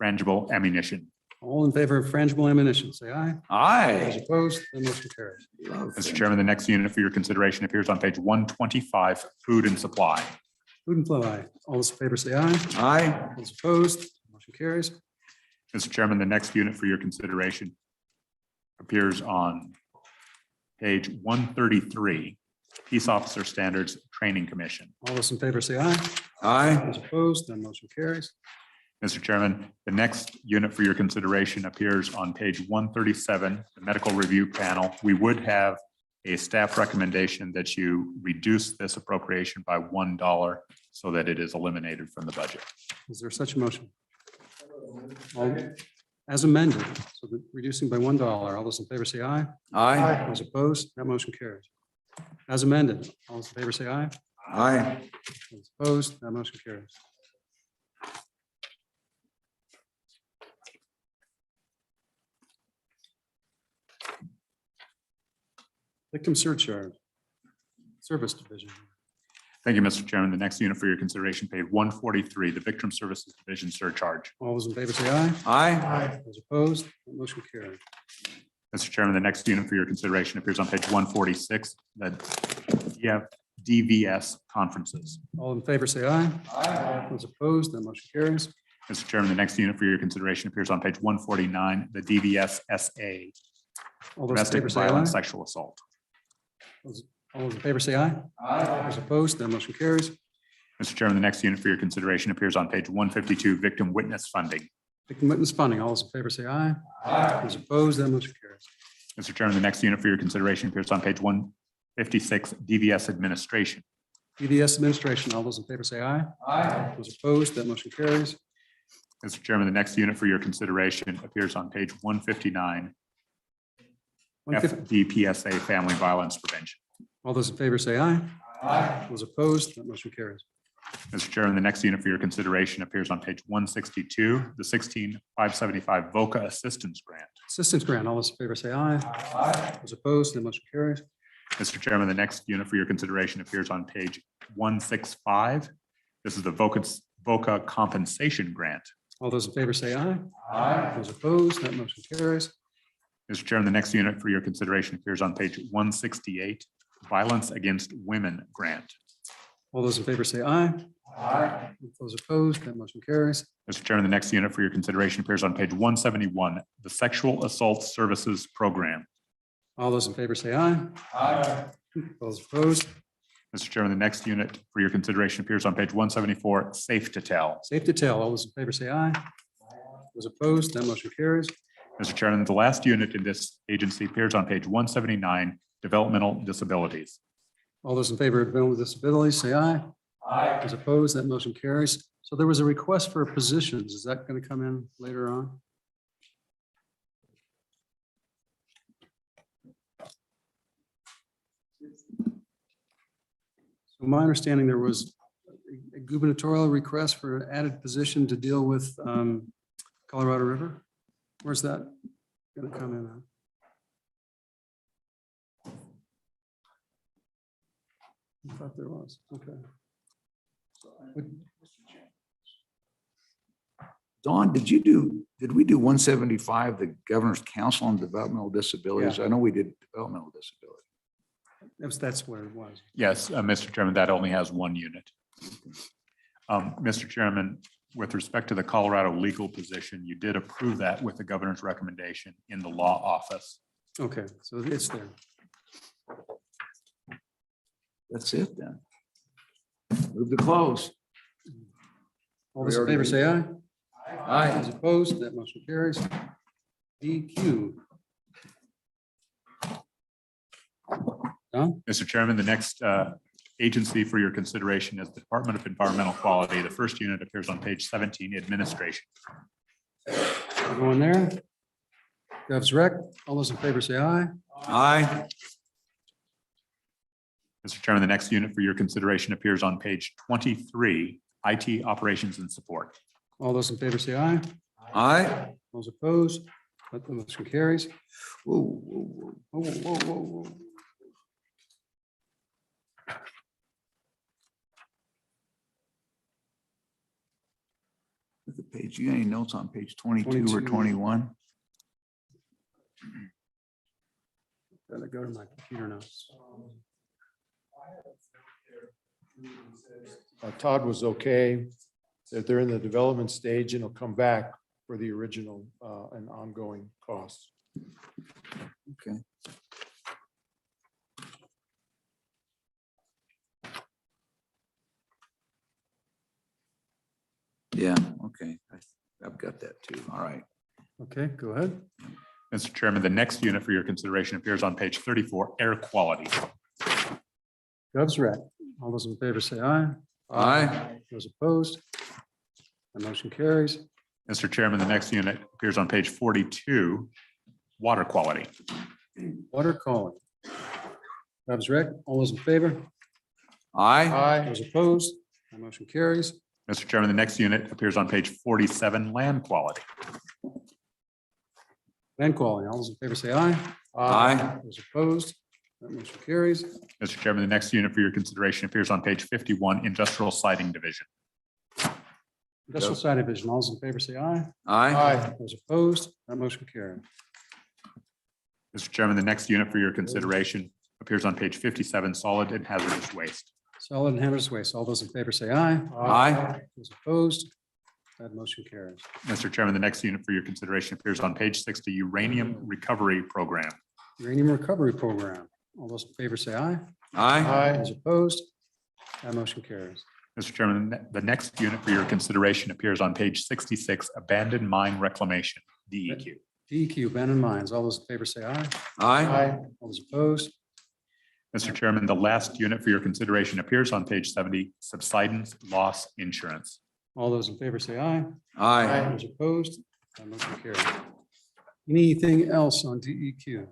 Frangible Ammunition. All in favor of frangible ammunition, say aye. Those Aye. opposed, that motion carries. Mr. Chairman, the next unit for your consideration appears on page 125, Food and Supply. Food and supply, all those in favor say aye. Aye. Those opposed, motion carries. Mr. Chairman, the next unit for your consideration appears on page 133, Peace Officer Standards Training Commission. All those in favor say aye. Aye. Those opposed, that motion carries. Mr. Chairman, the next unit for your consideration appears on page 137, the Medical Review Panel. We would have a staff recommendation that you reduce this appropriation by $1 so that it is eliminated from the budget. Is there such a motion? As amended, so that reducing by $1, all those in favor say aye. Aye. Those opposed, that motion carries. As amended, all those in favor say aye. Aye. Those opposed, that motion carries. Victim surcharge, service division. Thank you, Mr. Chairman. The next unit for your consideration, page 143, the Victim Services Division Surcharge. All those in favor say aye. Aye. Those opposed, that motion carries. Mr. Chairman, the next unit for your consideration appears on page 146, the DVS conferences. All in favor, say aye. Aye. Those opposed, that motion carries. Mr. Chairman, the next unit for your consideration appears on page 149, the DVS SA, All those in domestic favor, say aye. violence, sexual assault. All those in favor, say aye. Aye. Those opposed, that motion carries. Mr. Chairman, the next unit for your consideration appears on page 152, victim witness funding. Victim witness funding. All those in favor, say aye. Aye. Those opposed, that motion carries. Mr. Chairman, the next unit for your consideration appears on page 156, DVS administration. DVS administration. All those in favor, say aye. Aye. Those opposed, that motion carries. Mr. Chairman, the next unit for your consideration appears on page 159, 150. FDPSA, family violence prevention. All those in favor, say aye. Aye. Those opposed, that motion carries. Mr. Chairman, the next unit for your consideration appears on page 162, the 16575 VOCA assistance grant. Assistance grant. All those in favor, say aye. Aye. Those opposed, that motion carries. Mr. Chairman, the next unit for your consideration appears on page 165. This is the VOCA compensation grant. All those in favor, say aye. Aye. Those opposed, that motion carries. Mr. Chairman, the next unit for your consideration appears on page 168, violence against women grant. All those in favor, say aye. Aye. Those opposed, that motion carries. Mr. Chairman, the next unit for your consideration appears on page 171, the sexual assault services program. All those in favor, say aye. Aye. Those opposed, Mr. Chairman, the next unit for your consideration appears on page 174, safe to tell. safe to tell. All those in favor, say aye. Those opposed, that motion carries. Mr. Chairman, the last unit in this agency appears on page 179, developmental disabilities. All those in favor of developmental disabilities, say aye. Aye. Those opposed, that motion carries. So there was a request for positions. Is that going to come in later on? So my understanding, there was a gubernatorial request for an added position to deal with Colorado River. Where's that going to come in at? I thought there was, okay. Dawn, did we do 175, the Governor's Council on Developmental Disabilities? Yeah. I know we did developmental disability. That's where it was. Yes, Mr. Chairman, that only has one unit. Mr. Chairman, with respect to the Colorado legal position, you did approve that with the governor's recommendation in the law office. Okay, so it's there. That's it then. Move to close. All those in favor say aye. Aye. Those opposed, that motion carries. DQ. Don? Mr. Chairman, the next agency for your consideration is the Department of Environmental Quality. The first unit appears on page 17, administration. Go in there. Gov's rec. All those in favor say aye. Aye. Mr. Chairman, the next unit for your consideration appears on page 23, IT operations and support. All those in favor say aye. Aye. Those opposed, that the motion carries. Whoa, whoa, whoa. Whoa, whoa, whoa, whoa. Look at the page. You got any notes on page 22 or 22. 21? Gotta go to my computer now. Todd was okay, that they're in the development stage and it'll come back for the original and ongoing costs. Okay. Yeah, okay. I've got that too. All right. Okay, go ahead. Mr. Chairman, the next unit for your consideration appears on page 34, air quality. Gov's rec. All those in favor say aye. Aye. Those opposed, the motion carries. Mr. Chairman, the next unit appears on page 42, water quality. Water calling. Gov's rec. All those in favor? Aye. Those opposed, the motion carries. Mr. Chairman, the next unit appears on page 47, land quality. Land quality. All those in favor say aye. Aye. Those opposed, that motion carries. Mr. Chairman, the next unit for your consideration appears on page 51, industrial siding division. Industrial side division. All those in favor say aye. Aye. Those opposed, that motion carried. Mr. Chairman, the next unit for your consideration appears on page 57, solid and hazardous waste. Solid and hazardous waste. All those in favor say aye. Aye. Those opposed, that motion carries. Mr. Chairman, the next unit for your consideration appears on page 60, uranium recovery program. Uranium recovery program. All those in favor say aye. Aye. Those opposed, that motion carries. Mr. Chairman, the next unit for your consideration appears on page 66, abandoned mine reclamation, DEQ. DEQ, abandoned mines. All those in favor say aye. Aye. All those opposed, Mr. Chairman, the last unit for your consideration appears on page 70, subsidence loss insurance. all those in favor say aye. Aye. Those opposed, that motion carries. Anything else on DEQ?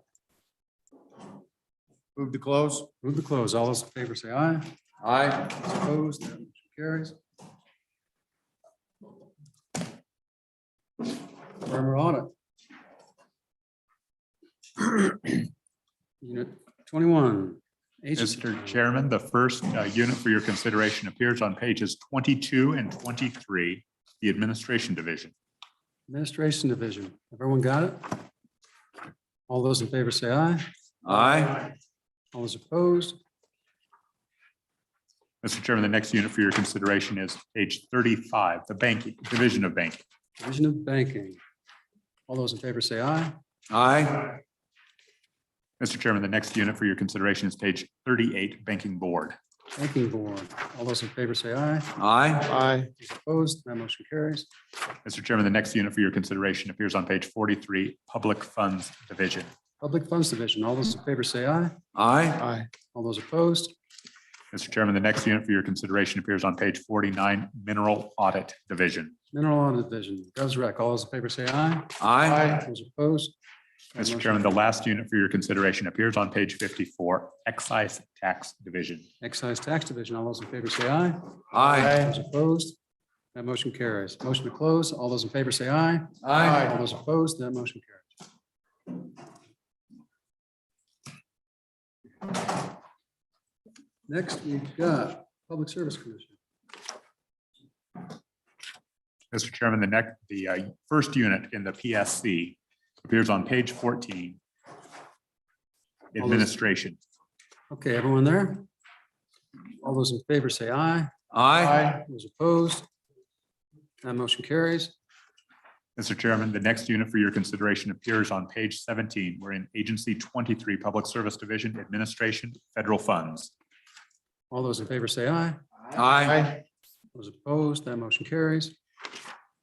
Move to close. Move to close. All those in favor say aye. Aye. Those opposed, that motion carries. Farmer audit. Unit 21. Agency. Mr. Chairman, the first unit for your consideration appears on pages 22 and 23, the administration division. Administration Division. Everyone got it? All those in favor say aye. Aye. All those opposed, Mr. Chairman, the next unit for your consideration is page 35, the banking, division of banking. Division of Banking. All those in favor say aye. Aye. Mr. Chairman, the next unit for your consideration is page 38, banking board. Banking Board. All those in favor say aye. Aye. Aye. Opposed, that motion carries. Mr. Chairman, the next unit for your consideration appears on page 43, public funds division. Public Funds Division. All those in favor say aye. Aye. Aye. All those opposed, Mr. Chairman, the next unit for your consideration appears on page 49, mineral audit division. Mineral Audit Division. GovRec. All those in favor say aye. Aye. Those opposed. that Mr. motion Chairman, the last unit for your consideration appears on page 54, excise tax division. Excise Tax Division. All those in favor say aye. Aye. Those opposed, that motion carries. Motion to close. All those in favor say aye. All Aye. those opposed, that motion carries. Next, we've got Public Service Commission. Mr. Chairman, the first unit in the PSC appears on page 14, administration. Okay, everyone there? All those in favor say aye. Aye. Those opposed, that motion carries. Mr. Chairman, the next unit for your consideration appears on page 17. We're in Agency 23, Public Service Division, Administration, Federal Funds. All those in favor say aye. Aye. Those opposed, that motion carries.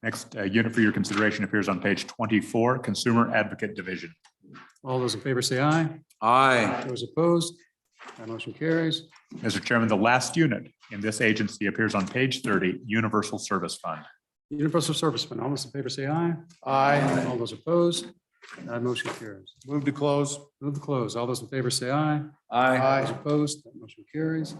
Next unit for your consideration appears on page 24, Consumer Advocate Division. All those in favor say aye. Aye. Those opposed, that motion carries. Mr. Chairman, the last unit in this agency appears on page 30, Universal Service Fund. Universal Service Fund. All those in favor say aye. Aye. All those opposed, that motion carries. Move to close. Move to close. All those in favor say aye. Aye. Those opposed, that motion carries.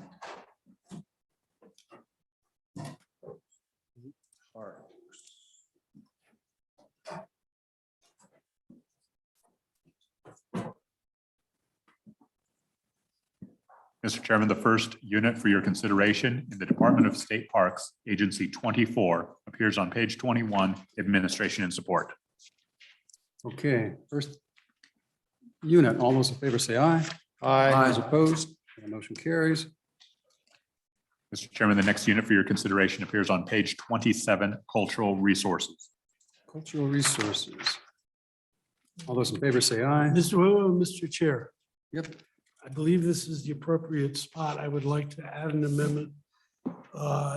Mr. Chairman, the first unit for your consideration in the Department of State Parks, Agency 24, appears on page 21, Administration and Support. Okay, first unit, all those in favor say aye. Aye. Those opposed, that motion carries. Mr. Chairman, the next unit for your consideration appears on page 27, Cultural Resources. Cultural Resources. All those in favor say aye. Mr. Chair, Yep. I believe this is the appropriate spot. I would like to add an amendment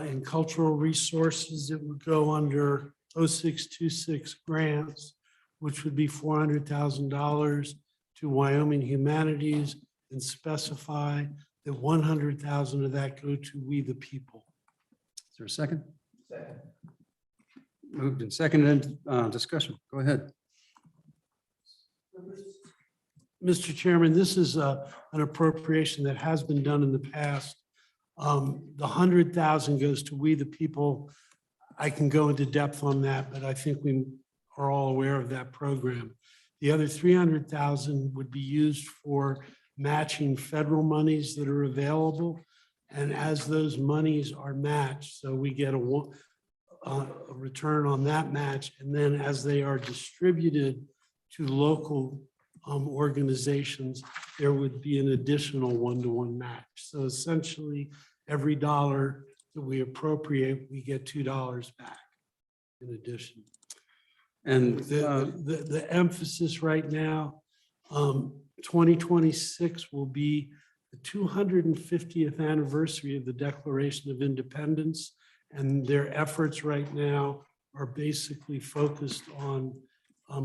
in cultural resources. It would go under 0626 grants, which would be $400,000 to Wyoming Humanities, and specify that 100,000 of that go to We the People. Is there a second? Moved and seconded, discussion. Go ahead. Mr. Chairman, this is an appropriation that has been done in the past. The 100,000 goes to We the People. I can go into depth on that, but I think we are all aware of that program. The other 300,000 would be used for matching federal monies that are available. And as those monies are matched, so we get a return on that match. And then as they are distributed to local organizations, there would be an additional 1-to-1 match. So essentially, every dollar that we appropriate, we get $2 back in addition. And The emphasis right now, 2026 will be the 250th anniversary of the Declaration of Independence. And their efforts right now are basically focused on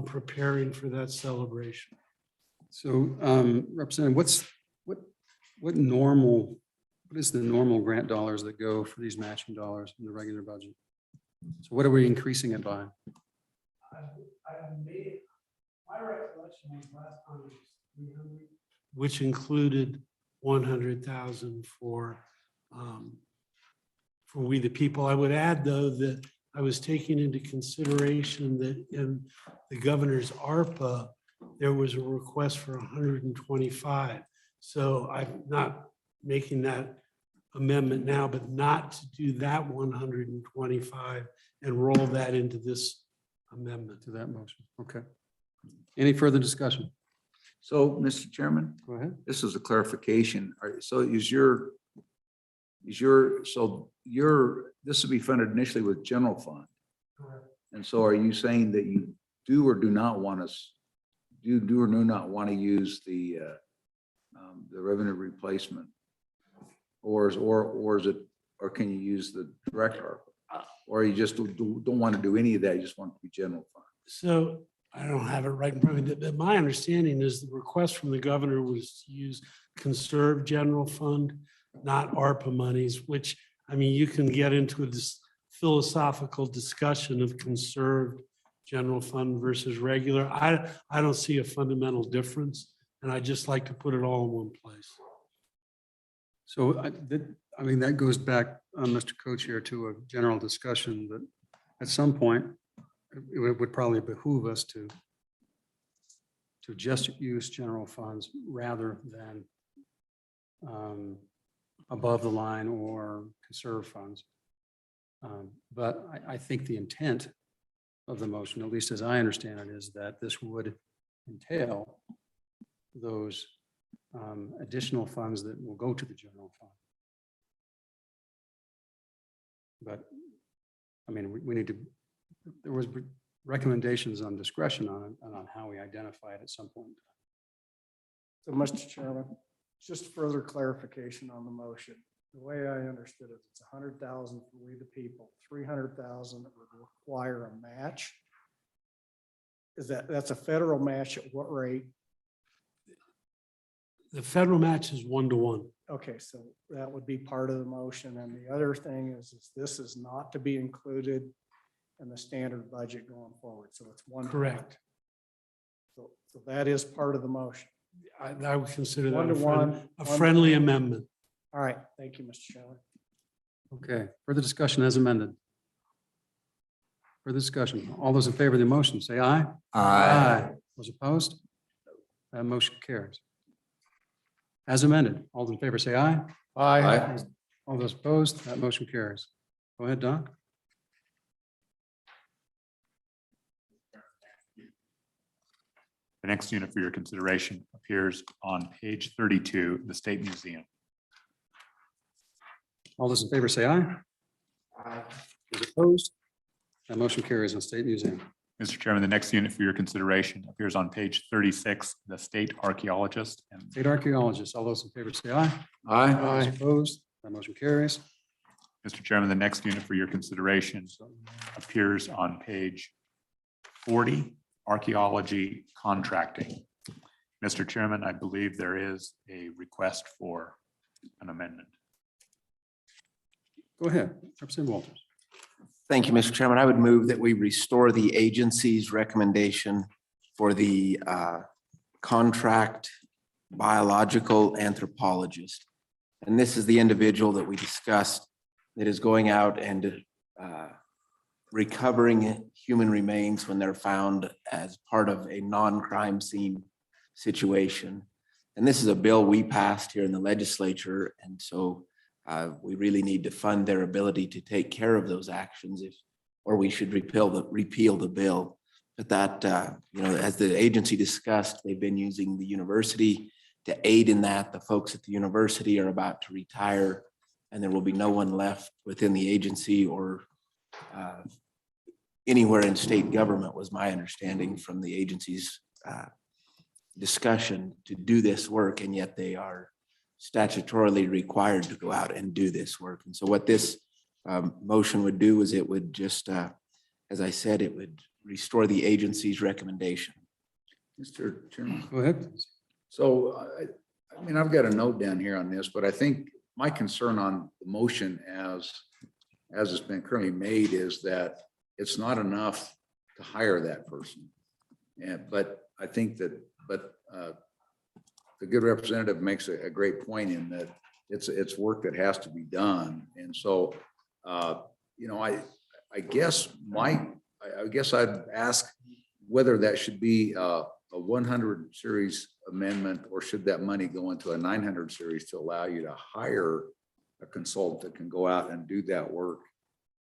preparing for that celebration. so Representative, what is the normal grant dollars that go for these matching dollars in the regular budget? So what are we increasing it by? My recollection was last time it was 300, which included 100,000 for We the People. I would add, though, that I was taking into consideration that in the governor's ARPA, there was a request for 125. So I'm not making that amendment now, but not to do that 125 and roll that into this amendment. To that motion. Okay. Any further discussion? So, Mr. Chairman, Go ahead. this is a clarification. So this will be funded initially with general fund. Correct. And so are you saying that you do or do not want us, do or do not want to use the revenue replacement? Or can you use the direct ARPA? Or you just don't want to do any of that, you just want it to be general fund? So I don't have it right in front of me, but my understanding is the request from the governor was to use conserved general fund, not ARPA monies, which, I mean, you can get into this philosophical discussion of conserved general fund versus regular. I don't see a fundamental difference, and I just like to put it all in one place. So I mean, that goes back, Mr. Co-Chair, to a general discussion that at some point, it would probably behoove us to just use general funds rather than above the line or conserve funds. But I think the intent of the motion, at least as I understand it, is that this would entail those additional funds that will go to the general fund. But, I mean, we need to, there was recommendations on discretion on it and on how we identify it at some point. So, Mr. Chairman, just further clarification on the motion. The way I understood it, it's 100,000 for We the People, 300,000 that would require a match. That's a federal match at what rate? The federal match is 1-to-1. Okay, so that would be part of the motion. And the other thing is this is not to be included in the standard budget going forward. So it's 1-to-1. Correct. So that is part of the motion. I would consider that 1-to-1, a friendly amendment. All right, thank you, Mr. Chairman. Okay, further discussion as amended. Further discussion. All those in favor of the motion, say aye. Aye. Those opposed? That motion carries. As amended, all those in favor say aye. Aye. All those opposed, that motion carries. Go ahead, Don. The next unit for your consideration appears on page 32, the State Museum. All those in favor say aye. Aye. Those opposed? That motion carries on State Museum. Mr. Chairman, the next unit for your consideration appears on page 36, the State Archaeologist. And State Archaeologists, all those in favor say aye. Aye. Those opposed? That motion carries. Mr. Chairman, the next unit for your consideration appears on page 40, Archaeology Contracting. Mr. Chairman, I believe there is a request for an amendment. Go ahead, Representative Walters. Thank you, Mr. Chairman. I would move that we restore the agency's recommendation for the contract biological anthropologist. And this is the individual that we discussed that is going out and recovering human remains when they're found as part of a non-crime scene situation. And this is a bill we passed here in the legislature. And so we really need to fund their ability to take care of those actions, or we should repeal the bill. But that, as the agency discussed, they've been using the university to aid in that. The folks at the university are about to retire, and there will be no one left within the agency or anywhere in state government, was my understanding from the agency's discussion, to do this work, and yet they are statutorily required to go out and do this work. And so what this motion would do is it would just, as I said, it would restore the agency's recommendation. Mr. Chairman. Go ahead. So, I mean, I've got a note down here on this, but I think my concern on the motion as it's been currently made is that it's not enough to hire that person. But I think that, the good representative makes a great point in that it's work that has to be done. And so, I guess I'd ask whether that should be a 100 series amendment, or should that money go into a 900 series to allow you to hire a consultant that can go out and do that work?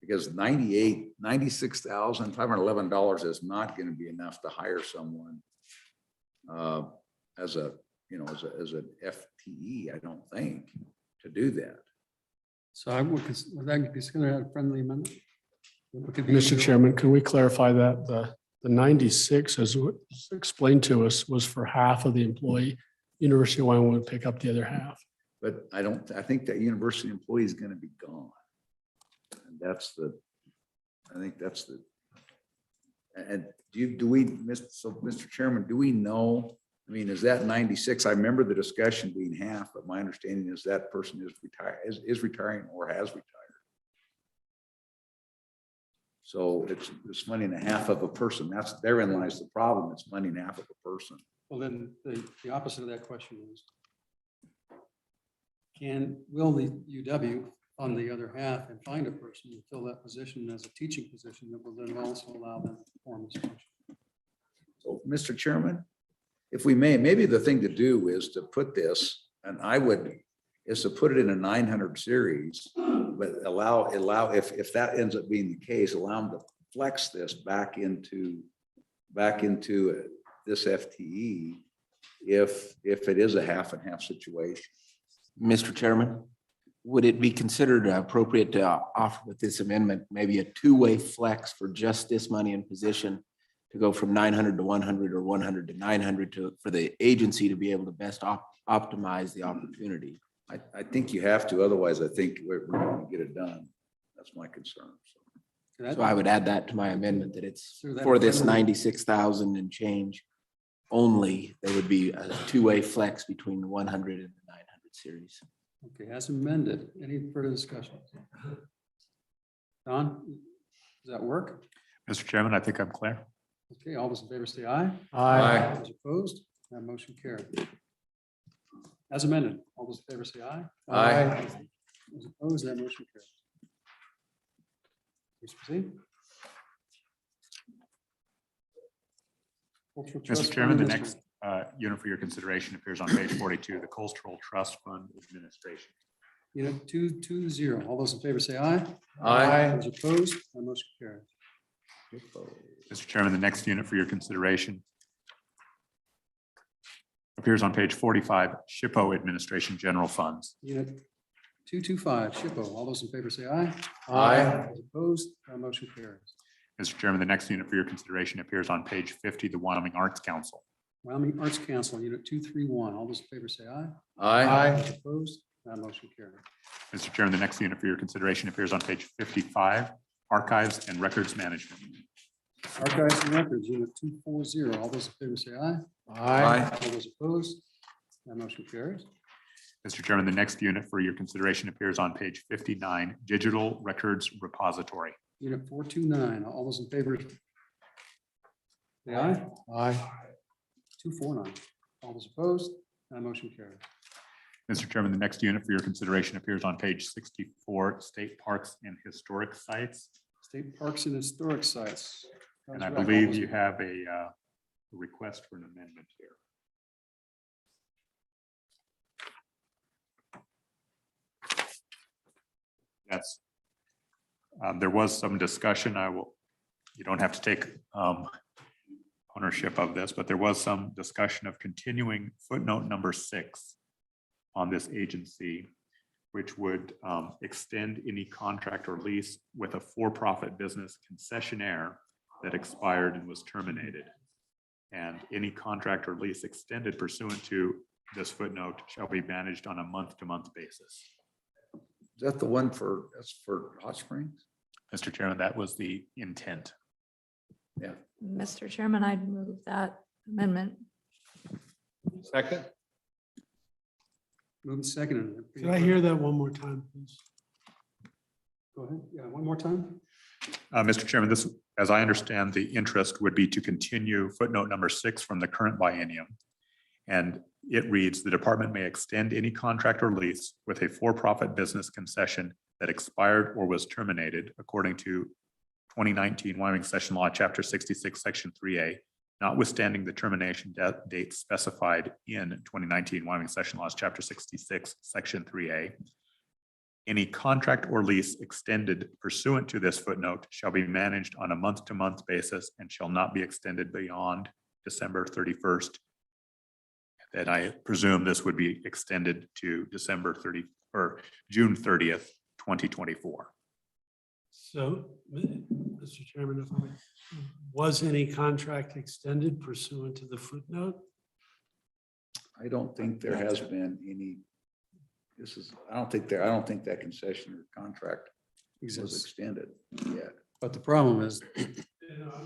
Because $96,511 is not going to be enough to hire someone as an FTE, I don't think, to do that. So I would that consider a friendly amendment? Mr. Chairman, can we clarify that the 96, as was explained to us, was for half of the employee? University of Wyoming would pick up the other half. But I think that university employee is going to be gone. And and Mr. Chairman, do we know, I mean, is that 96? I remember the discussion being half, but my understanding is that person is retiring or has retired. So it's money and a half of a person. Therein lies the problem. It's money and a half of a person. Well, then the opposite of that question is, will the UW on the other half and find a person to fill that position as a teaching position that will then also allow them to perform this function? So, Mr. Chairman, if we may, maybe the thing to do is to put this, and is to put it in a 900 series, but allow, if that ends up being the case, allow them to flex this back into this FTE if it is a half and half situation. Mr. Chairman, would it be considered appropriate to offer with this amendment, maybe a two-way flex for just this money in position to go from 900 to 100 or 100 to 900 for the agency to be able to best optimize the opportunity? I think you have to, otherwise I think we're going to get it done. That's my concern. So I would add that to my amendment, that it's for this 96,000 and change only, there would be a two-way flex between the 100 and the 900 series. Okay, as amended. Any further discussion? Don, does that work? Mr. Chairman, I think I'm clear. Okay, all those in favor say aye. Aye. Those opposed, that motion carried. As amended, all those in favor say aye. Aye. Those opposed, that motion carries. Please proceed. Cultural Trust Mr. Chairman, the Fund next unit for your consideration appears on page 42, the Cultural Trust Fund Administration. Unit 220, all those in favor say aye. Aye. Those opposed, that motion carries. Mr. Chairman, the next unit for your consideration appears on page 45, SHPO Administration General Funds. Unit 225, SHPO, all those in favor say aye. Aye. Those opposed, that motion carries. Mr. Chairman, the next unit for your consideration appears on page 50, the Wyoming Arts Council. Wyoming Arts Council, Unit 231, all those in favor say aye. Aye. Those opposed, that motion carries. Mr. Chairman, the next unit for your consideration appears on page 55, Archives and Records Management. Archives and Records, Unit 240, all those in favor say aye. Aye. All those opposed, that motion carries. Mr. Chairman, the next unit for your consideration appears on page 59, Digital Records Repository. Unit 429, all those in favor say aye. Aye. 249, all those opposed, that motion carries. Mr. Chairman, the next unit for your consideration appears on page 64, State Parks and Historic Sites. State Parks and Historic Sites. And I believe you have a request for an amendment here. Yes. There was some discussion. You don't have to take ownership of this, but there was some discussion of continuing footnote number 6 on this agency, which would extend any contract or lease with a for-profit business concessionaire that expired and was terminated. And any contract or lease extended pursuant to this footnote shall be managed on a month-to-month basis. Is that the one that's for Hot Springs? Mr. Chairman, that was the intent. Yeah. Mr. Chairman, I'd move that amendment. Second? Moving second. Could I hear that one more time, please? Go ahead. Yeah, one more time. Mr. Chairman, this, as I understand, the interest would be to continue footnote number 6 from the current biennium. And it reads, the department may extend any contract or lease with a for-profit business concession that expired or was terminated according to 2019 Wyoming Session Law, Chapter 66, Section 3A, notwithstanding the termination date specified in 2019 Wyoming Session Laws, Chapter 66, Section 3A. Any contract or lease extended pursuant to this footnote shall be managed on a month-to-month basis and shall not be extended beyond December 31st. That I presume this would be extended to December 30 or June 30th, 2024. So, Mr. Chairman, if I may, was any contract extended pursuant to the footnote? I don't think there has been any. I don't think that concession or contract was Exists. extended yet. But the problem is,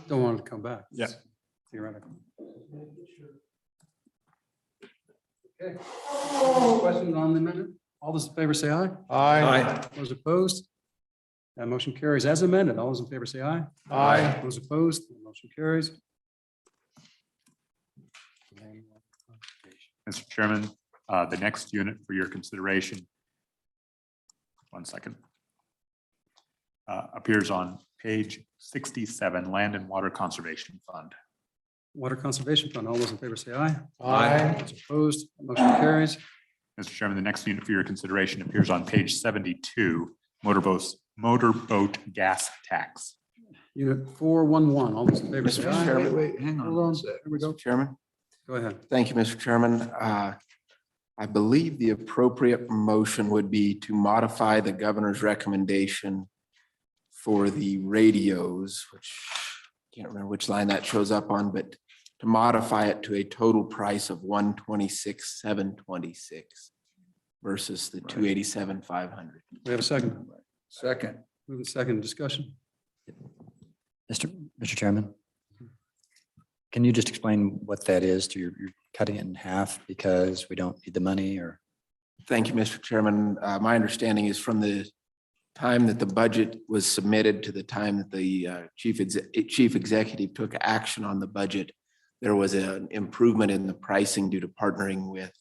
don't want it to come back. Yeah. Theoretical. Okay. Question on the amendment? All those in favor say aye. Aye. Those opposed? That motion carries as amended. All those in favor say aye. Aye. Those opposed, the motion carries. Mr. Chairman, the next unit for your consideration, one second, appears on page 67, Land and Water Conservation Fund. Water Conservation Fund, all those in favor say aye. Aye. Those opposed, the motion carries. Mr. Chairman, the next unit for your consideration appears on page 72, motorboat gas tax. Unit 411, all those in favor say Mr. aye. Chairman. Wait, hang on. Hold on, here we go. Chairman. Go ahead. Thank you, Mr. Chairman. I believe the appropriate motion would be to modify the governor's recommendation for the radios, which I can't remember which line that shows up on, but to modify it to a total price of $126,726 versus the $287,500. We have a second. Second. Moving second, discussion. Mr. Chairman, can you just explain what that is? You're cutting it in half because we don't need the money, or? Thank you, Mr. Chairman. My understanding is from the time that the budget was submitted to the time that the chief executive took action on the budget, there was an improvement in the pricing due to partnering with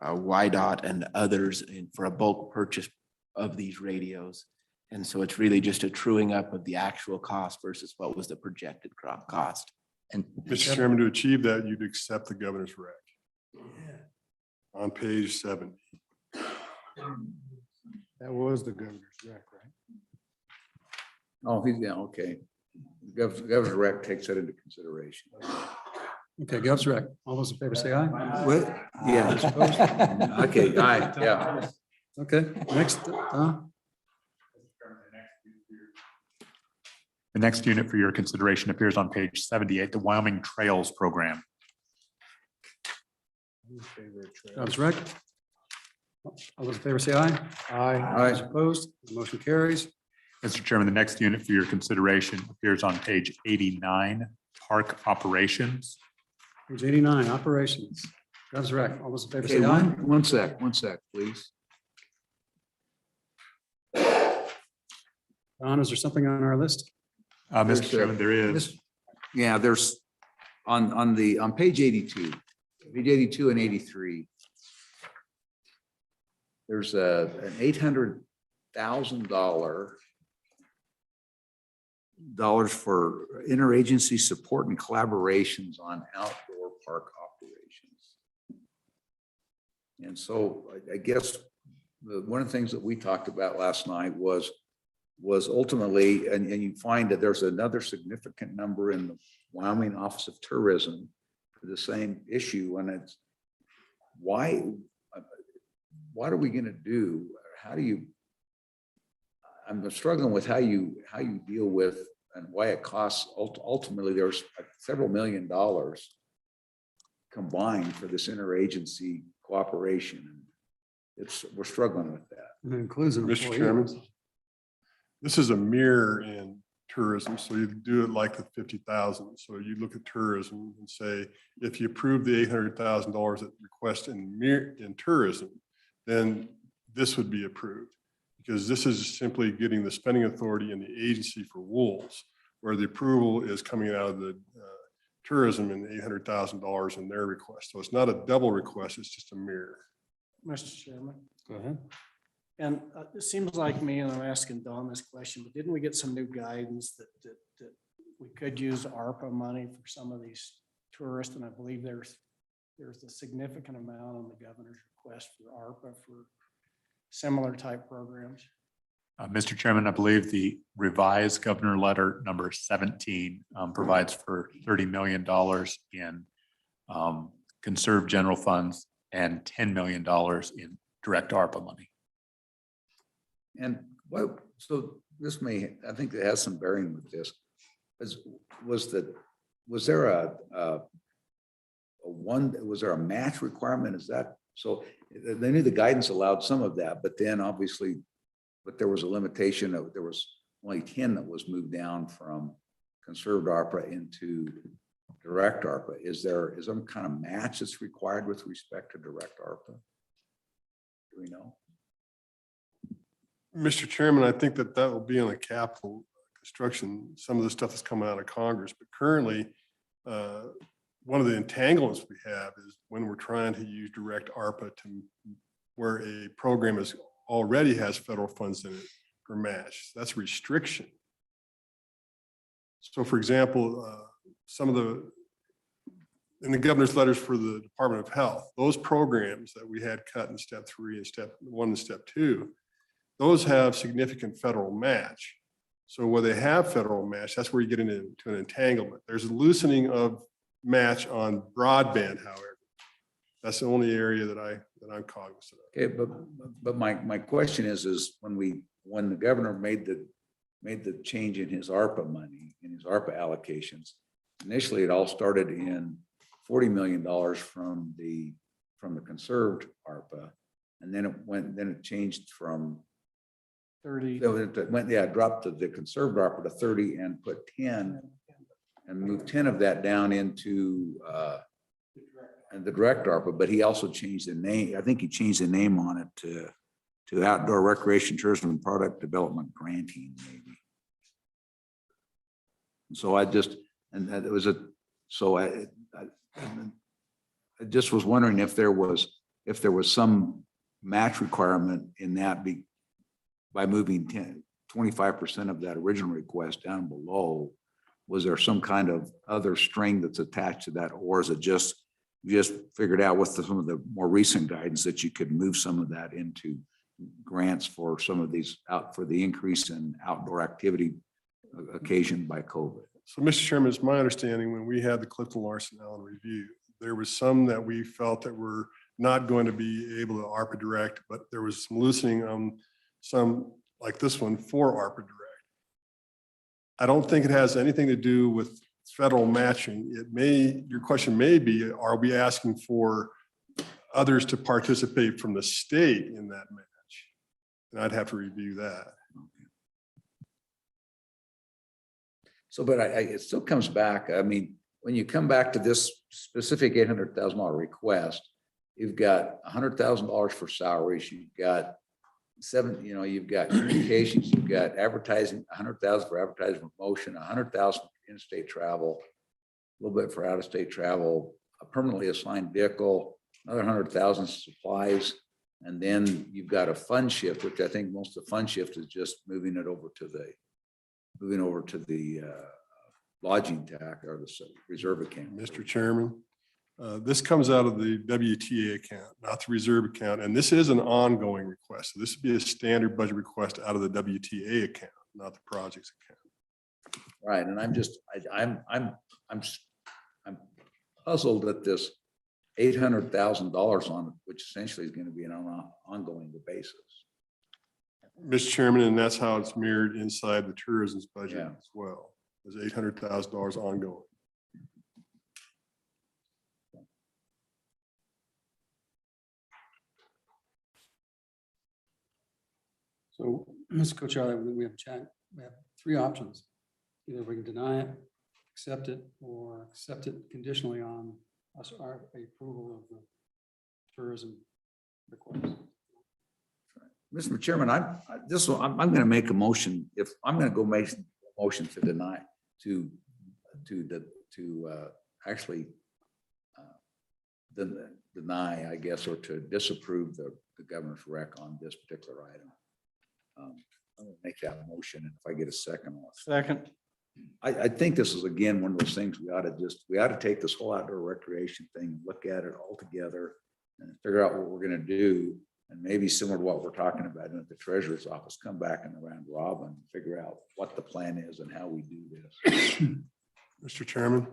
YDOT and others for a bulk purchase of these radios. And so it's really just a truing up of the actual cost versus what was the projected cost. And Mr. Chairman, to achieve that, you'd accept the governor's rec. On page 7. That was the governor's rec, right? Oh, okay. Governor's rec takes that into consideration. Okay, Gov's rec. All those in favor say aye. What? Yeah. Okay, aye, yeah. Okay, next, The next unit for your consideration appears on page 78, the Wyoming Trails Program. Gov's rec. All those in favor say aye. Aye. Those opposed, the motion carries. Mr. Chairman, the next unit for your consideration appears on page 89, Park Operations. Page 89, operations. Gov's rec. All those in favor Okay, say aye. one sec, please. Don, is there something on our list? Mr. Chairman, there is. Yeah, there's on page 82, page 82 and 83. There's an $800,000 for interagency support and collaborations on outdoor park operations. And so I guess one of the things that we talked about last night was was ultimately, and you find that there's another significant number in the Wyoming Office of Tourism for the same issue. And it's why what are we going to do? How do you, I'm struggling with how you deal with and why it costs. Ultimately, there's several $1 million combined for this interagency cooperation. We're struggling with that. And it includes an Mr. employee. Chairman, this is a mirror in tourism. So you do it like the 50,000. So you look at tourism and say, if you approve the $800,000 at request in tourism, then this would be approved, because this is simply getting the spending authority in the agency for wolves, where the approval is coming out of the tourism and $800,000 in their request. So it's not a double request, it's just a mirror. Mr. Chairman. Go ahead. And it seems like me, and I'm asking Don this question, but didn't we get some new guidance that we could use ARPA money for some of these tourists? And I believe there's a significant amount on the governor's request for ARPA for similar type programs. Mr. Chairman, I believe the revised governor letter number 17 provides for $30 million in conserved general funds and $10 million in direct ARPA money. And what, so this may, I think it has some bearing with this. Was there a match requirement? Is that, so they knew the guidance allowed some of that, but then obviously, but there was a limitation of, there was only 10 that was moved down from conserved ARPA into direct ARPA. Is there some kind of match that's required with respect to direct ARPA? Do we know? Mr. Chairman, I think that will be on the capital construction. Some of the stuff is coming out of Congress, but currently one of the entanglements we have is when we're trying to use direct ARPA to where a program already has federal funds in it for match. That's restriction. So for example, some of in the governor's letters for the Department of Health, those programs that we had cut in step 3 and step 1 and step 2, those have significant federal match. So where they have federal match, that's where you get into an entanglement. There's a loosening of match on broadband, however. That's the only area that I'm cognizant of. Okay, but my question is when the governor made the change in his ARPA money, in his ARPA allocations, initially it all started in $40 million from the conserved ARPA, and then it changed from 30. So it went, yeah, dropped the conserved ARPA to 30 and put 10 and moved 10 of that down into and the direct ARPA, but he also changed the name. I think he changed the name on it to Outdoor Recreation Tourism and Product Development Granting, maybe. So I just, and that it was I just was wondering if there was some match requirement in that by moving 25% of that original request down below. Was there some kind of other string that's attached to that, or is it just figured out with some of the more recent guidance that you could move some of that into grants for some of these for the increase in outdoor activity occasioned by COVID? So, Mr. Chairman, it's my understanding when we had the Clifton Larson Allen review, there was some that we felt that were not going to be able to ARPA direct, but there was some loosening on some like this one for ARPA direct. I don't think it has anything to do with federal matching. Your question may be, are we asking for others to participate from the state in that match? And I'd have to review that. So, but it still comes back. I mean, when you come back to this specific $800,000 request, you've got $100,000 for salaries. You've got you've got communications, you've got advertising, $100,000 for advertising promotion, $100,000 for in-state travel, a little bit for out-of-state travel, a permanently assigned vehicle, another $100,000 supplies, and then you've got a fund shift, which I think most of the fund shift is just moving over to the lodging tax or the reserve account. Mr. Chairman, this comes out of the WTA account, not the reserve account, and this is an ongoing request. So this would be a standard budget request out of the WTA account, not the projects account. Right, and I'm puzzled at this $800,000 on it, which essentially is going to be on an ongoing basis. Mr. Chairman, and that's how it's mirrored inside the tourism's budget Yeah. as well. There's $800,000 ongoing. So, Mr. Co-Chair, we have we have three options. Either we can deny it, accept it, or accept it conditionally on our approval of the tourism request. Mr. Chairman, I'm going to make a motion. If I'm going to go make a motion to deny, to actually deny, I guess, or to disapprove the governor's rec on this particular item. I'm going to make that motion, and if I get a second, Second. I think this is, again, one of those things we ought to take this whole outdoor recreation thing and look at it all together and figure out what we're going to do. And maybe similar to what we're talking about at the treasurer's office, come back in the round robin, and figure out what the plan is and how we do this. Mr. Chairman,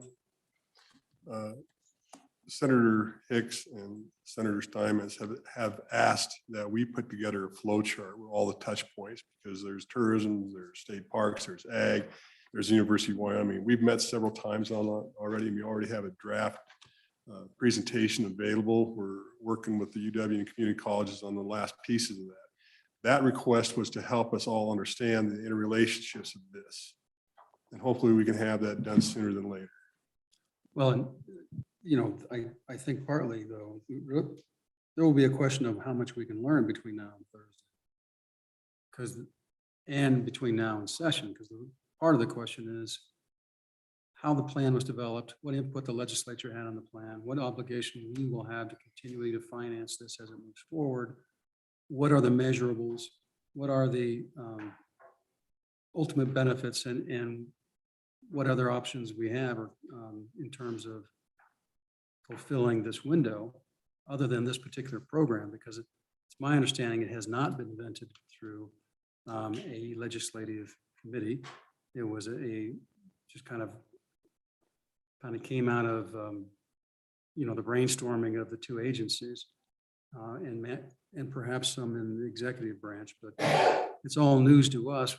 Senator Hicks and Senator Steinmetz have asked that we put together a flow chart with all the touch points, because there's tourism, there's state parks, there's ag, there's the University of Wyoming. We've met several times on that already. We already have a draft presentation available. We're working with the UW and community colleges on the last pieces of that. That request was to help us all understand the interrelationships of this. And hopefully we can have that done sooner than later. Well, and, you know, I think partly though, there will be a question of how much we can learn between now and Thursday. And between now and session, because part of the question is how the plan was developed, what input the legislature had on the plan, what obligation we will have to continually to finance this as it moves forward. What are the measurables? What are the ultimate benefits, and what other options we have in terms of fulfilling this window other than this particular program, because it's my understanding it has not been invented through a legislative committee. It was just kind of came out of you know, the brainstorming of the two agencies and perhaps some in the executive branch, but it's all news to us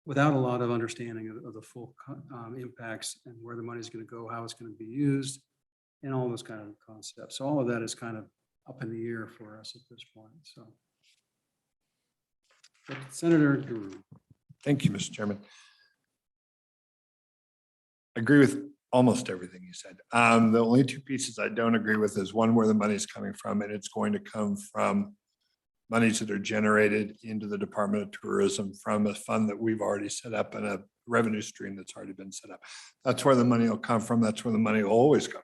without a lot of understanding of the full impacts and where the money is going to go, how it's going to be used, and all those kind of concepts. So all of that is kind of up in the air for us at this point. So, but Senator Guru. Thank you, Mr. Chairman. I agree with almost everything you said. The only two pieces I don't agree with is one, where the money is coming from, and it's going to come from monies that are generated into the Department of Tourism from a fund that we've already set up and a revenue stream that's already been set up. That's where the money will come from. That's where the money will always come.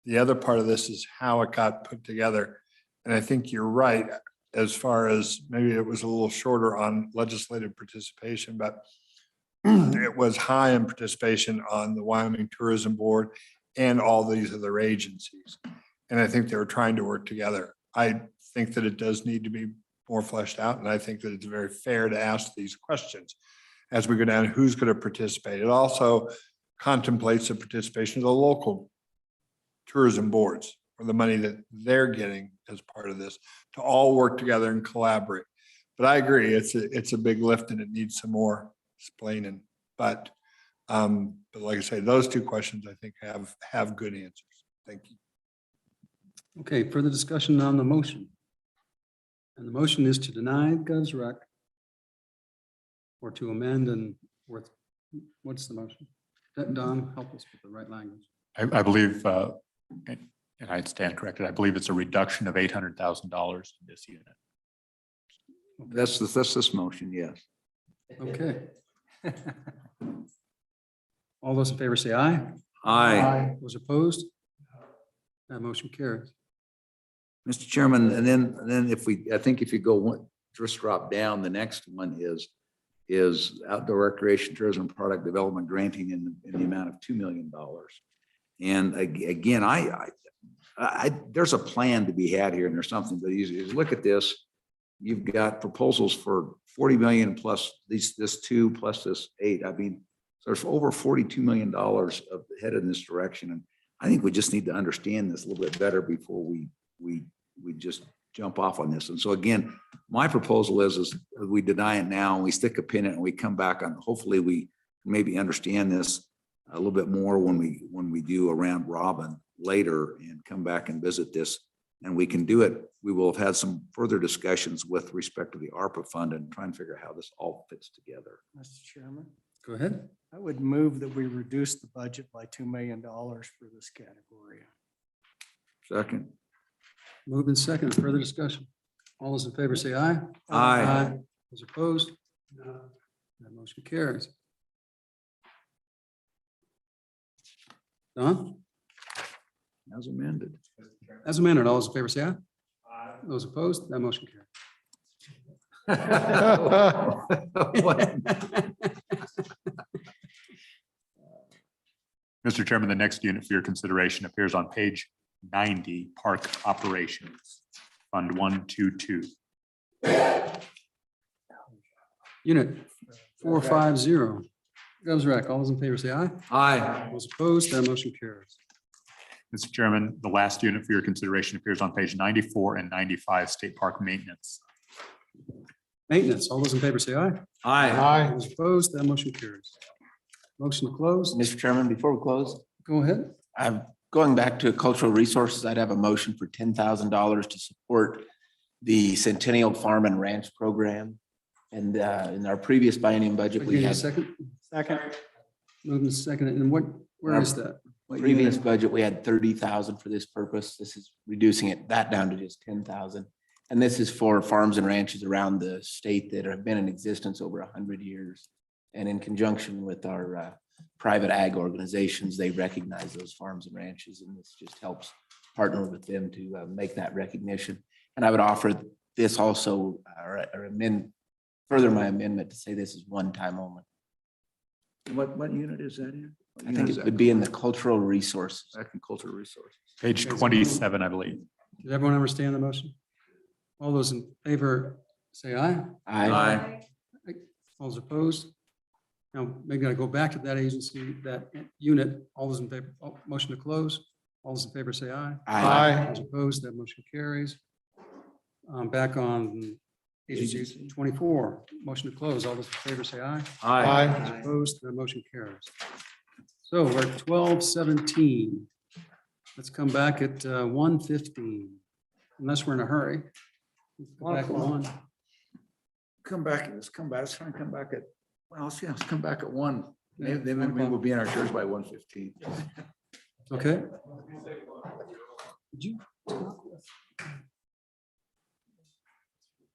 The other part of this is how it got put together. And I think you're right, as far as maybe it was a little shorter on legislative participation, but it was high in participation on the Wyoming Tourism Board and all these other agencies. And I think they were trying to work together. I think that it does need to be more fleshed out. And I think that it's very fair to ask these questions as we go down, who's going to participate. It also contemplates the participation of the local tourism boards for the money that they're getting as part of this, to all work together and collaborate. But I agree, it's a big lift and it needs some more explaining. But like I say, those two questions I think have good answers. Thank you. Okay, further discussion on the motion. And the motion is to deny Gov's rec or to amend and what's the motion? Don, help us with the right language. I believe, and I stand corrected, I believe it's a reduction of $800,000 in this unit. That's this motion, yes. Okay. All those in favor say aye. Aye. Those opposed? That motion carries. Mr. Chairman, and then I think if you go one, just drop down, the next one is outdoor recreation tourism product development granting in the amount of $2 million. And again, there's a plan to be had here, and there's something that you look at this. you've got proposals for 40 million plus this 2 plus this 8. I mean, there's over $42 million of head in this direction. And I think we just need to understand this a little bit better before we just jump off on this. And so again, my proposal is we deny it now and we stick a pin in it and we come back on, hopefully we maybe understand this a little bit more when we do a round robin later and come back and visit this. And we can do it. We will have had some further discussions with respect to the ARPA fund and try and figure out how this all fits together. Mr. Chairman, Go ahead. I would move that we reduce the budget by $2 million for this category. Second. Moved and second. Further discussion. All those in favor say aye. Aye. Those opposed? No. That motion carries. Don? As amended. As amended, all those in favor say aye. Those opposed? That motion carries. Mr. Chairman, the next unit for your consideration appears on page 90, Park Operations, Fund 122. Unit 450. Goes rec. All those in favor say aye. Aye. Those opposed? That motion carries. Mr. Chairman, the last unit for your consideration appears on page 94 and 95, State Park Maintenance. Maintenance. All those in favor say aye. Aye. Those opposed? That motion carries. Motion to close. Mr. Chairman, before we close, Go ahead. I'm going back to cultural resources. I'd have a motion for $10,000 to support the Centennial Farm and Ranch Program. And in our previous biennium budget, Give we you a had second. Second. Moving to second. And where is that? previous budget, we had 30,000 for this purpose. This is reducing that down to just 10,000. And this is for farms and ranches around the state that have been in existence over 100 years. And in conjunction with our private ag organizations, they recognize those farms and ranches, and this just helps partner with them to make that recognition. And I would offer this also, or amend, further my amendment to say this is one time only. What unit is that in? I think it would be in the cultural resources. Agricultural resources. Page 27, I believe. Did everyone understand the motion? All those in favor say aye. Aye. All those opposed? Now, maybe I go back to that agency, that unit. All those in favor, motion to close. All those in favor say aye. Aye. Those opposed, that motion carries. Back on agency 24, motion to close. All those in favor say aye. Those opposed, that motion carries. So we're at 12:17. Let's come back at 1:15, unless we're in a hurry. Let's go back at 1. Let's try and come back at, well, let's come back at 1. Maybe we'll be in our chairs by 1:15. Okay. Did you